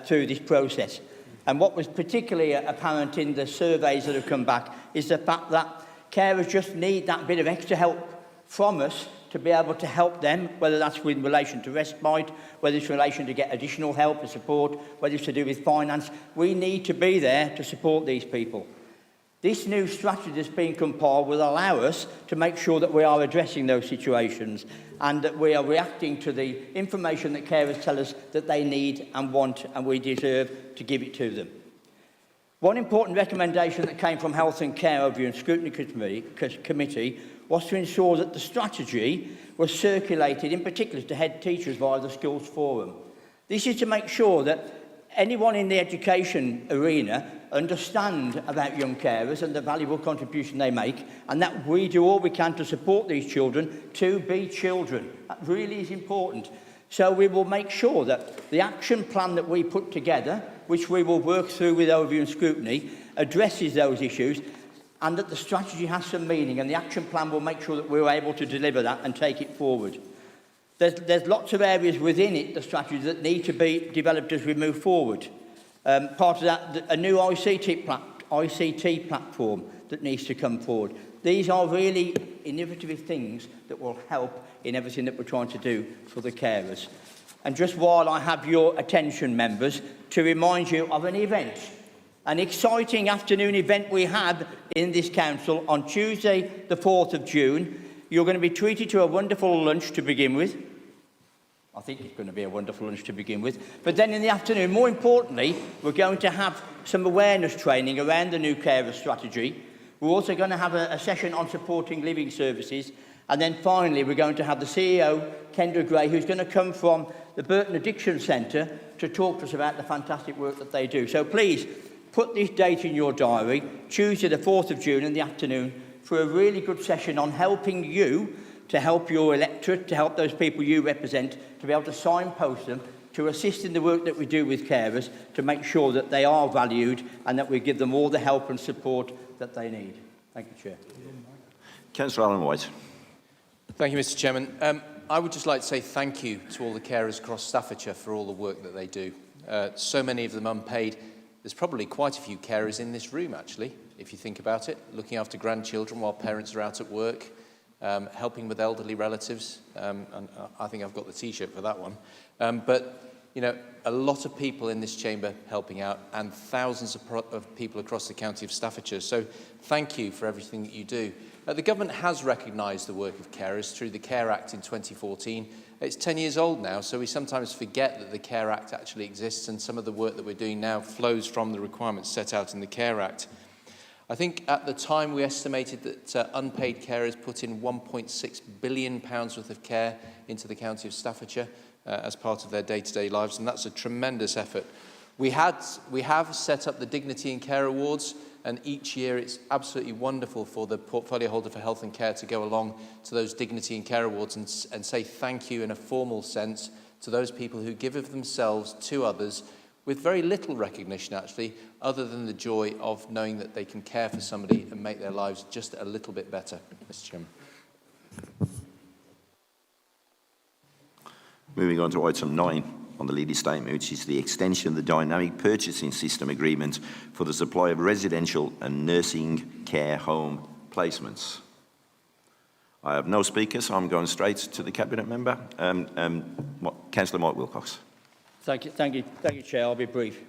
through this process. And what was particularly apparent in the surveys that have come back is the fact that carers just need that bit of extra help from us to be able to help them, whether that's in relation to respite, whether it's in relation to get additional help and support, whether it's to do with finance. We need to be there to support these people. This new strategy that's being compiled will allow us to make sure that we are addressing those situations and that we are reacting to the information that carers tell us that they need and want, and we deserve to give it to them. One important recommendation that came from Health and Care Review and Scrutiny Committee was to ensure that the strategy was circulated, in particular to head teachers via the Schools Forum. This is to make sure that anyone in the education arena understand about young carers and the valuable contribution they make, and that we do all we can to support these children to be children. That really is important. So we will make sure that the action plan that we put together, which we will work through with overview and scrutiny, addresses those issues, and that the strategy has some meaning, and the action plan will make sure that we're able to deliver that and take it forward. There's lots of areas within it, the strategy, that need to be developed as we move forward. Part of that, a new ICT platform that needs to come forward. These are really innovative things that will help in everything that we're trying to do for the carers. And just while I have your attention, members, to remind you of an event, an exciting afternoon event we had in this council on Tuesday, the 4th of June. You're going to be treated to a wonderful lunch to begin with. I think it's going to be a wonderful lunch to begin with. But then in the afternoon, more importantly, we're going to have some awareness training around the new carer strategy. We're also going to have a session on supporting living services. And then finally, we're going to have the CEO, Kendra Gray, who's going to come from the Burton Addiction Centre to talk to us about the fantastic work that they do. So please, put this date in your diary, Tuesday the 4th of June in the afternoon, for a really good session on helping you to help your electorate, to help those people you represent, to be able to signpost them, to assist in the work that we do with carers, to make sure that they are valued and that we give them all the help and support that they need. Thank you, Chair.
Councillor Alan White.
Thank you, Mr. Chairman. I would just like to say thank you to all the carers across Staffordshire for all the work that they do. So many of them unpaid. There's probably quite a few carers in this room, actually, if you think about it, looking after grandchildren while parents are out at work, helping with elderly relatives. And I think I've got the T-shirt for that one. But, you know, a lot of people in this chamber helping out and thousands of people across the county of Staffordshire. So thank you for everything that you do. The government has recognised the work of carers through the Care Act in 2014. It's 10 years old now, so we sometimes forget that the Care Act actually exists, and some of the work that we're doing now flows from the requirements set out in the Care Act. I think at the time we estimated that unpaid carers put in £1.6 billion worth of care into the county of Staffordshire as part of their day-to-day lives, and that's a tremendous effort. We have set up the Dignity in Care Awards, and each year it's absolutely wonderful for the portfolio holder for health and care to go along to those Dignity in Care Awards and say thank you in a formal sense to those people who give of themselves to others with very little recognition, actually, other than the joy of knowing that they can care for somebody and make their lives just a little bit better. Mr. Chairman.
Moving on to item 9 on the leader statement, which is the extension of the dynamic purchasing system agreement for the supply of residential and nursing care home placements. I have no speakers, so I'm going straight to the Cabinet Member. Councillor Mike Wilcox.
Thank you, Chair. I'll be brief.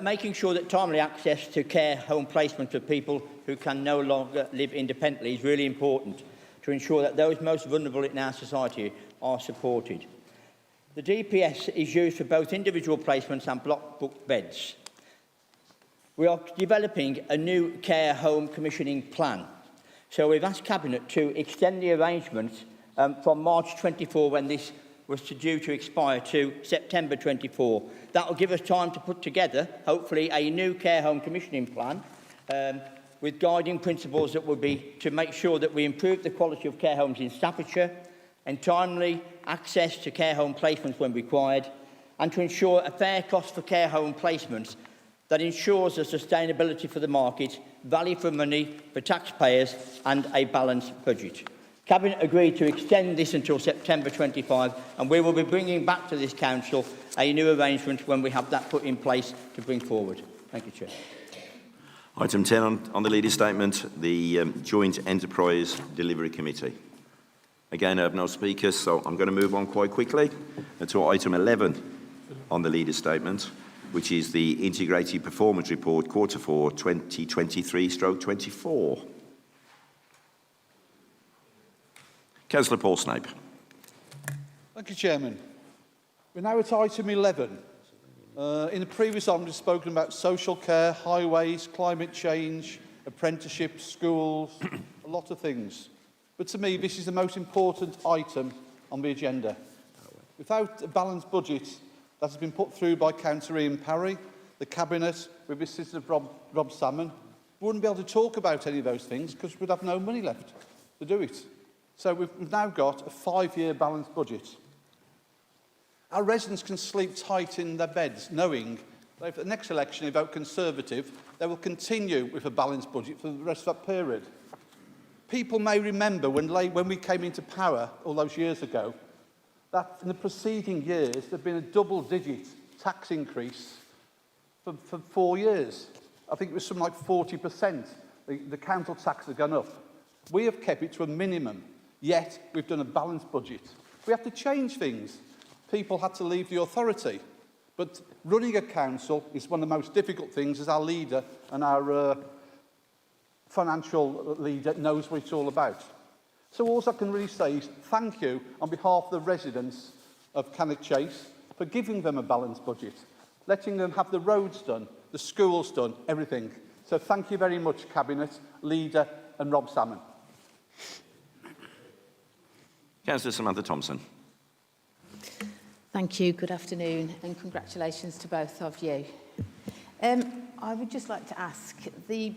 Making sure that timely access to care home placement for people who can no longer live independently is really important to ensure that those most vulnerable in our society are supported. The DPS is used for both individual placements and block book beds. We are developing a new care home commissioning plan. So we've asked Cabinet to extend the arrangements from March 24, when this was due to expire, to September 24. That will give us time to put together, hopefully, a new care home commissioning plan with guiding principles that will be to make sure that we improve the quality of care homes in Staffordshire and timely access to care home placements when required, and to ensure a fair cost for care home placements that ensures the sustainability for the market, value for money for taxpayers and a balanced budget. Cabinet agreed to extend this until September 25, and we will be bringing back to this Council a new arrangement when we have that put in place to bring forward. Thank you, Chair.
Item 10 on the leader statement, the Joint Enterprise Delivery Committee. Again, I have no speakers, so I'm going to move on quite quickly to item 11 on the leader statement, which is the Integrated Performance Report, Q4 2023/24. Councillor Paul Snape.
Thank you, Chairman. We're now at item 11. In the previous item, we've spoken about social care, highways, climate change, apprenticeships, schools, a lot of things. But to me, this is the most important item on the agenda. Without a balanced budget that has been put through by Councillor Ian Parry, the Cabinet, with the assistance of Rob Salmon, we wouldn't be able to talk about any of those things because we'd have no money left to do it. So we've now got a 5-year balanced budget. Our residents can sleep tight in their beds, knowing that if the next election they vote Conservative, they will continue with a balanced budget for the rest of that period. People may remember when we came into power all those years ago, that in the preceding years there had been a double-digit tax increase for 4 years. I think it was something like 40%. The council tax had gone up. We have kept it to a minimum, yet we've done a balanced budget. We have to change things. People had to leave the authority. But running a council is one of the most difficult things, as our leader and our financial leader knows what it's all about. So all I can really say is thank you on behalf of the residents of Cannock Chase for giving them a balanced budget, letting them have the roads done, the schools done, everything. So thank you very much, Cabinet, Leader and Rob Salmon.
Councillor Samantha Thompson.
Thank you, good afternoon, and congratulations to both of you. I would just like to ask, the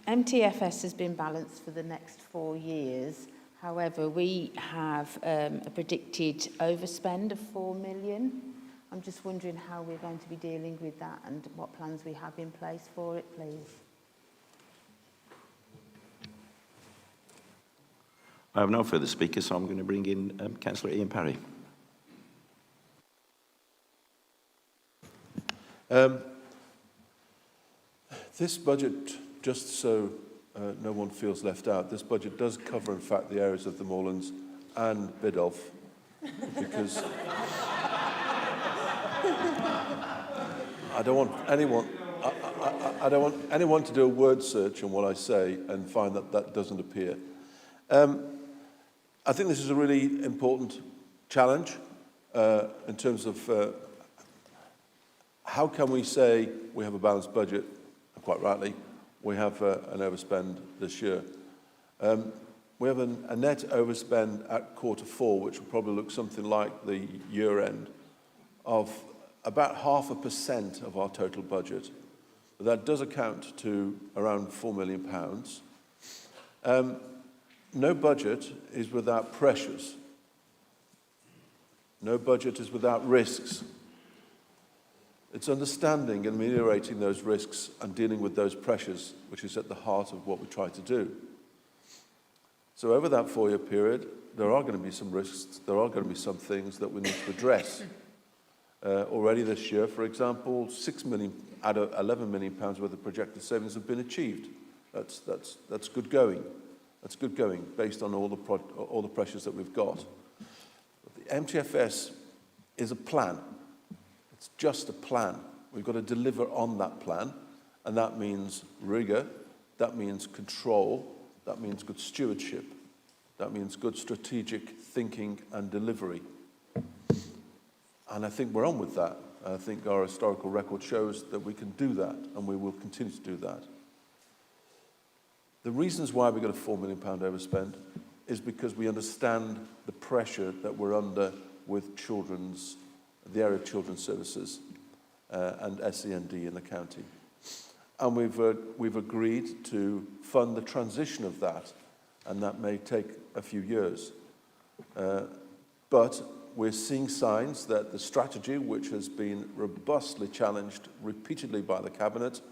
MTFS has been balanced for the next 4 years. However, we have a predicted overspend of 4 million. I'm just wondering how we're going to be dealing with that and what plans we have in place for it, please.
I have no further speakers, so I'm going to bring in Councillor Ian Parry.
This budget, just so no one feels left out, this budget does cover, in fact, the areas of the Moorlands and Biddulph, because I don't want anyone to do a word search on what I say and find that that doesn't appear. I think this is a really important challenge in terms of how can we say we have a balanced budget, and quite rightly, we have an overspend this year. We have a net overspend at Q4, which will probably look something like the year end, of about 0.5% of our total budget. But that does account to around £4 million. No budget is without pressures. No budget is without risks. It's understanding and ameliorating those risks and dealing with those pressures, which is at the heart of what we try to do. So over that 4-year period, there are going to be some risks, there are going to be some things that we need to address. Already this year, for example, 6 million out of £11 million worth of projected savings have been achieved. That's good going. That's good going based on all the pressures that we've got. But the MTFS is a plan. It's just a plan. We've got to deliver on that plan, and that means rigour, that means control, that means good stewardship, that means good strategic thinking and delivery. And I think we're on with that. I think our historical record shows that we can do that, and we will continue to do that. The reasons why we've got a £4 million overspend is because we understand the pressure that we're under with the area of children's services and SEND in the county. And we've agreed to fund the transition of that, and that may take a few years. But we're seeing signs that the strategy, which has been robustly challenged repeatedly by the Cabinet,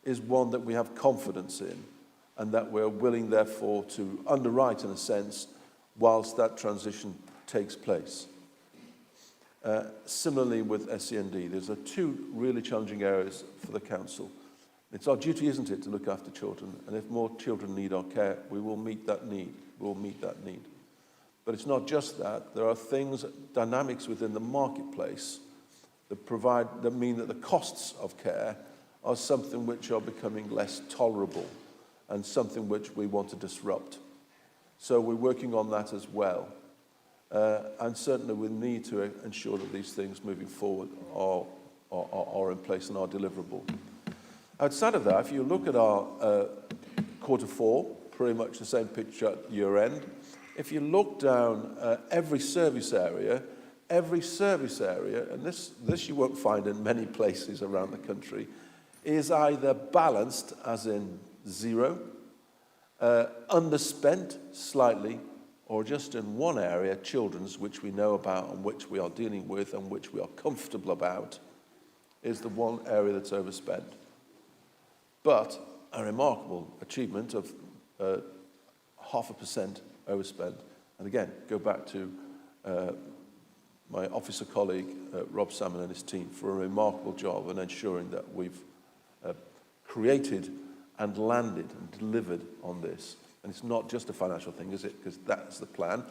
is one that we have confidence in, and that we're willing, therefore, to underwrite, in a sense, whilst that transition takes place. Similarly with SEND, there's two really challenging areas for the Council. It's our duty, isn't it, to look after children, and if more children need our care, we will meet that need. We'll meet that need. But it's not just that. There are things, dynamics within the marketplace that mean that the costs of care are something which are becoming less tolerable and something which we want to disrupt. So we're working on that as well. And certainly we need to ensure that these things moving forward are in place and are deliverable. Outside of that, if you look at our Q4, pretty much the same picture at year end. If you look down every service area, and this you won't find in many places around the country, is either balanced, as in zero, underspent slightly, or just in one area, children's, which we know about and which we are dealing with and which we are comfortable about, is the one area that's overspent. But a remarkable achievement of 0.5% overspend. And again, go back to my officer colleague, Rob Salmon and his team, for a remarkable job in ensuring that we've created and landed and delivered on this. And it's not just a financial thing, is it? Because that's the plan.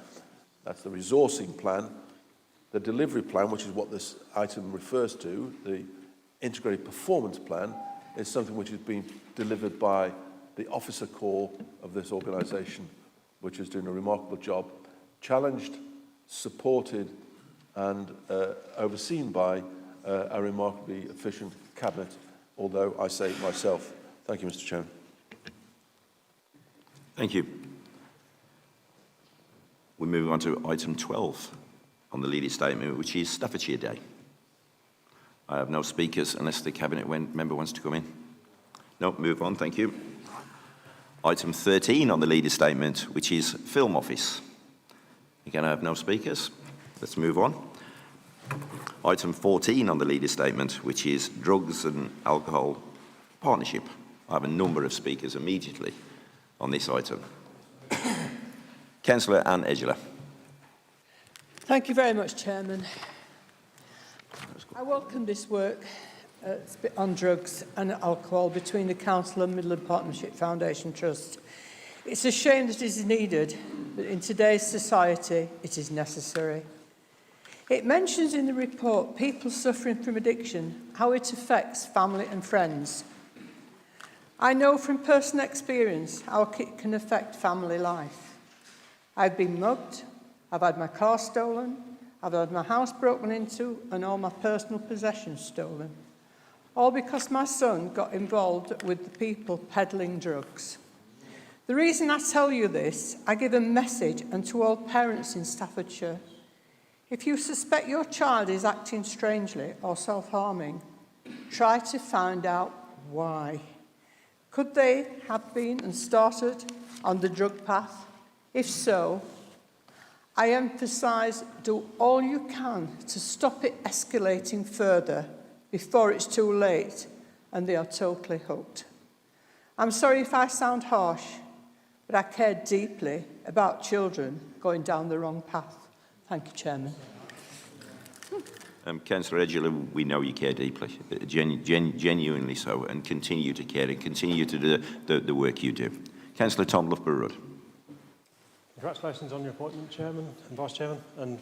That's the resourcing plan. The delivery plan, which is what this item refers to, the integrated performance plan, is something which is being delivered by the officer corps of this organisation, which is doing a remarkable job, challenged, supported, and overseen by a remarkably efficient Cabinet, although I say it myself. Thank you, Mr. Chairman.
Thank you. We move on to item 12 on the leading statement, which is Staffordshire Day. I have no speakers unless the Cabinet member wants to come in. No, move on, thank you. Item 13 on the leader statement, which is Film Office. Again, I have no speakers. Let's move on. Item 14 on the leader statement, which is Drugs and Alcohol Partnership. I have a number of speakers immediately on this item. Councillor Anne Edgeler.
Thank you very much, Chairman. I welcome this work on drugs and alcohol between the Council and Midland Partnership Foundation Trust. It's a shame that it is needed, but in today's society, it is necessary. It mentions in the report people suffering from addiction, how it affects family and friends. I know from personal experience how it can affect family life. I've been mugged, I've had my car stolen, I've had my house broken into and all my personal possessions stolen. All because my son got involved with the people peddling drugs. The reason I tell you this, I give a message and to all parents in Staffordshire. If you suspect your child is acting strangely or self-harming, try to find out why. Could they have been and started on the drug path? If so, I emphasise, do all you can to stop it escalating further before it's too late and they are totally hooked. I'm sorry if I sound harsh, but I care deeply about children going down the wrong path. Thank you, Chairman.
Councillor Edgeler, we know you care deeply, genuinely so, and continue to care and continue to do the work you do. Councillor Tom Loughborough-Rudd.
Congratulations on your appointment, Chairman and Vice Chairman, and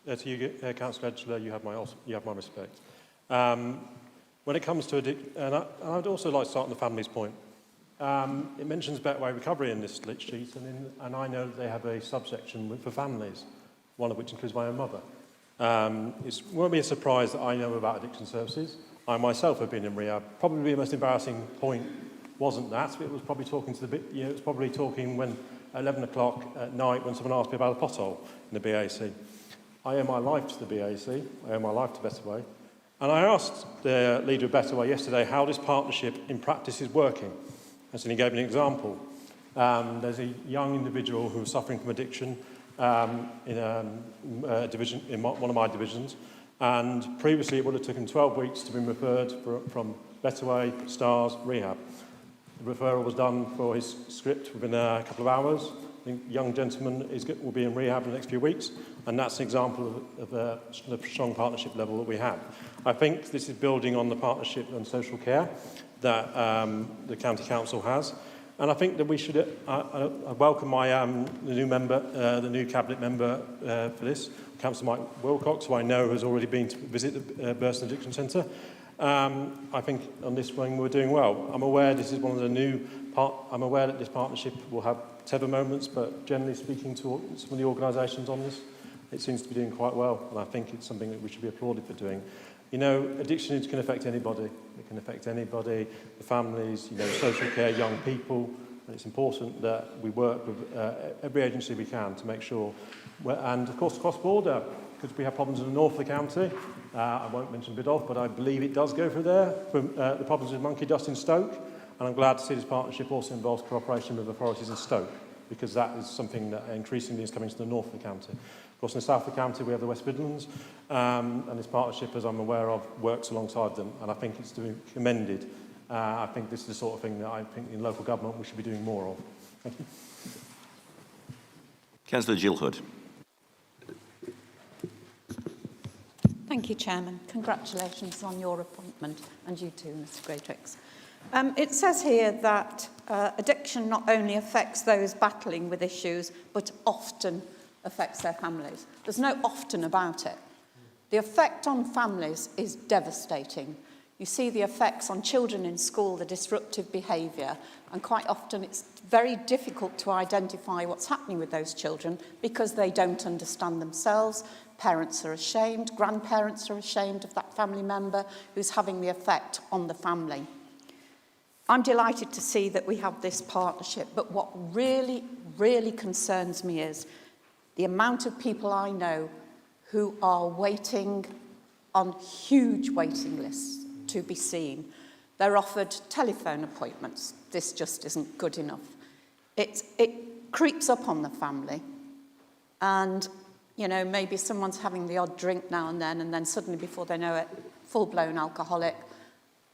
to you, Councillor Edgeler, you have my respect. When it comes to and I'd also like to start on the families point. It mentions better way recovery in this split sheet, and I know that they have a subsection for families, one of which includes my own mother. It won't be a surprise that I know about addiction services. I myself have been in rehab. Probably the most embarrassing point wasn't that. It was probably talking to it was probably talking when 11 o'clock at night when someone asked me about a pothole in the BAC. I owe my life to the BAC. I owe my life to Better Way. And I asked the leader of Better Way yesterday how this partnership in practice is working. And so he gave me an example. There's a young individual who was suffering from addiction in a division, in one of my divisions, and previously it would have taken 12 weeks to be referred from Better Way, Stars, Rehab. The referral was done for his script within a couple of hours. The young gentleman will be in rehab in the next few weeks, and that's an example of the strong partnership level that we have. I think this is building on the partnership and social care that the County Council has. And I think that we should I welcome the new member, the new cabinet member for this, Councillor Mike Wilcox, who I know has already been to visit the Burton Addiction Centre. I think on this one we're doing well. I'm aware this is one of the I'm aware that this partnership will have tether moments, but generally speaking to some of the organisations on this, it seems to be doing quite well, and I think it's something that we should be applauded for doing. You know, addiction can affect anybody. It can affect anybody, the families, social care, young people. And it's important that we work with every agency we can to make sure, and of course cross-border, because we have problems in the north of the county. I won't mention Biddulph, but I believe it does go through there, from the problems with monkey dust in Stoke. And I'm glad to see this partnership also involves cooperation with authorities in Stoke, because that is something that increasingly is coming to the north of the county. Of course, in the south of the county, we have the West Midlands, and this partnership, as I'm aware of, works alongside them, and I think it's to be commended. I think this is the sort of thing that I think in local government we should be doing more of. Thank you.
Councillor Jill Hood.
Thank you, Chairman. Congratulations on your appointment, and you too, Mr. Greatrix. It says here that addiction not only affects those battling with issues, but often affects their families. There's no often about it. The effect on families is devastating. You see the effects on children in school, the disruptive behaviour, and quite often it's very difficult to identify what's happening with those children because they don't understand themselves. Parents are ashamed, grandparents are ashamed of that family member who's having the effect on the family. I'm delighted to see that we have this partnership, but what really, really concerns me is the amount of people I know who are waiting on huge waiting lists to be seen. They're offered telephone appointments. This just isn't good enough. It creeps up on the family, and maybe someone's having the odd drink now and then suddenly, before they know it, full-blown alcoholic,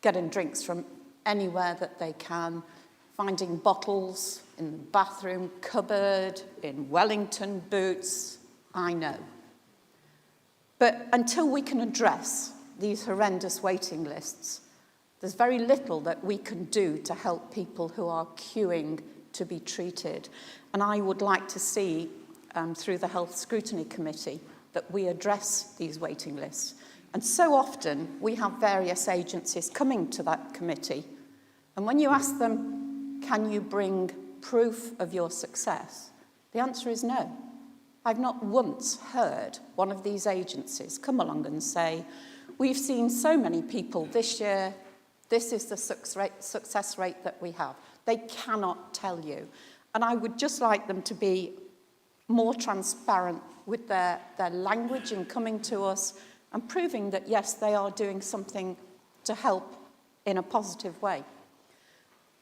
getting drinks from anywhere that they can, finding bottles in the bathroom cupboard, in Wellington boots, I know. But until we can address these horrendous waiting lists, there's very little that we can do to help people who are queuing to be treated. And I would like to see, through the Health Scrutiny Committee, that we address these waiting lists. And so often we have various agencies coming to that committee, and when you ask them, can you bring proof of your success? The answer is no. I've not once heard one of these agencies come along and say, we've seen so many people this year, this is the success rate that we have. They cannot tell you. And I would just like them to be more transparent with their language in coming to us and proving that, yes, they are doing something to help in a positive way.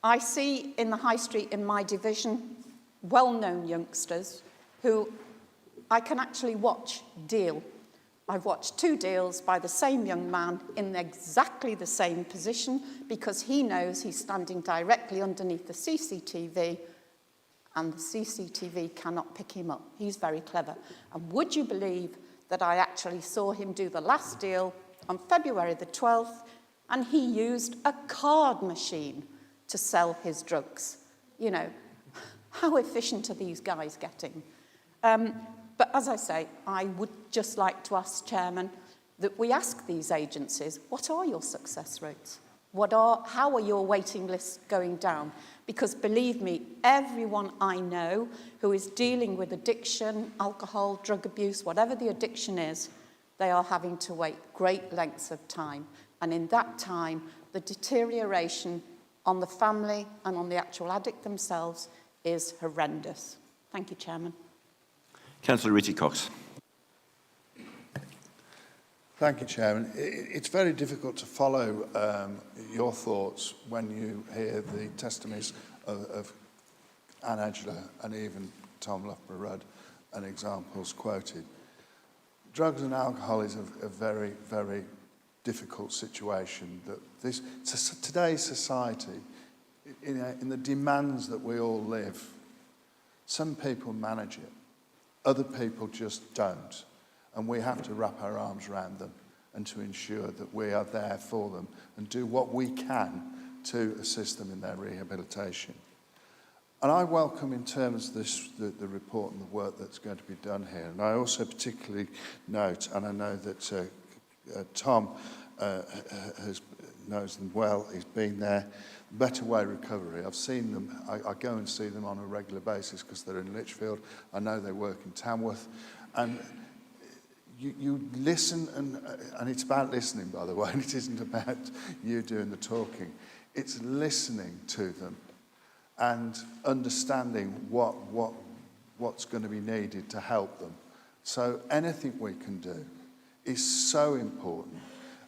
I see in the high street in my division well-known youngsters who I can actually watch deal. I've watched 2 deals by the same young man in exactly the same position because he knows he's standing directly underneath the CCTV and the CCTV cannot pick him up. He's very clever. And would you believe that I actually saw him do the last deal on February the 12th, and he used a card machine to sell his drugs? You know, how efficient are these guys getting? But as I say, I would just like to ask, Chairman, that we ask these agencies, what are your success rates? How are your waiting lists going down? Because believe me, everyone I know who is dealing with addiction, alcohol, drug abuse, whatever the addiction is, they are having to wait great lengths of time. And in that time, the deterioration on the family and on the actual addict themselves is horrendous. Thank you, Chairman.
Councillor Richie Cox.
Thank you, Chairman. It's very difficult to follow your thoughts when you hear the testimonies of Anne Edgeler and even Tom Loughborough-Rudd and examples quoted. Drugs and alcohol is a very, very difficult situation. That today's society, in the demands that we all live, some people manage it, other people just don't. And we have to wrap our arms around them and to ensure that we are there for them and do what we can to assist them in their rehabilitation. And I welcome in terms of the report and the work that's going to be done here. And I also particularly note, and I know that Tom knows them well, he's been there, Better Way Recovery. I've seen them, I go and see them on a regular basis because they're in Lichfield. I know they work in Tamworth. And you listen, and it's about listening, by the way, and it isn't about you doing the talking. It's listening to them and understanding what's going to be needed to help them. So anything we can do is so important.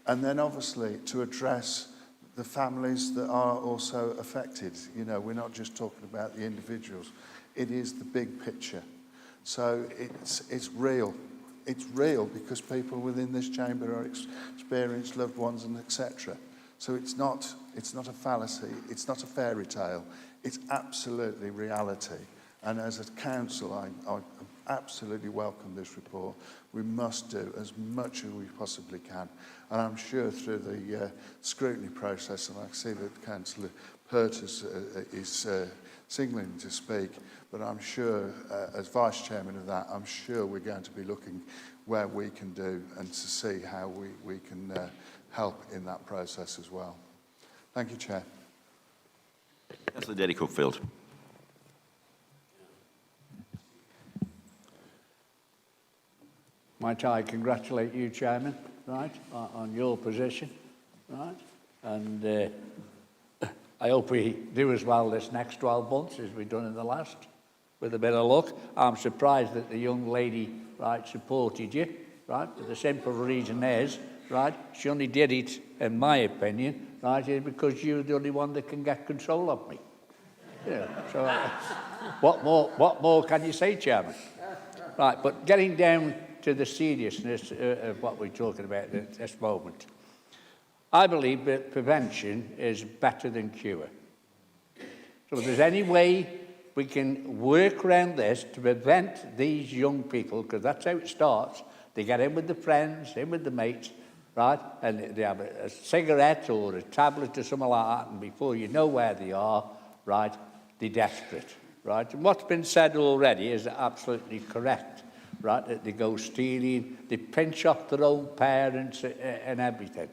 And then obviously to address the families that are also affected. You know, we're not just talking about the individuals. It is the big picture. So it's real. It's real because people within this chamber are experienced loved ones and etc. So it's not a fallacy. It's not a fairy tale. It's absolutely reality. And as a council, I absolutely welcome this report. We must do as much as we possibly can. And I'm sure through the scrutiny process, and I see that Councillor Pertus is signaling to speak, but I'm sure, as Vice Chairman of that, I'm sure we're going to be looking where we can do and to see how we can help in that process as well. Thank you, Chair.
Councillor Deddy Cookfield.
Might I congratulate you, Chairman, right, on your position, right? And I hope we do as well this next 12 months as we've done in the last, with a bit of luck. I'm surprised that the young lady, right, supported you, right? But the simple reason is, right, she only did it, in my opinion, right, is because you're the only one that can get control of me. Yeah, so what more can you say, Chairman? Right, but getting down to the seriousness of what we're talking about at this moment. I believe that prevention is better than cure. So if there's any way we can work around this to prevent these young people, because that's how it starts. They get in with the friends, in with the mates, right? And they have a cigarette or a tablet or something like that, and before you know where they are, right, they're desperate, right? And what's been said already is absolutely correct, right? That they go stealing, they pinch off their own parents and everything.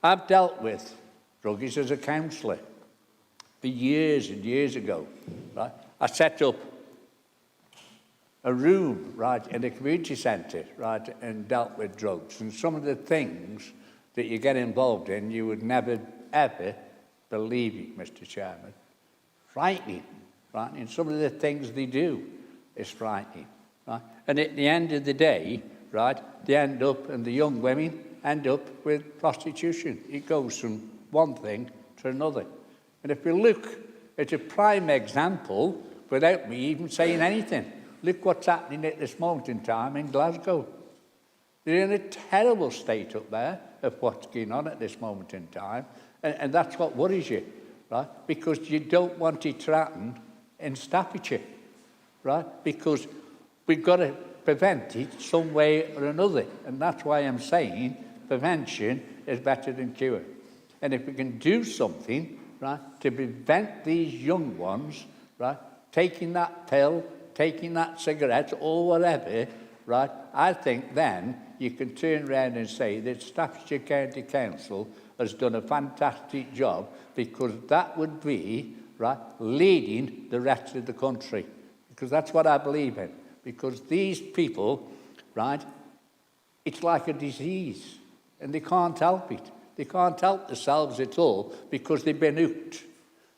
I've dealt with druggies as a counsellor for years and years ago, right? I set up a room, right, in a community centre, right, and dealt with drugs. And some of the things that you get involved in, you would never, ever believe it, Mr. Chairman. Frightening, right? And some of the things they do is frightening, right? And at the end of the day, right, they end up, and the young women end up with prostitution. It goes from one thing to another. And if you look at a prime example, without me even saying anything, look what's happening at this moment in time in Glasgow. They're in a terrible state up there of what's going on at this moment in time. And that's what worries you, right? Because you don't want it to happen in Staffordshire, right? Because we've got to prevent it some way or another. And that's why I'm saying prevention is better than cure. And if we can do something, right, to prevent these young ones, right, taking that pill, taking that cigarette or whatever, right, I think then you can turn around and say that Staffordshire County Council has done a fantastic job, because that would be, right, leading the rest of the country. Because that's what I believe in. Because these people, right, it's like a disease and they can't help it. They can't help themselves at all because they've been hooked.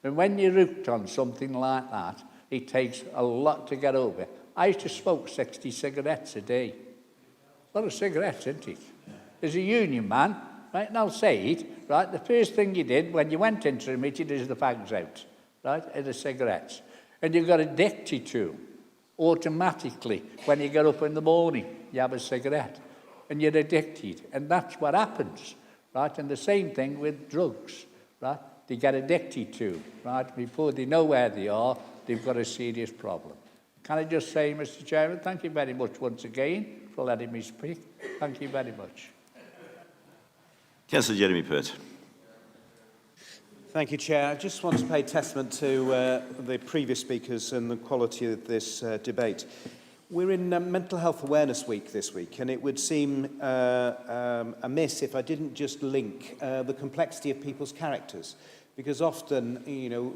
And when you're hooked on something like that, it takes a lot to get over. I used to smoke 60 cigarettes a day. A lot of cigarettes, isn't it? As a union man, right, and I'll say it, right, the first thing you did when you went into the meeting is the fags out, right, and the cigarettes. And you got addicted to them. Automatically, when you get up in the morning, you have a cigarette. And you're addicted. And that's what happens, right? And the same thing with drugs, right? They get addicted to, right? Before they know where they are, they've got a serious problem. Can I just say, Mr. Chairman, thank you very much once again for letting me speak. Thank you very much.
Councillor Jeremy Pert.
Thank you, Chair. I just want to pay testament to the previous speakers and the quality of this debate. We're in Mental Health Awareness Week this week, and it would seem amiss if I didn't just link the complexity of people's characters, because often, you know,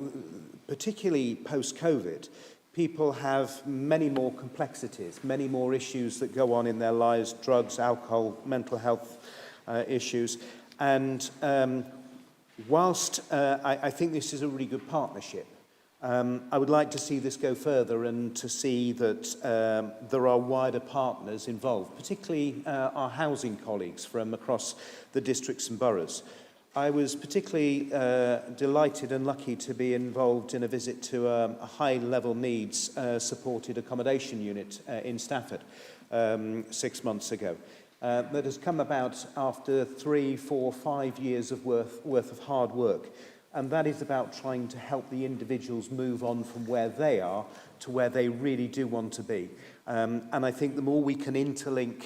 particularly post-COVID, people have many more complexities, many more issues that go on in their lives, drugs, alcohol, mental health issues, and whilst I think this is a really good partnership, I would like to see this go further and to see that there are wider partners involved, particularly our housing colleagues from across the districts and boroughs. I was particularly delighted and lucky to be involved in a visit to a high-level needs supported accommodation unit in Stafford 6 months ago. That has come about after 3, 4, 5 years of worth of hard work. And that is about trying to help the individuals move on from where they are to where they really do want to be. And I think the more we can interlink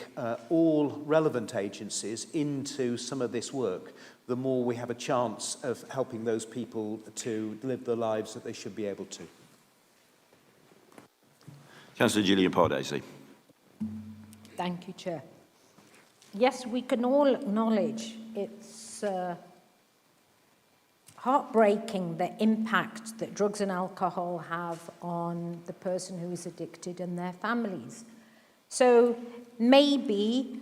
all relevant agencies into some of this work, the more we have a chance of helping those people to live the lives that they should be able to.
Councillor Gillian Pardesi.
Thank you, Chair. Yes, we can all acknowledge it's heartbreaking the impact that drugs and alcohol have on the person who is addicted and their families. So maybe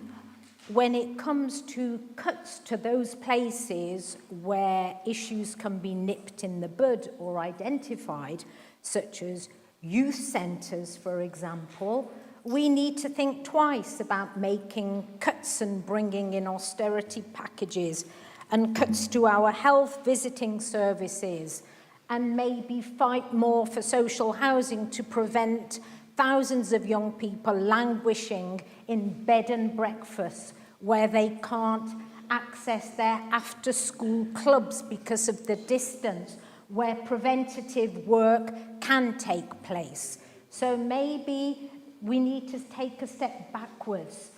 when it comes to cuts to those places where issues can be nipped in the bud or identified, such as youth centres, for example, we need to think twice about making cuts and bringing in austerity packages and cuts to our health visiting services, and maybe fight more for social housing to prevent thousands of young people languishing in bed and breakfast where they can't access their after-school clubs because of the distance. where preventative work can take place. So maybe we need to take a step backwards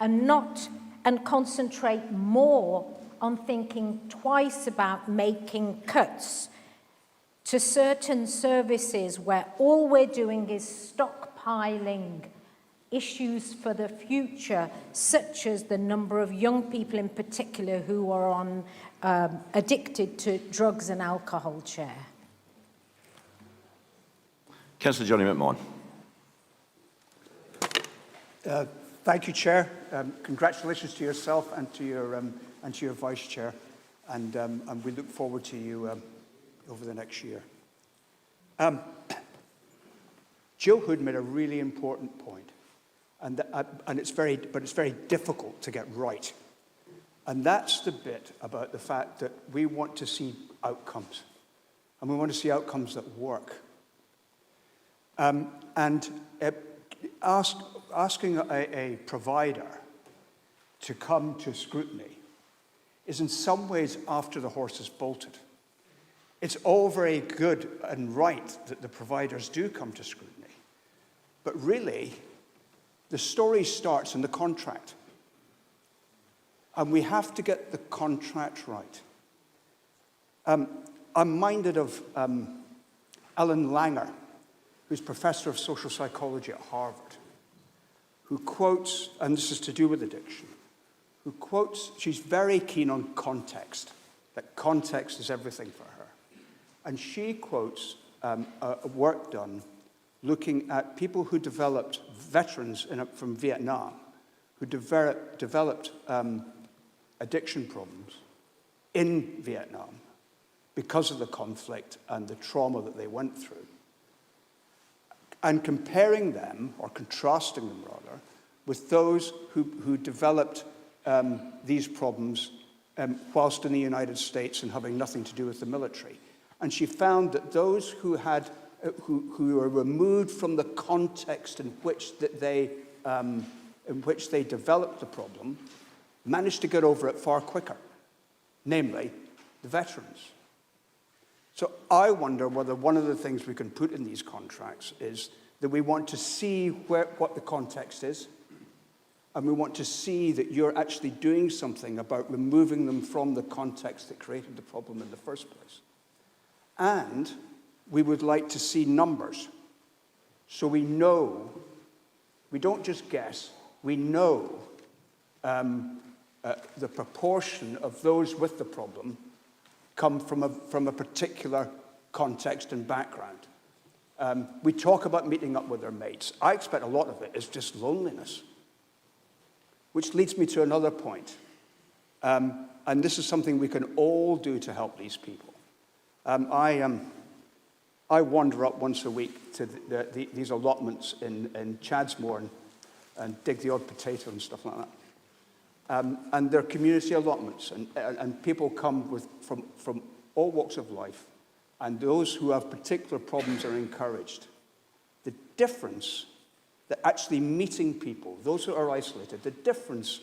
and concentrate more on thinking twice about making cuts to certain services where all we're doing is stockpiling issues for the future, such as the number of young people in particular who are addicted to drugs and alcohol, Chair.
Councillor Johnny McMahon.
Thank you, Chair. Congratulations to yourself and to your Vice Chair, and we look forward to you over the next year. Jill Hood made a really important point, and it's very difficult to get right, and that's the bit about the fact that we want to see outcomes, and we want to see outcomes that work. Asking a provider to come to scrutiny is in some ways after the horse has bolted. It's all very good and right that the providers do come to scrutiny, but really, the story starts in the contract. And we have to get the contract right. I'm minded of Ellen Langer, who's professor of social psychology at Harvard, who quotes, and this is to do with addiction, who quotes, she's very keen on context, that context is everything for her. And she quotes a work done looking at people who developed, veterans from Vietnam, who developed addiction problems in Vietnam because of the conflict and the trauma that they went through. And comparing them, or contrasting them rather, with those who developed these problems whilst in the United States and having nothing to do with the military. And she found that those who were removed from the context in which they developed the problem managed to get over it far quicker, namely the veterans. So I wonder whether one of the things we can put in these contracts is that we want to see what the context is, and we want to see that you're actually doing something about removing them from the context that created the problem in the first place. And we would like to see numbers, so we know, we don't just guess, we know the proportion of those with the problem come from a particular context and background. We talk about meeting up with their mates. I expect a lot of it is just loneliness, which leads me to another point. And this is something we can all do to help these people. I wander up once a week to these allotments in Chadsmore and dig the odd potato and stuff like that. And they're community allotments, and people come from all walks of life, and those who have particular problems are encouraged. The difference that actually meeting people, those who are isolated, the difference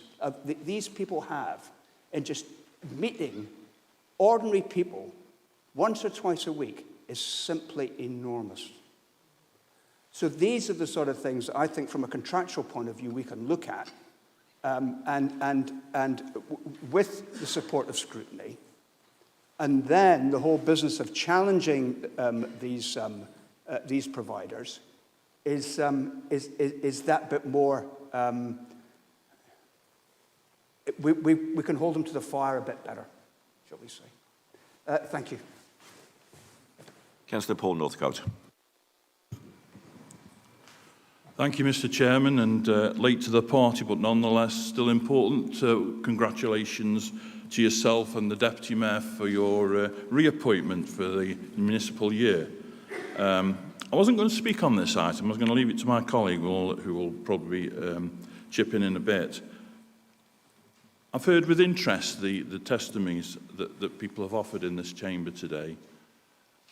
these people have in just meeting ordinary people once or twice a week is simply enormous. So these are the sort of things that I think from a contractual point of view we can look at, and with the support of scrutiny, and then the whole business of challenging these providers is that bit more. We can hold them to the fire a bit better, shall we say? Thank you.
Councillor Paul Northcote.
Thank you, Mr. Chairman, and late to the party, but nonetheless still important. Congratulations to yourself and the Deputy Mayor for your reappointment for the municipal year. I wasn't going to speak on this item. I was going to leave it to my colleague who will probably chip in a bit. I've heard with interest the testimonies that people have offered in this chamber today.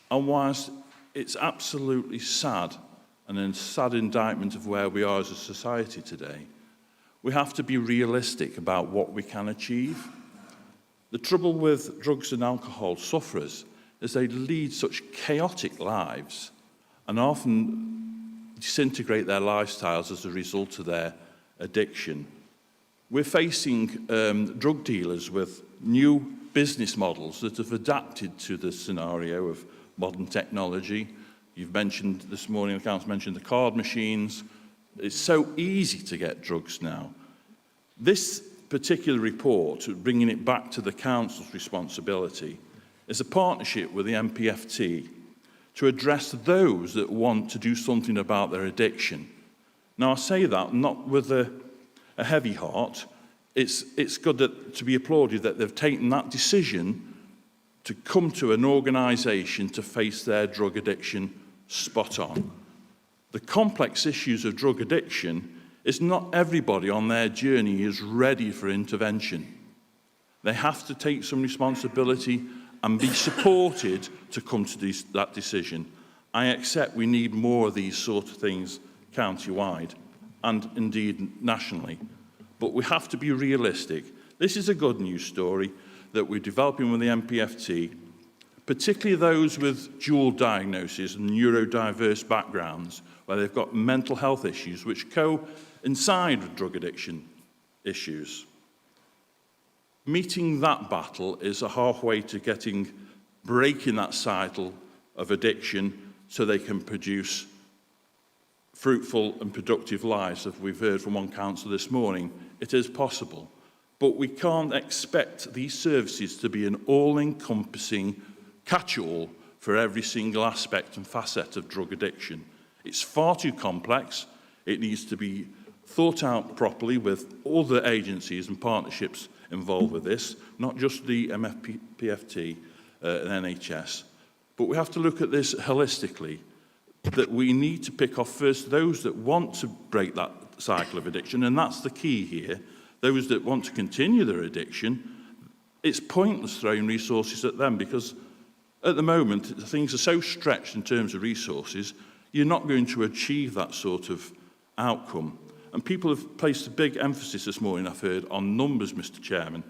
And whilst it's absolutely sad, and a sad indictment of where we are as a society today, we have to be realistic about what we can achieve. The trouble with drugs and alcohol sufferers is they lead such chaotic lives and often disintegrate their lifestyles as a result of their addiction. We're facing drug dealers with new business models that have adapted to the scenario of modern technology. You've mentioned this morning, the council mentioned the card machines. It's so easy to get drugs now. This particular report, bringing it back to the council's responsibility, is a partnership with the MPFT to address those that want to do something about their addiction. Now, I say that not with a heavy heart. It's good to be applauded that they've taken that decision to come to an organisation to face their drug addiction spot on. The complex issues of drug addiction is not everybody on their journey is ready for intervention. They have to take some responsibility and be supported to come to that decision. I accept we need more of these sort of things county-wide and indeed nationally. But we have to be realistic. This is a good news story that we're developing with the MPFT, particularly those with dual diagnoses and neurodiverse backgrounds, where they've got mental health issues which coincide with drug addiction issues. Meeting that battle is a halfway to breaking that cycle of addiction so they can produce fruitful and productive lives, as we've heard from one councillor this morning. It is possible. But we can't expect these services to be an all-encompassing catch-all for every single aspect and facet of drug addiction. It's far too complex. It needs to be thought out properly with all the agencies and partnerships involved with this, not just the MPFT and NHS. But we have to look at this holistically, that we need to pick off first those that want to break that cycle of addiction, and that's the key here. Those that want to continue their addiction, it's pointless throwing resources at them because at the moment things are so stretched in terms of resources, you're not going to achieve that sort of outcome. And people have placed a big emphasis this morning, I've heard, on numbers, Mr. Chairman.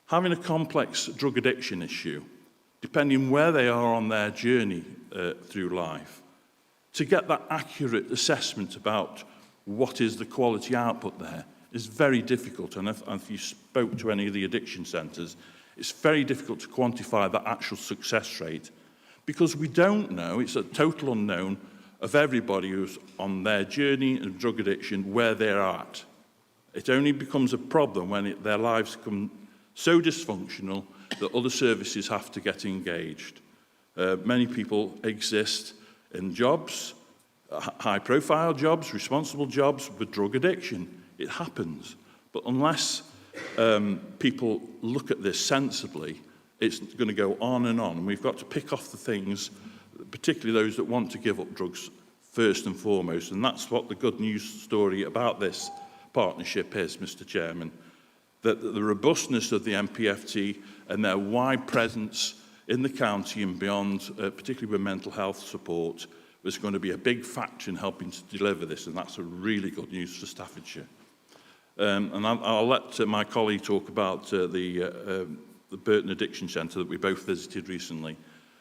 Having a complex drug addiction issue, depending where they are on their journey through life, to get that accurate assessment about what is the quality output there is very difficult. And if you spoke to any of the addiction centres, it's very difficult to quantify that actual success rate because we don't know, it's a total unknown of everybody who's on their journey of drug addiction, where they're at. It only becomes a problem when their lives become so dysfunctional that other services have to get engaged. Many people exist in jobs, high-profile jobs, responsible jobs with drug addiction. It happens. But unless people look at this sensibly, it's going to go on. And we've got to pick off the things, particularly those that want to give up drugs first and foremost. And that's what the good news story about this partnership is, Mr. Chairman, that the robustness of the MPFT and their wide presence in the county and beyond, particularly with mental health support, was going to be a big factor in helping to deliver this. And that's a really good news for Staffordshire. And I'll let my colleague talk about the Burton Addiction Centre that we both visited recently,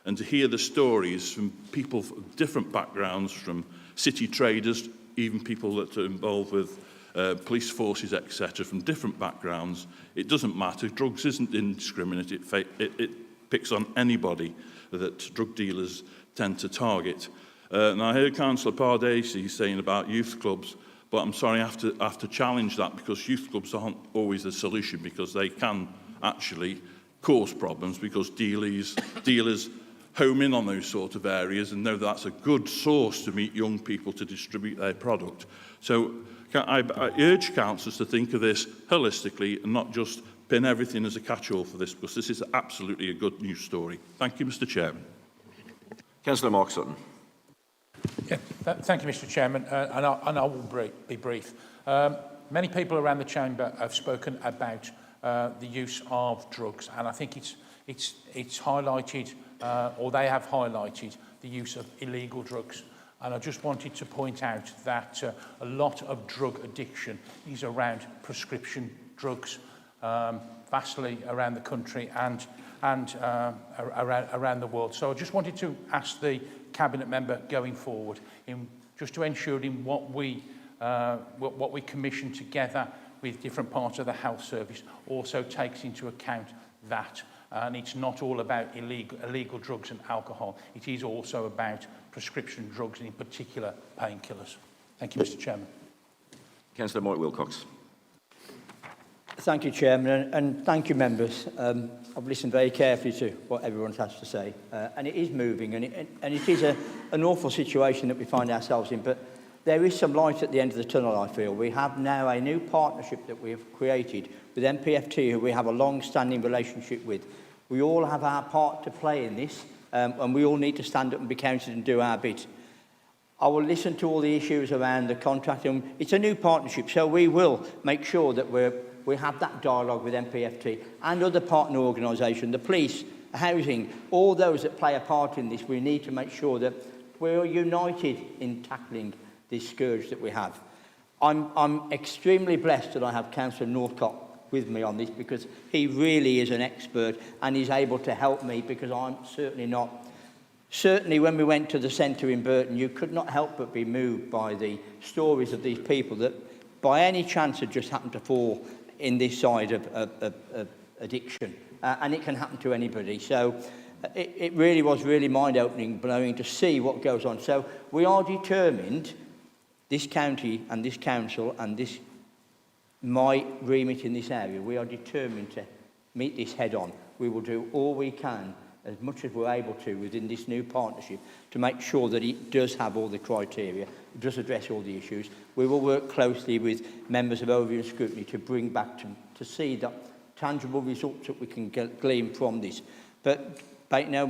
and to hear the stories from people from different backgrounds, from city traders, even people that are involved with police forces, etc., from different backgrounds. It doesn't matter. Drugs isn't indiscriminate. It picks on anybody that drug dealers tend to target. And I heard Councillor Pardesi saying about youth clubs, but I'm sorry, I have to challenge that, because youth clubs aren't always the solution, because they can actually cause problems, because dealers home in on those sort of areas and know that's a good source to meet young people to distribute their product. So I urge councillors to think of this holistically and not just pin everything as a catch-all for this, because this is absolutely a good news story. Thank you, Mr. Chairman.
Councillor Mark Sutton.
Yeah, thank you, Mr. Chairman, and I will be brief. Many people around the chamber have spoken about the use of drugs, and I think it's highlighted, or they have highlighted, the use of illegal drugs. And I just wanted to point out that a lot of drug addiction is around prescription drugs, vastly around the country, and and around the world. So I just wanted to ask the Cabinet member going forward, just to ensure in what we commission together with different parts of the health service also takes into account that. And it's not all about illegal drugs and alcohol. It is also about prescription drugs, and in particular painkillers. Thank you, Mr. Chairman.
Councillor Mike Wilcox.
Thank you, Chairman, and thank you, members. I've listened very carefully to what everyone has to say, and it is moving, and it is an awful situation that we find ourselves in, but there is some light at the end of the tunnel, I feel. We have now a new partnership that we have created with MPFT, who we have a long-standing relationship with. We all have our part to play in this, and we all need to stand up and be counted and do our bit. I will listen to all the issues around the contract, and it's a new partnership, so we will make sure that we have that dialogue with MPFT and other partner organisations, the police, housing, all those that play a part in this. We need to make sure that we're united in tackling this scourge that we have. I'm extremely blessed that I have Councillor Northcott with me on this, because he really is an expert and he's able to help me, because I'm certainly not. Certainly when we went to the centre in Burton, you could not help but be moved by the stories of these people that by any chance had just happened to fall in this side of addiction. And it can happen to anybody. So it really was really mind-opening, blowing to see what goes on. So we are determined, this county and this council and this my remit in this area, we are determined to meet this head on. We will do all we can, as much as we're able to, within this new partnership, to make sure that it does have all the criteria, it does address all the issues. We will work closely with members of Overview and Scrutiny to bring back to see the tangible results that we can glean from this. But by no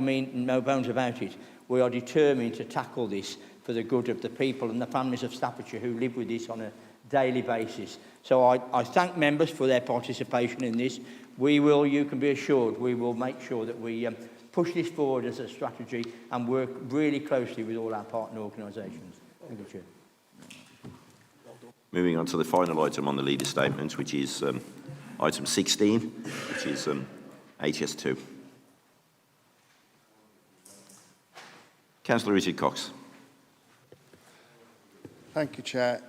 bones about it, we are determined to tackle this for the good of the people and the families of Staffordshire who live with this on a daily basis. So I thank members for their participation in this. We will, you can be assured, we will make sure that we push this forward as a strategy and work really closely with all our partner organisations. Thank you, Chair.
Moving on to the final item on the leader statement, which is item 16, which is HS2. Councillor Richard Cox.
Thank you, Chair.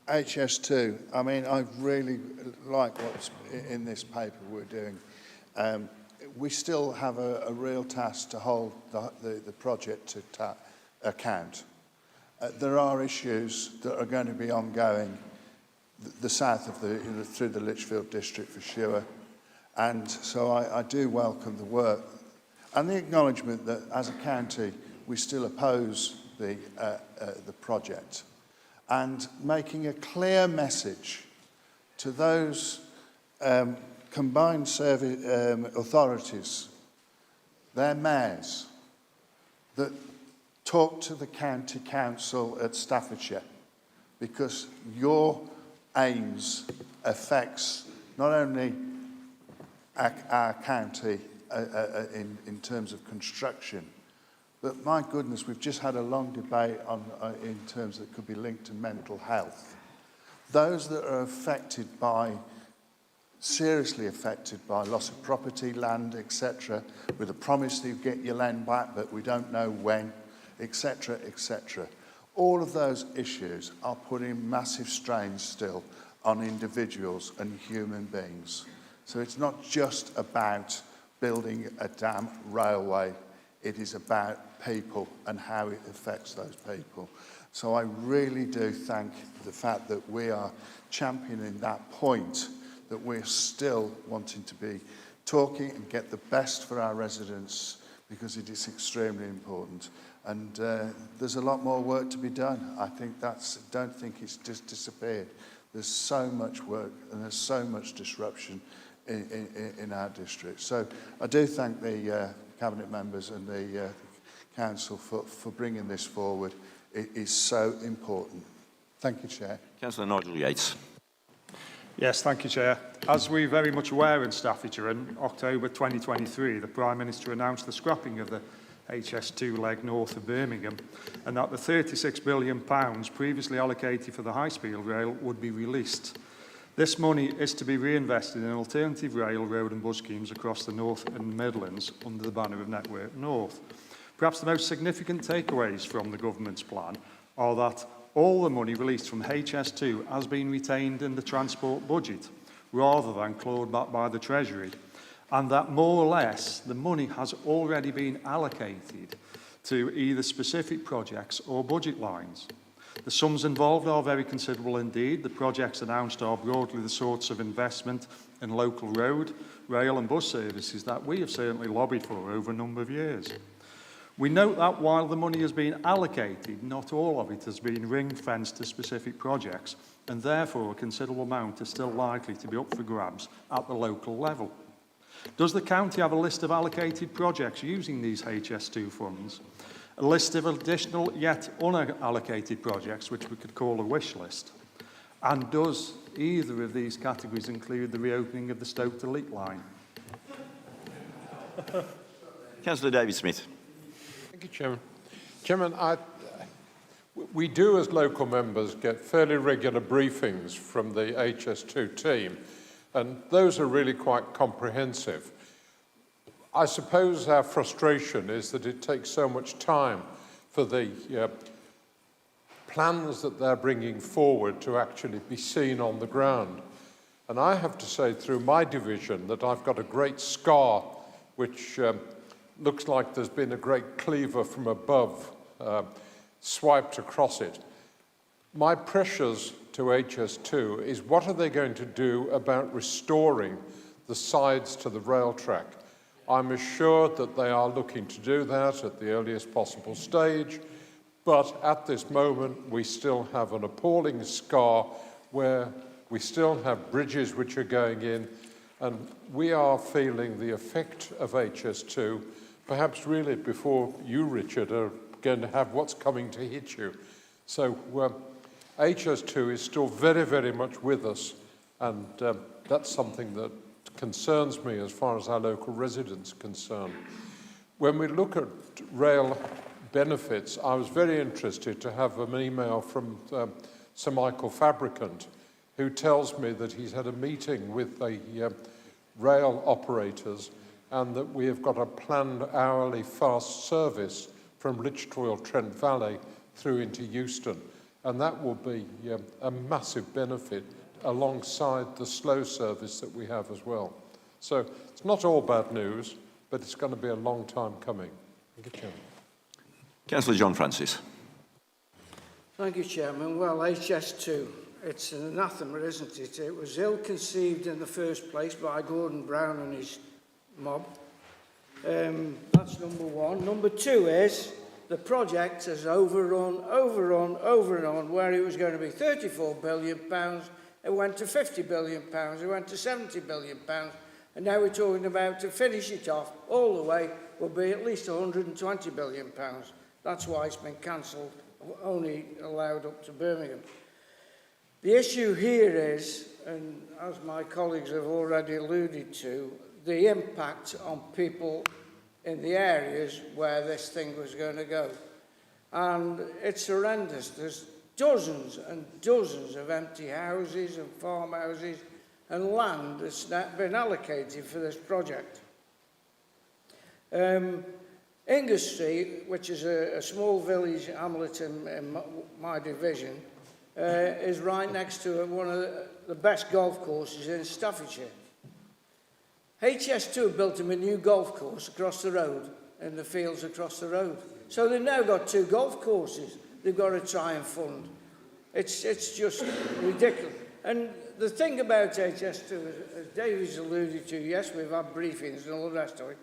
HS2, I mean, I really like what's in this paper we're doing. We still have a real task to hold the project to account. There are issues that are going to be ongoing, the south of through the Lichfield district for sure. And so I do welcome the work and the acknowledgement that as a county, we still oppose the project. And making a clear message to those combined service authorities, their mayors, that talk to the county council at Staffordshire, because your aims affects not only our county in terms of construction, but my goodness, we've just had a long debate on in terms that could be linked to mental health. Those that are affected by, seriously affected by loss of property, land, etc., with a promise that you get your land back, but we don't know when, etc., etc. All of those issues are putting massive strains still on individuals and human beings. So it's not just about building a damn railway. It is about people and how it affects those people. So I really do thank the fact that we are championing that point, that we're still wanting to be talking and get the best for our residents, because it is extremely important. And there's a lot more work to be done. I think don't think it's just disappeared. There's so much work and there's so much disruption in our district. So I do thank the Cabinet members and the Council for bringing this forward. It is so important. Thank you, Chair.
Councillor Nigel Yates.
Yes, thank you, Chair. As we're very much aware in Staffordshire, in October 2023, the Prime Minister announced the scrapping of the HS2 leg north of Birmingham, and that the £36 billion previously allocated for the high-speed rail would be released. This money is to be reinvested in alternative rail, road and bus schemes across the North and Midlands under the banner of Network North. Perhaps the most significant takeaways from the government's plan are that all the money released from HS2 has been retained in the transport budget, rather than clawed back by the Treasury, and that more or less the money has already been allocated to either specific projects or budget lines. The sums involved are very considerable indeed. The projects announced are broadly the sorts of investment in local road, rail and bus services that we have certainly lobbied for over a number of years. We note that while the money has been allocated, not all of it has been ring-fenced to specific projects, and therefore a considerable amount is still likely to be up for grabs at the local level. Does the county have a list of allocated projects using these HS2 funds? A list of additional yet unallocated projects, which we could call a wish list? And does either of these categories include the reopening of the Stoke to Leek line?
Councillor David Smith.
Thank you, Chairman. Chairman, we do as local members get fairly regular briefings from the HS2 team, and those are really quite comprehensive. I suppose our frustration is that it takes so much time for the plans that they're bringing forward to actually be seen on the ground. And I have to say, through my division, that I've got a great scar which looks like there's been a great cleaver from above swiped across it. My pressures to HS2 is, what are they going to do about restoring the sides to the rail track? I'm assured that they are looking to do that at the earliest possible stage, but at this moment we still have an appalling scar where we still have bridges which are going in, and we are feeling the effect of HS2, perhaps really before you, Richard, are going to have what's coming to hit you. So HS2 is still very, very much with us, and that's something that concerns me as far as our local residents are concerned. When we look at rail benefits, I was very interested to have an email from Sir Michael Fabricant, who tells me that he's had a meeting with the rail operators and that we have got a planned hourly fast service from Lichtoil Trent Valley through into Euston. And that will be a massive benefit alongside the slow service that we have as well. So it's not all bad news, but it's going to be a long time coming. Thank you, Chairman.
Councillor John Francis.
Thank you, Chairman. Well, HS2, it's an anathema, isn't it? It was ill-conceived in the first place by Gordon Brown and his mob. That's number one. Number two is the project has overrun, where it was going to be £34 billion, it went to £50 billion, it went to £70 billion, and now we're talking about, to finish it off all the way, will be at least £120 billion. That's why it's been cancelled, only allowed up to Birmingham. The issue here is, and as my colleagues have already alluded to, the impact on people in the areas where this thing was going to go. And it's horrendous. There's dozens and dozens of empty houses and farmhouses and land that's not been allocated for this project. Ingerstreet, which is a small village hamlet in my division, is right next to one of the best golf courses in Staffordshire. HS2 built them a new golf course across the road, in the fields across the road. So they've now got 2 golf courses they've got to try and fund. It's just ridiculous. And the thing about HS2, as David's alluded to, yes, we've had briefings and all the rest of it,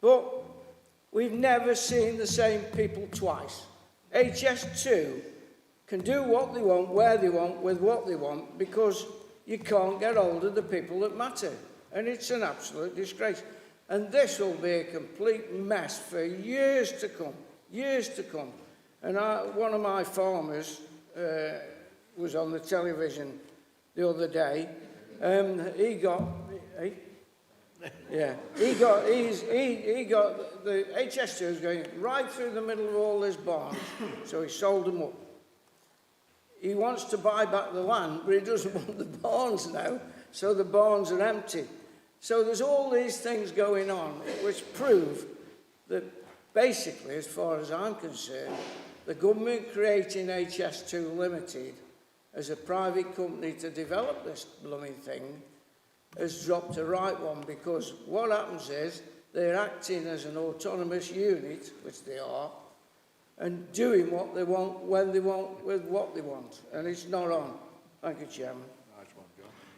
but we've never seen the same people twice. HS2 can do what they want, where they want, with what they want, because you can't get hold of the people that matter. And it's an absolute disgrace. And this will be a complete mess for years to come, And one of my farmers was on the television the other day. He got the HS2 was going right through the middle of all his barns, so he sold them up. he wants to buy back the land, but he doesn't want the barns now, so the barns are empty. So there's all these things going on which prove that basically, as far as I'm concerned, the government creating HS2 Limited as a private company to develop this blooming thing has dropped a right one, because what happens is they're acting as an autonomous unit, which they are, and doing what they want, when they want, with what they want. And it's not on. Thank you, Chairman.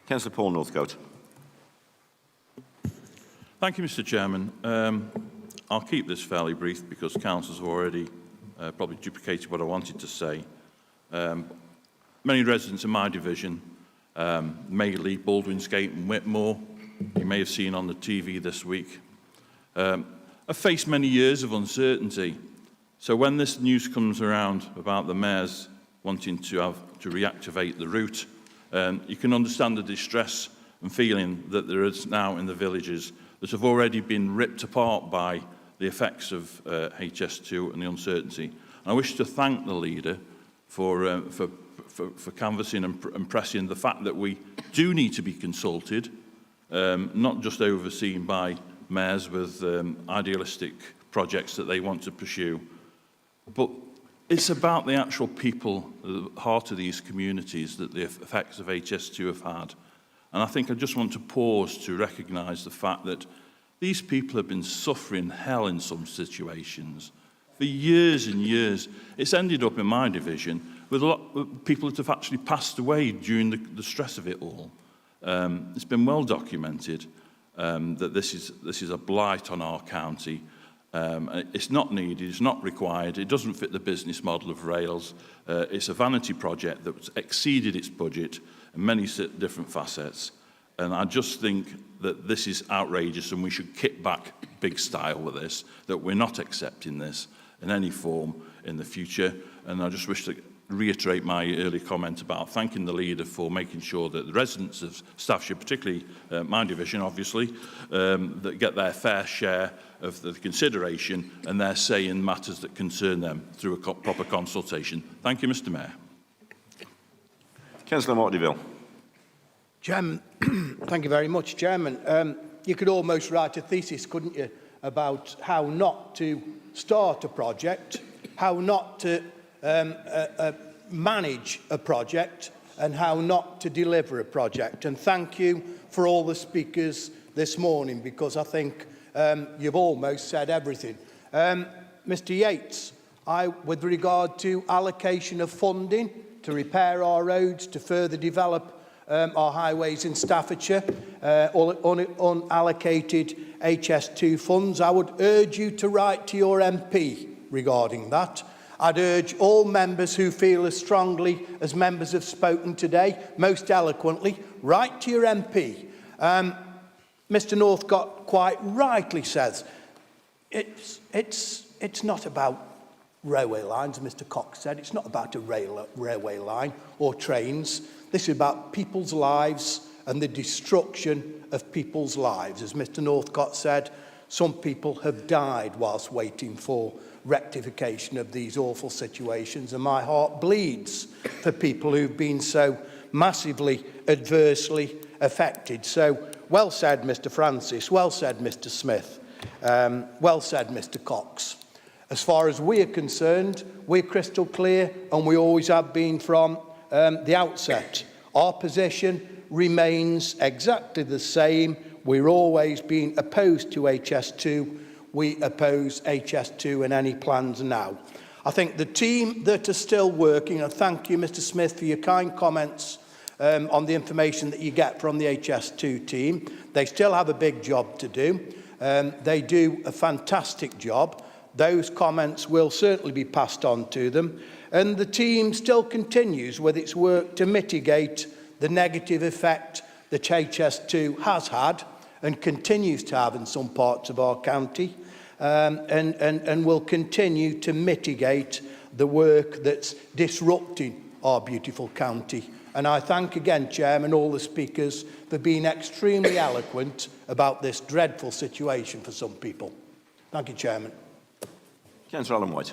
Councillor Paul Northcote.
Thank you, Mr. Chairman. I'll keep this fairly brief because councillors have already probably duplicated what I wanted to say. Many residents in my division, Madeley, Baldwinsgate and Whitmore, you may have seen on the TV this week, have faced many years of uncertainty. So when this news comes around about the mayors wanting to reactivate the route, you can understand the distress and feeling that there is now in the villages that have already been ripped apart by the effects of HS2 and the uncertainty. And I wish to thank the leader for canvassing and pressing the fact that we do need to be consulted, not just overseen by mayors with idealistic projects that they want to pursue, but it's about the actual people, the heart of these communities that the effects of HS2 have had. And I think I just want to pause to recognise the fact that these people have been suffering hell in some situations for years and years. It's ended up in my division with a lot of people that have actually passed away during the stress of it all. It's been well documented that this is a blight on our county. It's not needed, it's not required, it doesn't fit the business model of rails. It's a vanity project that's exceeded its budget in many different facets. And I just think that this is outrageous and we should kick back big style with this, that we're not accepting this in any form in the future. And I just wish to reiterate my earlier comment about thanking the leader for making sure that the residents of Staffordshire, particularly my division, obviously, that get their fair share of the consideration and their say in matters that concern them through a proper consultation. Thank you, Mr. Mayor.
Councillor Martyville.
Chairman, thank you very much, Chairman. You could almost write a thesis, couldn't you, about how not to start a project, how not to manage a project, and how not to deliver a project. And thank you for all the speakers this morning, because I think you've almost said everything. Mr. Yates, with regard to allocation of funding to repair our roads, to further develop our highways in Staffordshire, unallocated HS2 funds, I would urge you to write to your MP regarding that. I'd urge all members who feel as strongly as members have spoken today, most eloquently, write to your MP. Mr. Northcott quite rightly says it's not about railway lines, Mr. Cox said. It's not about a railway line or trains. This is about people's lives and the destruction of people's lives. As Mr. Northcott said, some people have died whilst waiting for rectification of these awful situations, and my heart bleeds for people who've been so massively adversely affected. So, well said, Mr. Francis, well said, Mr. Smith, well said, Mr. Cox. As far as we are concerned, we're crystal clear, and we always have been from the outset. Our position remains exactly the same. We're always been opposed to HS2. We oppose HS2 and any plans now. I think the team that are still working, and thank you, Mr. Smith, for your kind comments on the information that you get from the HS2 team. They still have a big job to do. They do a fantastic job. Those comments will certainly be passed on to them. And the team still continues with its work to mitigate the negative effect that HS2 has had and continues to have in some parts of our county, and will continue to mitigate the work that's disrupting our beautiful county. And I thank again, Chairman, all the speakers for being extremely eloquent about this dreadful situation for some people. Thank you, Chairman.
Councillor Alan White.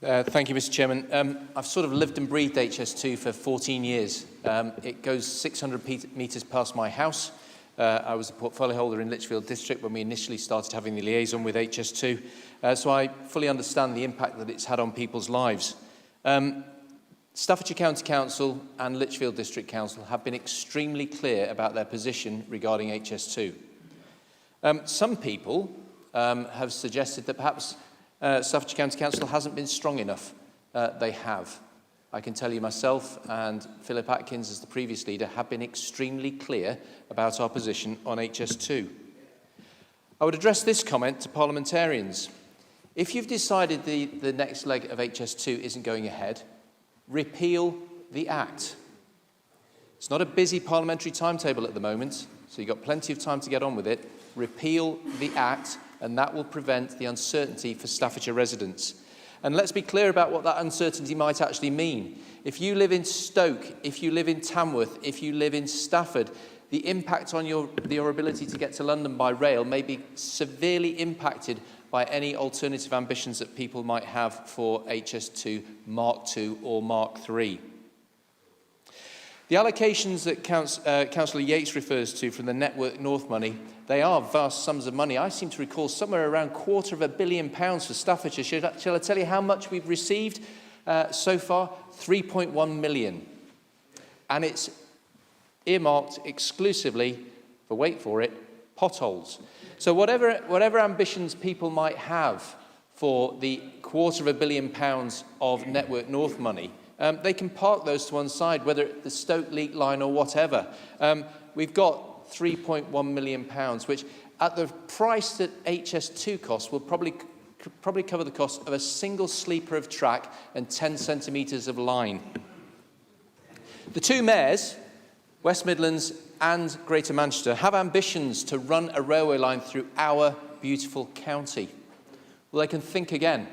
Thank you, Mr. Chairman. I've sort of lived and breathed HS2 for 14 years. It goes 600 metres past my house. I was a portfolio holder in Lichfield District when we initially started having the liaison with HS2, so I fully understand the impact that it's had on people's lives. Staffordshire County Council and Lichfield District Council have been extremely clear about their position regarding HS2. Some people have suggested that perhaps Staffordshire County Council hasn't been strong enough. They have. I can tell you myself and Philip Atkins, as the previous leader, have been extremely clear about our position on HS2. I would address this comment to parliamentarians. If you've decided the next leg of HS2 isn't going ahead, repeal the Act. It's not a busy parliamentary timetable at the moment, so you've got plenty of time to get on with it. Repeal the Act, and that will prevent the uncertainty for Staffordshire residents. And let's be clear about what that uncertainty might actually mean. If you live in Stoke, if you live in Tamworth, if you live in Stafford, the impact on your ability to get to London by rail may be severely impacted by any alternative ambitions that people might have for HS2, Mark II or Mark III. The allocations that Councillor Yates refers to from the Network North money, they are vast sums of money. I seem to recall somewhere around £250 million for Staffordshire. Shall I tell you how much we've received so far? 3.1 million. And it's earmarked exclusively for, wait for it, potholes. So whatever ambitions people might have for the £250 million of Network North money, they can park those to one side, whether it's the Stoke Leak Line or whatever. We've got £3.1 million, which at the price that HS2 costs will probably cover the cost of a single sleeper of track and 10 centimetres of line. The two mayors, West Midlands and Greater Manchester, have ambitions to run a railway line through our beautiful county. Well, they can think again.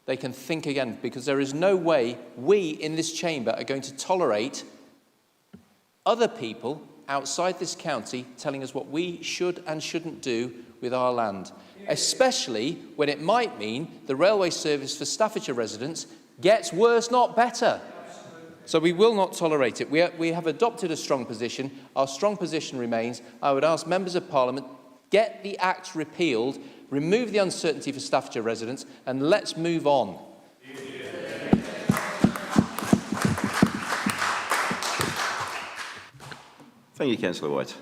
They can think again, because there is no way we in this chamber are going to tolerate other people outside this county telling us what we should and shouldn't do with our land, especially when it might mean the railway service for Staffordshire residents gets worse, not better. So we will not tolerate it. We have adopted a strong position. Our strong position remains. I would ask members of Parliament, get the Act repealed, remove the uncertainty for Staffordshire residents, and let's move on.
Thank you, Councillor White.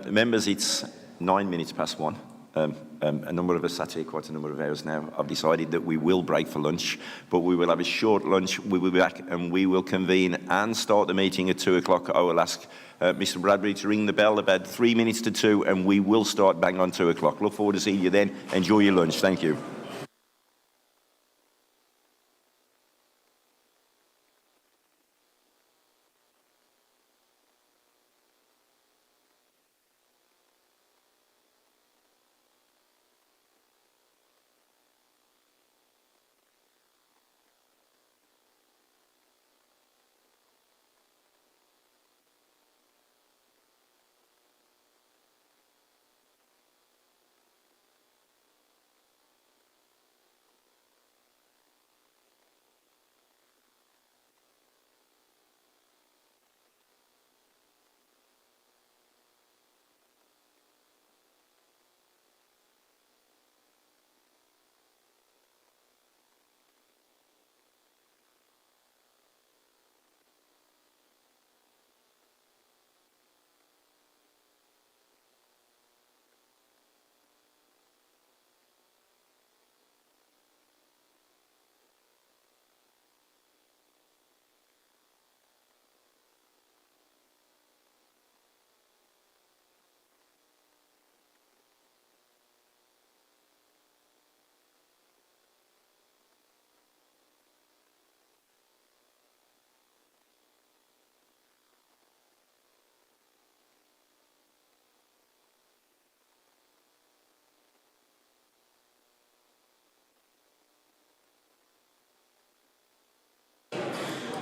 Members, it's 9 minutes past 1. A number of us sat here quite a number of hours now. I've decided that we will break for lunch, but we will have a short lunch. We will be back and we will convene and start the meeting at 2 o'clock. I will ask Mr. Bradbury to ring the bell about 3 minutes to 2, and we will start bang on 2 o'clock. Look forward to seeing you then. Enjoy your lunch. Thank you.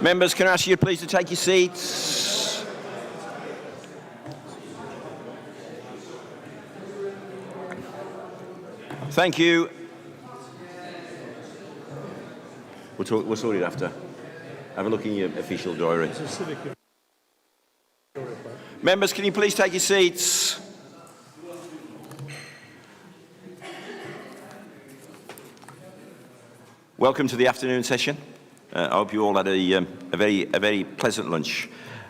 Members, can I ask you please to take your seats? Thank you. We'll sort it after. Have a look in your official diary. Members, can you please take your seats? Welcome to the afternoon session. I hope you all had a very pleasant lunch.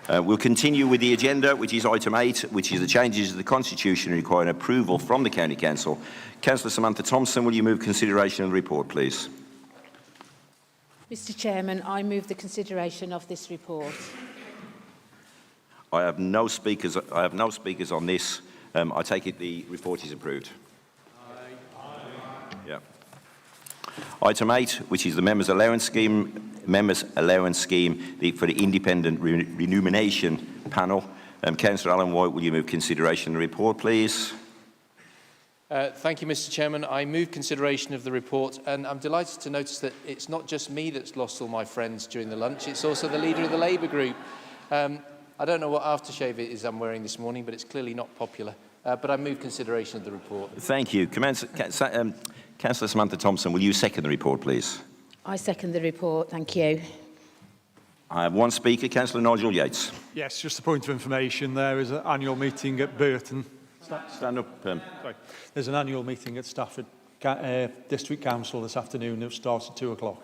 We'll continue with the agenda, which is item 8, which is the changes to the Constitution requiring approval from the County Council. Councillor Samantha Thompson, will you move consideration of the report, please?
Mr Chairman, I move the consideration of this report.
I have no speakers on this. I take it the report is approved. Yeah. Item 8, which is the Members' Allowance Scheme for the Independent Remuneration Panel. Councillor Alan White, will you move consideration of the report, please?
Thank you, Mr Chairman. I move consideration of the report, and I'm delighted to notice that it's not just me that's lost all my friends during the lunch, it's also the leader of the Labour group. I don't know what aftershave it is I'm wearing this morning, but it's clearly not popular. But I move consideration of the report.
Thank you. Councillor Samantha Thompson, will you second the report, please?
I second the report. Thank you.
I have one speaker, Councillor Nigel Yates.
Yes, just a point of information. There is an annual meeting at Burton.
Stand up.
Sorry. There's an annual meeting at Stafford District Council this afternoon. It starts at 2 o'clock.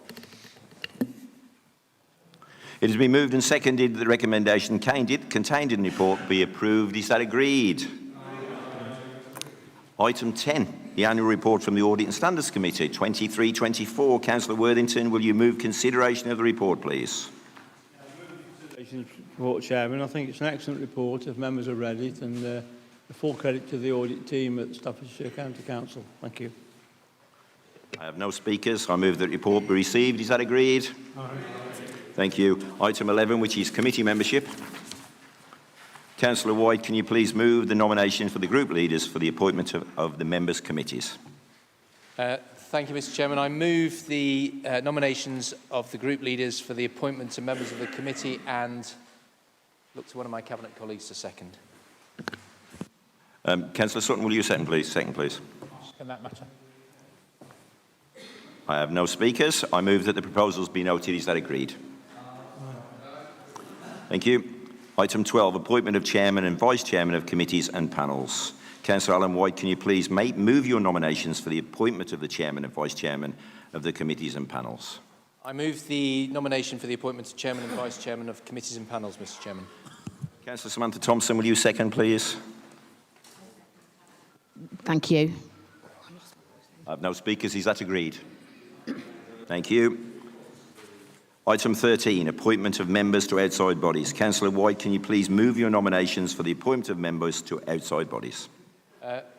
It has been moved and seconded that the recommendation contained in the report be approved. Is that agreed? Item 10, the annual report from the Audit and Standards Committee, 23-24. Councillor Worthington, will you move consideration of the report, please?
Report, Chairman. I think it's an excellent report if members have read it, and full credit to the audit team at Staffordshire County Council. Thank you.
I have no speakers. I move that the report be received. Is that agreed? Aye. Thank you. Item 11, which is committee membership. Councillor White, can you please move the nomination for the group leaders for the appointment of the members' committees?
Thank you, Mr Chairman. I move the nominations of the group leaders for the appointment to members of the committee and look to one of my cabinet colleagues to second.
Councillor Sutton, will you second, please? Second, please.
Can that matter?
I have no speakers. I move that the proposals be noted. Is that agreed? Thank you. Item 12, appointment of chairman and vice chairman of committees and panels. Councillor Alan White, can you please move your nominations for the appointment of the chairman and vice chairman of the committees and panels?
I move the nomination for the appointment of chairman and vice chairman of committees and panels, Mr Chairman.
Councillor Samantha Thompson, will you second, please?
Thank you.
I have no speakers. Is that agreed? Thank you. Item 13, appointment of members to outside bodies. Councillor White, can you please move your nominations for the appointment of members to outside bodies?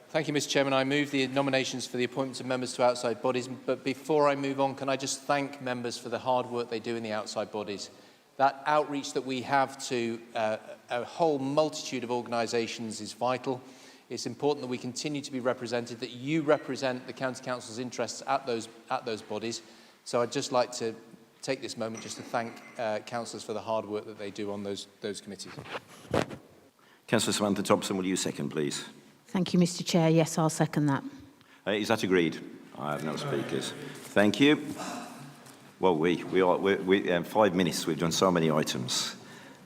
Thank you, Mr Chairman. I move the nominations for the appointment of members to outside bodies. But before I move on, can I just thank members for the hard work they do in the outside bodies? That outreach that we have to a whole multitude of organisations is vital. It's important that we continue to be represented, that you represent the County Council's interests at those bodies. So I'd just like to take this moment just to thank councillors for the hard work that they do on those committees.
Councillor Samantha Thompson, will you second, please?
Thank you, Mr Chair. Yes, I'll second that.
Is that agreed? I have no speakers. Thank you. Well, we 5 minutes. We've done so many items.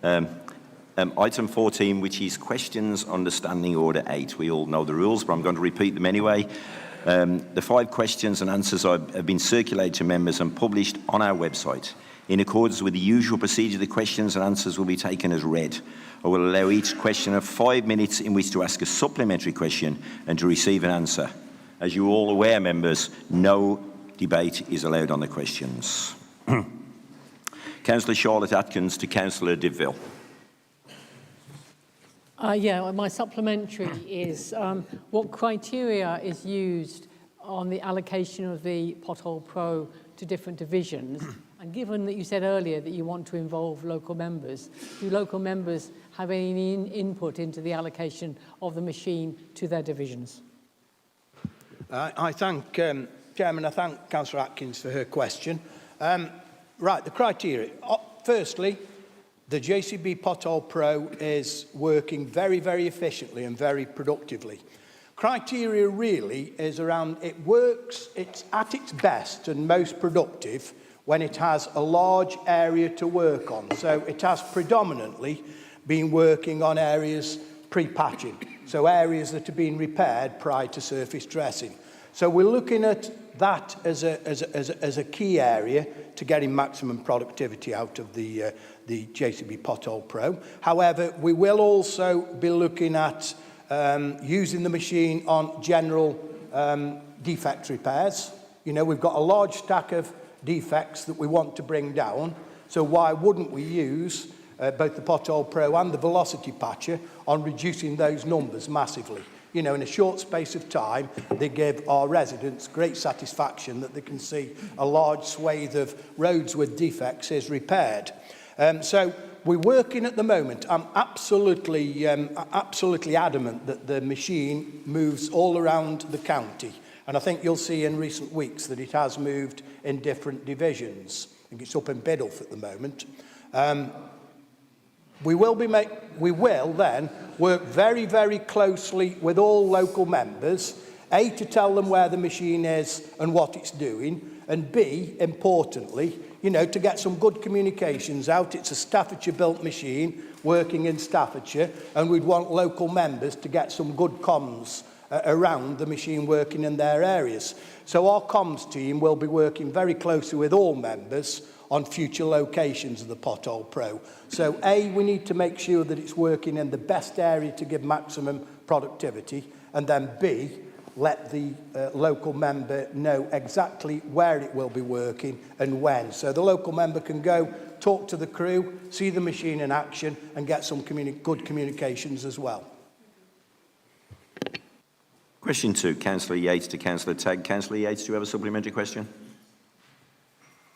Item 14, which is questions under Standing Order 8. We all know the rules, but I'm going to repeat them anyway. The 5 questions and answers have been circulated to members and published on our website. In accordance with the usual procedure, the questions and answers will be taken as read. I will allow each questioner 5 minutes in which to ask a supplementary question and to receive an answer. As you're all aware, members, no debate is allowed on the questions. Councillor Charlotte Atkins to Councillor Divville.
My supplementary is what criteria is used on the allocation of the Pothole Pro to different divisions? And given that you said earlier that you want to involve local members, do local members have any input into the allocation of the machine to their divisions?
I thank, Chairman, I thank Councillor Atkins for her question. Right, the criteria. Firstly, the JCB Pothole Pro is working very, very efficiently and very productively. Criteria really is around, it works, it's at its best and most productive when it has a large area to work on. So it has predominantly been working on areas pre-patching, so areas that have been repaired prior to surface dressing. So we're looking at that as a key area to getting maximum productivity out of the JCB Pothole Pro. However, we will also be looking at using the machine on general defect repairs. You know, we've got a large stack of defects that we want to bring down, so why wouldn't we use both the Pothole Pro and the Velocity Patcher on reducing those numbers massively? You know, in a short space of time, they give our residents great satisfaction that they can see a large swathe of roads with defects is repaired. So we're working at the moment. I'm absolutely adamant that the machine moves all around the county. And I think you'll see in recent weeks that it has moved in different divisions. I think it's up in Biddulph at the moment. We will then work very, very closely with all local members, A, to tell them where the machine is and what it's doing, and B, importantly, you know, to get some good communications out. It's a Staffordshire-built machine working in Staffordshire, and we'd want local members to get some good comms around the machine working in their areas. So our comms team will be working very closely with all members on future locations of the Pothole Pro. So A, we need to make sure that it's working in the best area to give maximum productivity, and then B, let the local member know exactly where it will be working and when. So the local member can go, talk to the crew, see the machine in action, and get some good communications as well.
Question 2, Councillor Yates to Councillor Tagg. Councillor Yates, do you have a supplementary question?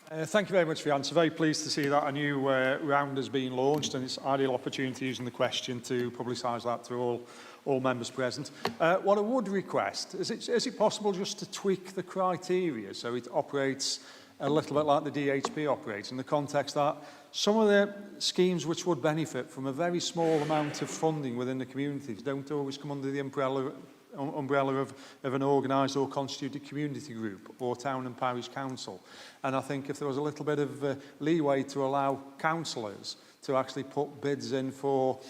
Thank you very much for the answer. Very pleased to see that a new round has been launched, and it's an ideal opportunity using the question to publicise that to all members present. What I would request, is it possible just to tweak the criteria so it operates a little bit like the DHP operates, in the context that some of the schemes which would benefit from a very small amount of funding within the communities don't always come under the umbrella of an organised or constituted community group or town and parish council. And I think if there was a little bit of leeway to allow councillors to actually put bids in for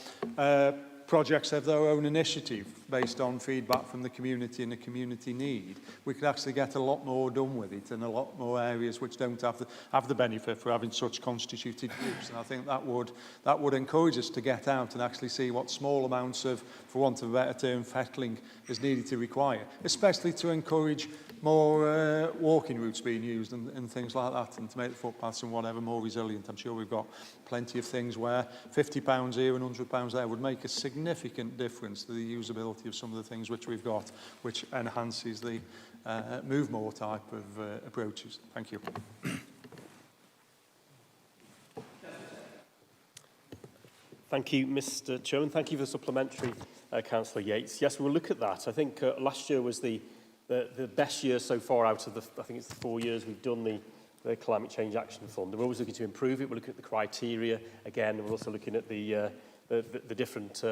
projects of their own initiative based on feedback from the community and the community need, we could actually get a lot more done with it in a lot more areas which don't have the benefit for having such constituted groups. And I think that would encourage us to get out and actually see what small amounts of, for want of a better term, fettling is needed to require, especially to encourage more walking routes being used and things like that, and to make the footpaths and whatever more resilient. I'm sure we've got plenty of things where £50 here and £100 there would make a significant difference to the usability of some of the things which we've got, which enhances the move more type of approaches. Thank you.
Thank you, Mr. Chairman. Thank you for the supplementary, Councillor Yates. Yes, we'll look at that. I think last year was the best year so far out of the, I think it's the 4 years we've done the Climate Change Action Fund. We're always looking to improve it. We're looking at the criteria again. We're also looking at the different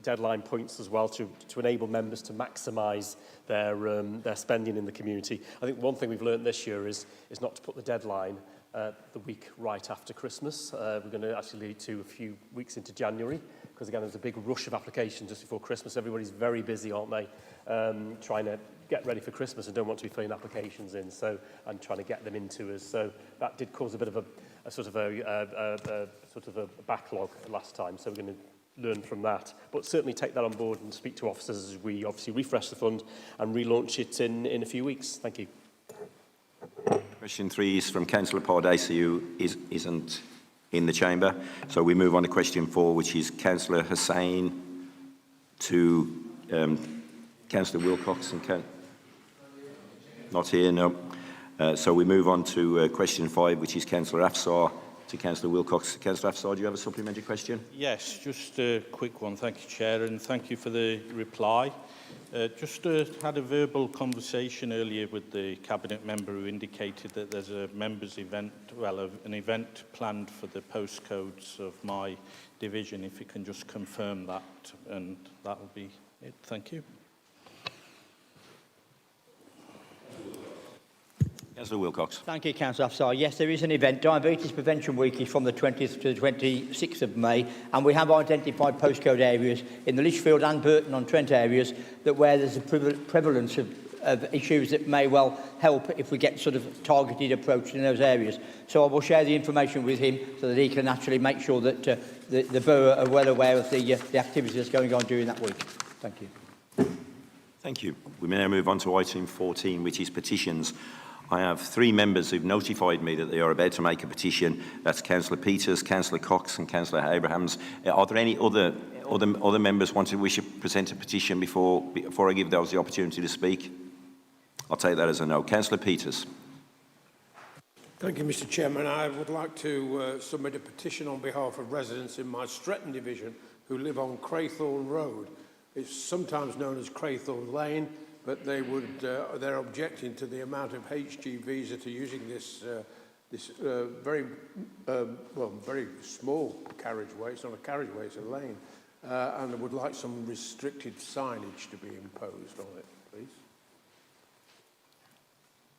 deadline points as well to enable members to maximise their spending in the community. I think one thing we've learned this year is not to put the deadline the week right after Christmas. We're going to actually lead to a few weeks into January, because again there's a big rush of applications just before Christmas. Everybody's very busy, aren't they, trying to get ready for Christmas and don't want to be filling applications in, so, and trying to get them into us. So that did cause a bit of a sort of a backlog last time. So we're going to learn from that, but certainly take that on board and speak to officers as we obviously refresh the fund and relaunch it in a few weeks. Thank you.
Question 3 is from Councillor Pardacy, who isn't in the chamber. So we move on to question 4, which is Councillor Hussain to Councillor Wilcox and not here, no. So we move on to question 5, which is Councillor Afsar to Councillor Wilcox. Councillor Afsar, do you have a supplementary question?
Yes, just a quick one. Thank you, Chair, and thank you for the reply. Just had a verbal conversation earlier with the Cabinet member who indicated that there's a members' event, well, an event planned for the postcodes of my division. If you can just confirm that, and that will be it. Thank you.
Councillor Wilcox.
Thank you, Councillor Afsar. Yes, there is an event. Diabetes Prevention Week is from the 20th to the 26th of May, and we have identified postcode areas in the Lichfield and Burton-on-Trent areas that where there's a prevalence of issues that may well help if we get sort of targeted approach in those areas. So I will share the information with him so that he can actually make sure that the borough are well aware of the activities that's going on during that week. Thank you.
Thank you. We may now move on to item 14, which is petitions. I have 3 members who've notified me that they are about to make a petition. That's Councillor Peters, Councillor Cox and Councillor Abrahams. Are there any other members wish to present a petition before I give those the opportunity to speak? I'll take that as a no. Councillor Peters.
Thank you, Mr. Chairman. I would like to submit a petition on behalf of residents in my Stretton division who live on Craythorne Road. It's sometimes known as Craythorne Lane, but they're objecting to the amount of HGVs that are using this very small carriageway. It's not a carriageway, it's a lane, and they would like some restricted signage to be imposed on it, please.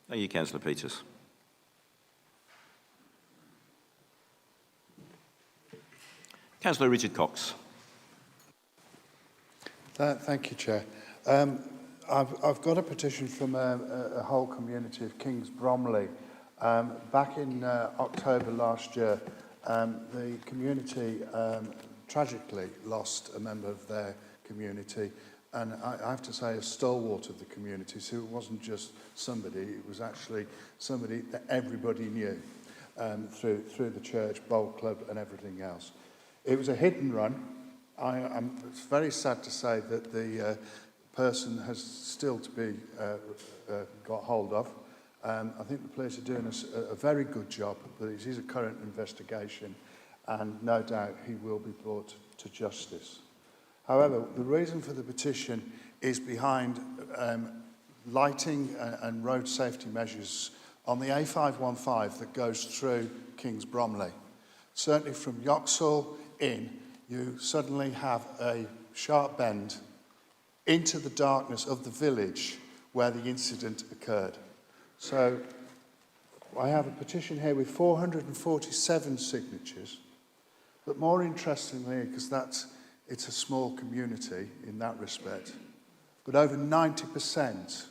Thank you, Councillor Peters. Councillor Richard Cox.
Thank you, Chair. I've got a petition from a whole community of Kings Bromley. Back in October last year, the community tragically lost a member of their community, and I have to say a stalwart of the community. So it wasn't just somebody, it was actually somebody that everybody knew through the church, bowl club and everything else. It was a hit and run. It's very sad to say that the person has still to be got hold of. I think the police are doing a very good job, but it is a current investigation, and no doubt he will be brought to justice. However, the reason for the petition is behind lighting and road safety measures on the A515 that goes through Kings Bromley. Certainly from Yoxall in, you suddenly have a sharp bend into the darkness of the village where the incident occurred. So I have a petition here with 447 signatures, but more interestingly, because it's a small community in that respect, but over 90%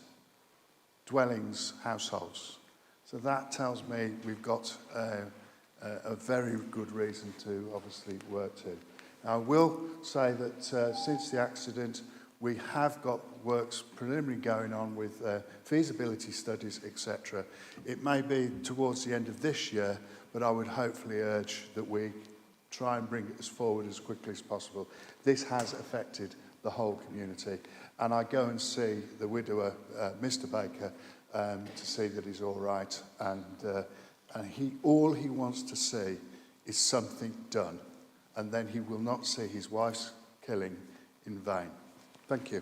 dwellings, households. So that tells me we've got a very good reason to obviously work to. Now, I will say that since the accident, we have got works preliminary going on with feasibility studies, etc. It may be towards the end of this year, but I would hopefully urge that we try and bring it forward as quickly as possible. This has affected the whole community, and I go and see the widower, Mr. Baker, to see that he's all right, and all he wants to see is something done, and then he will not see his wife's killing in vain. Thank you.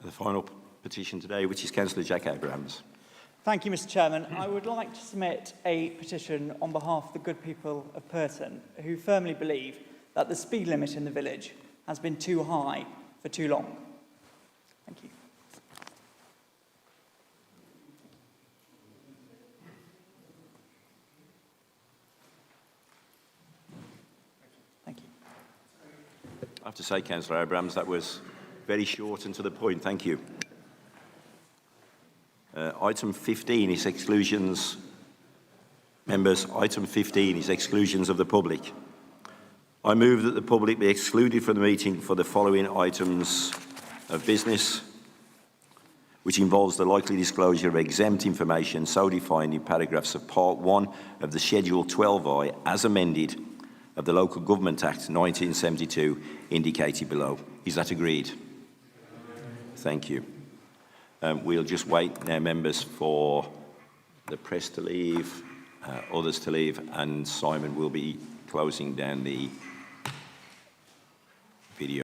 The final petition today, which is Councillor Jack Abrahams.
Thank you, Mr. Chairman. I would like to submit a petition on behalf of the good people of Purton, who firmly believe that the speed limit in the village has been too high for too long. Thank you.
I have to say, Councillor Abrahams, that was very short and to the point. Thank you. Item 15 is exclusions. Members, item 15 is exclusions of the public. I move that the public be excluded from the meeting for the following items of business, which involves the likely disclosure of exempt information so defined in paragraphs of Part 1 of the Schedule 12I as amended of the Local Government Act 1972 indicated below. Is that agreed? Thank you. We'll just wait now, members, for the press to leave, others to leave, and Simon will be closing down the video.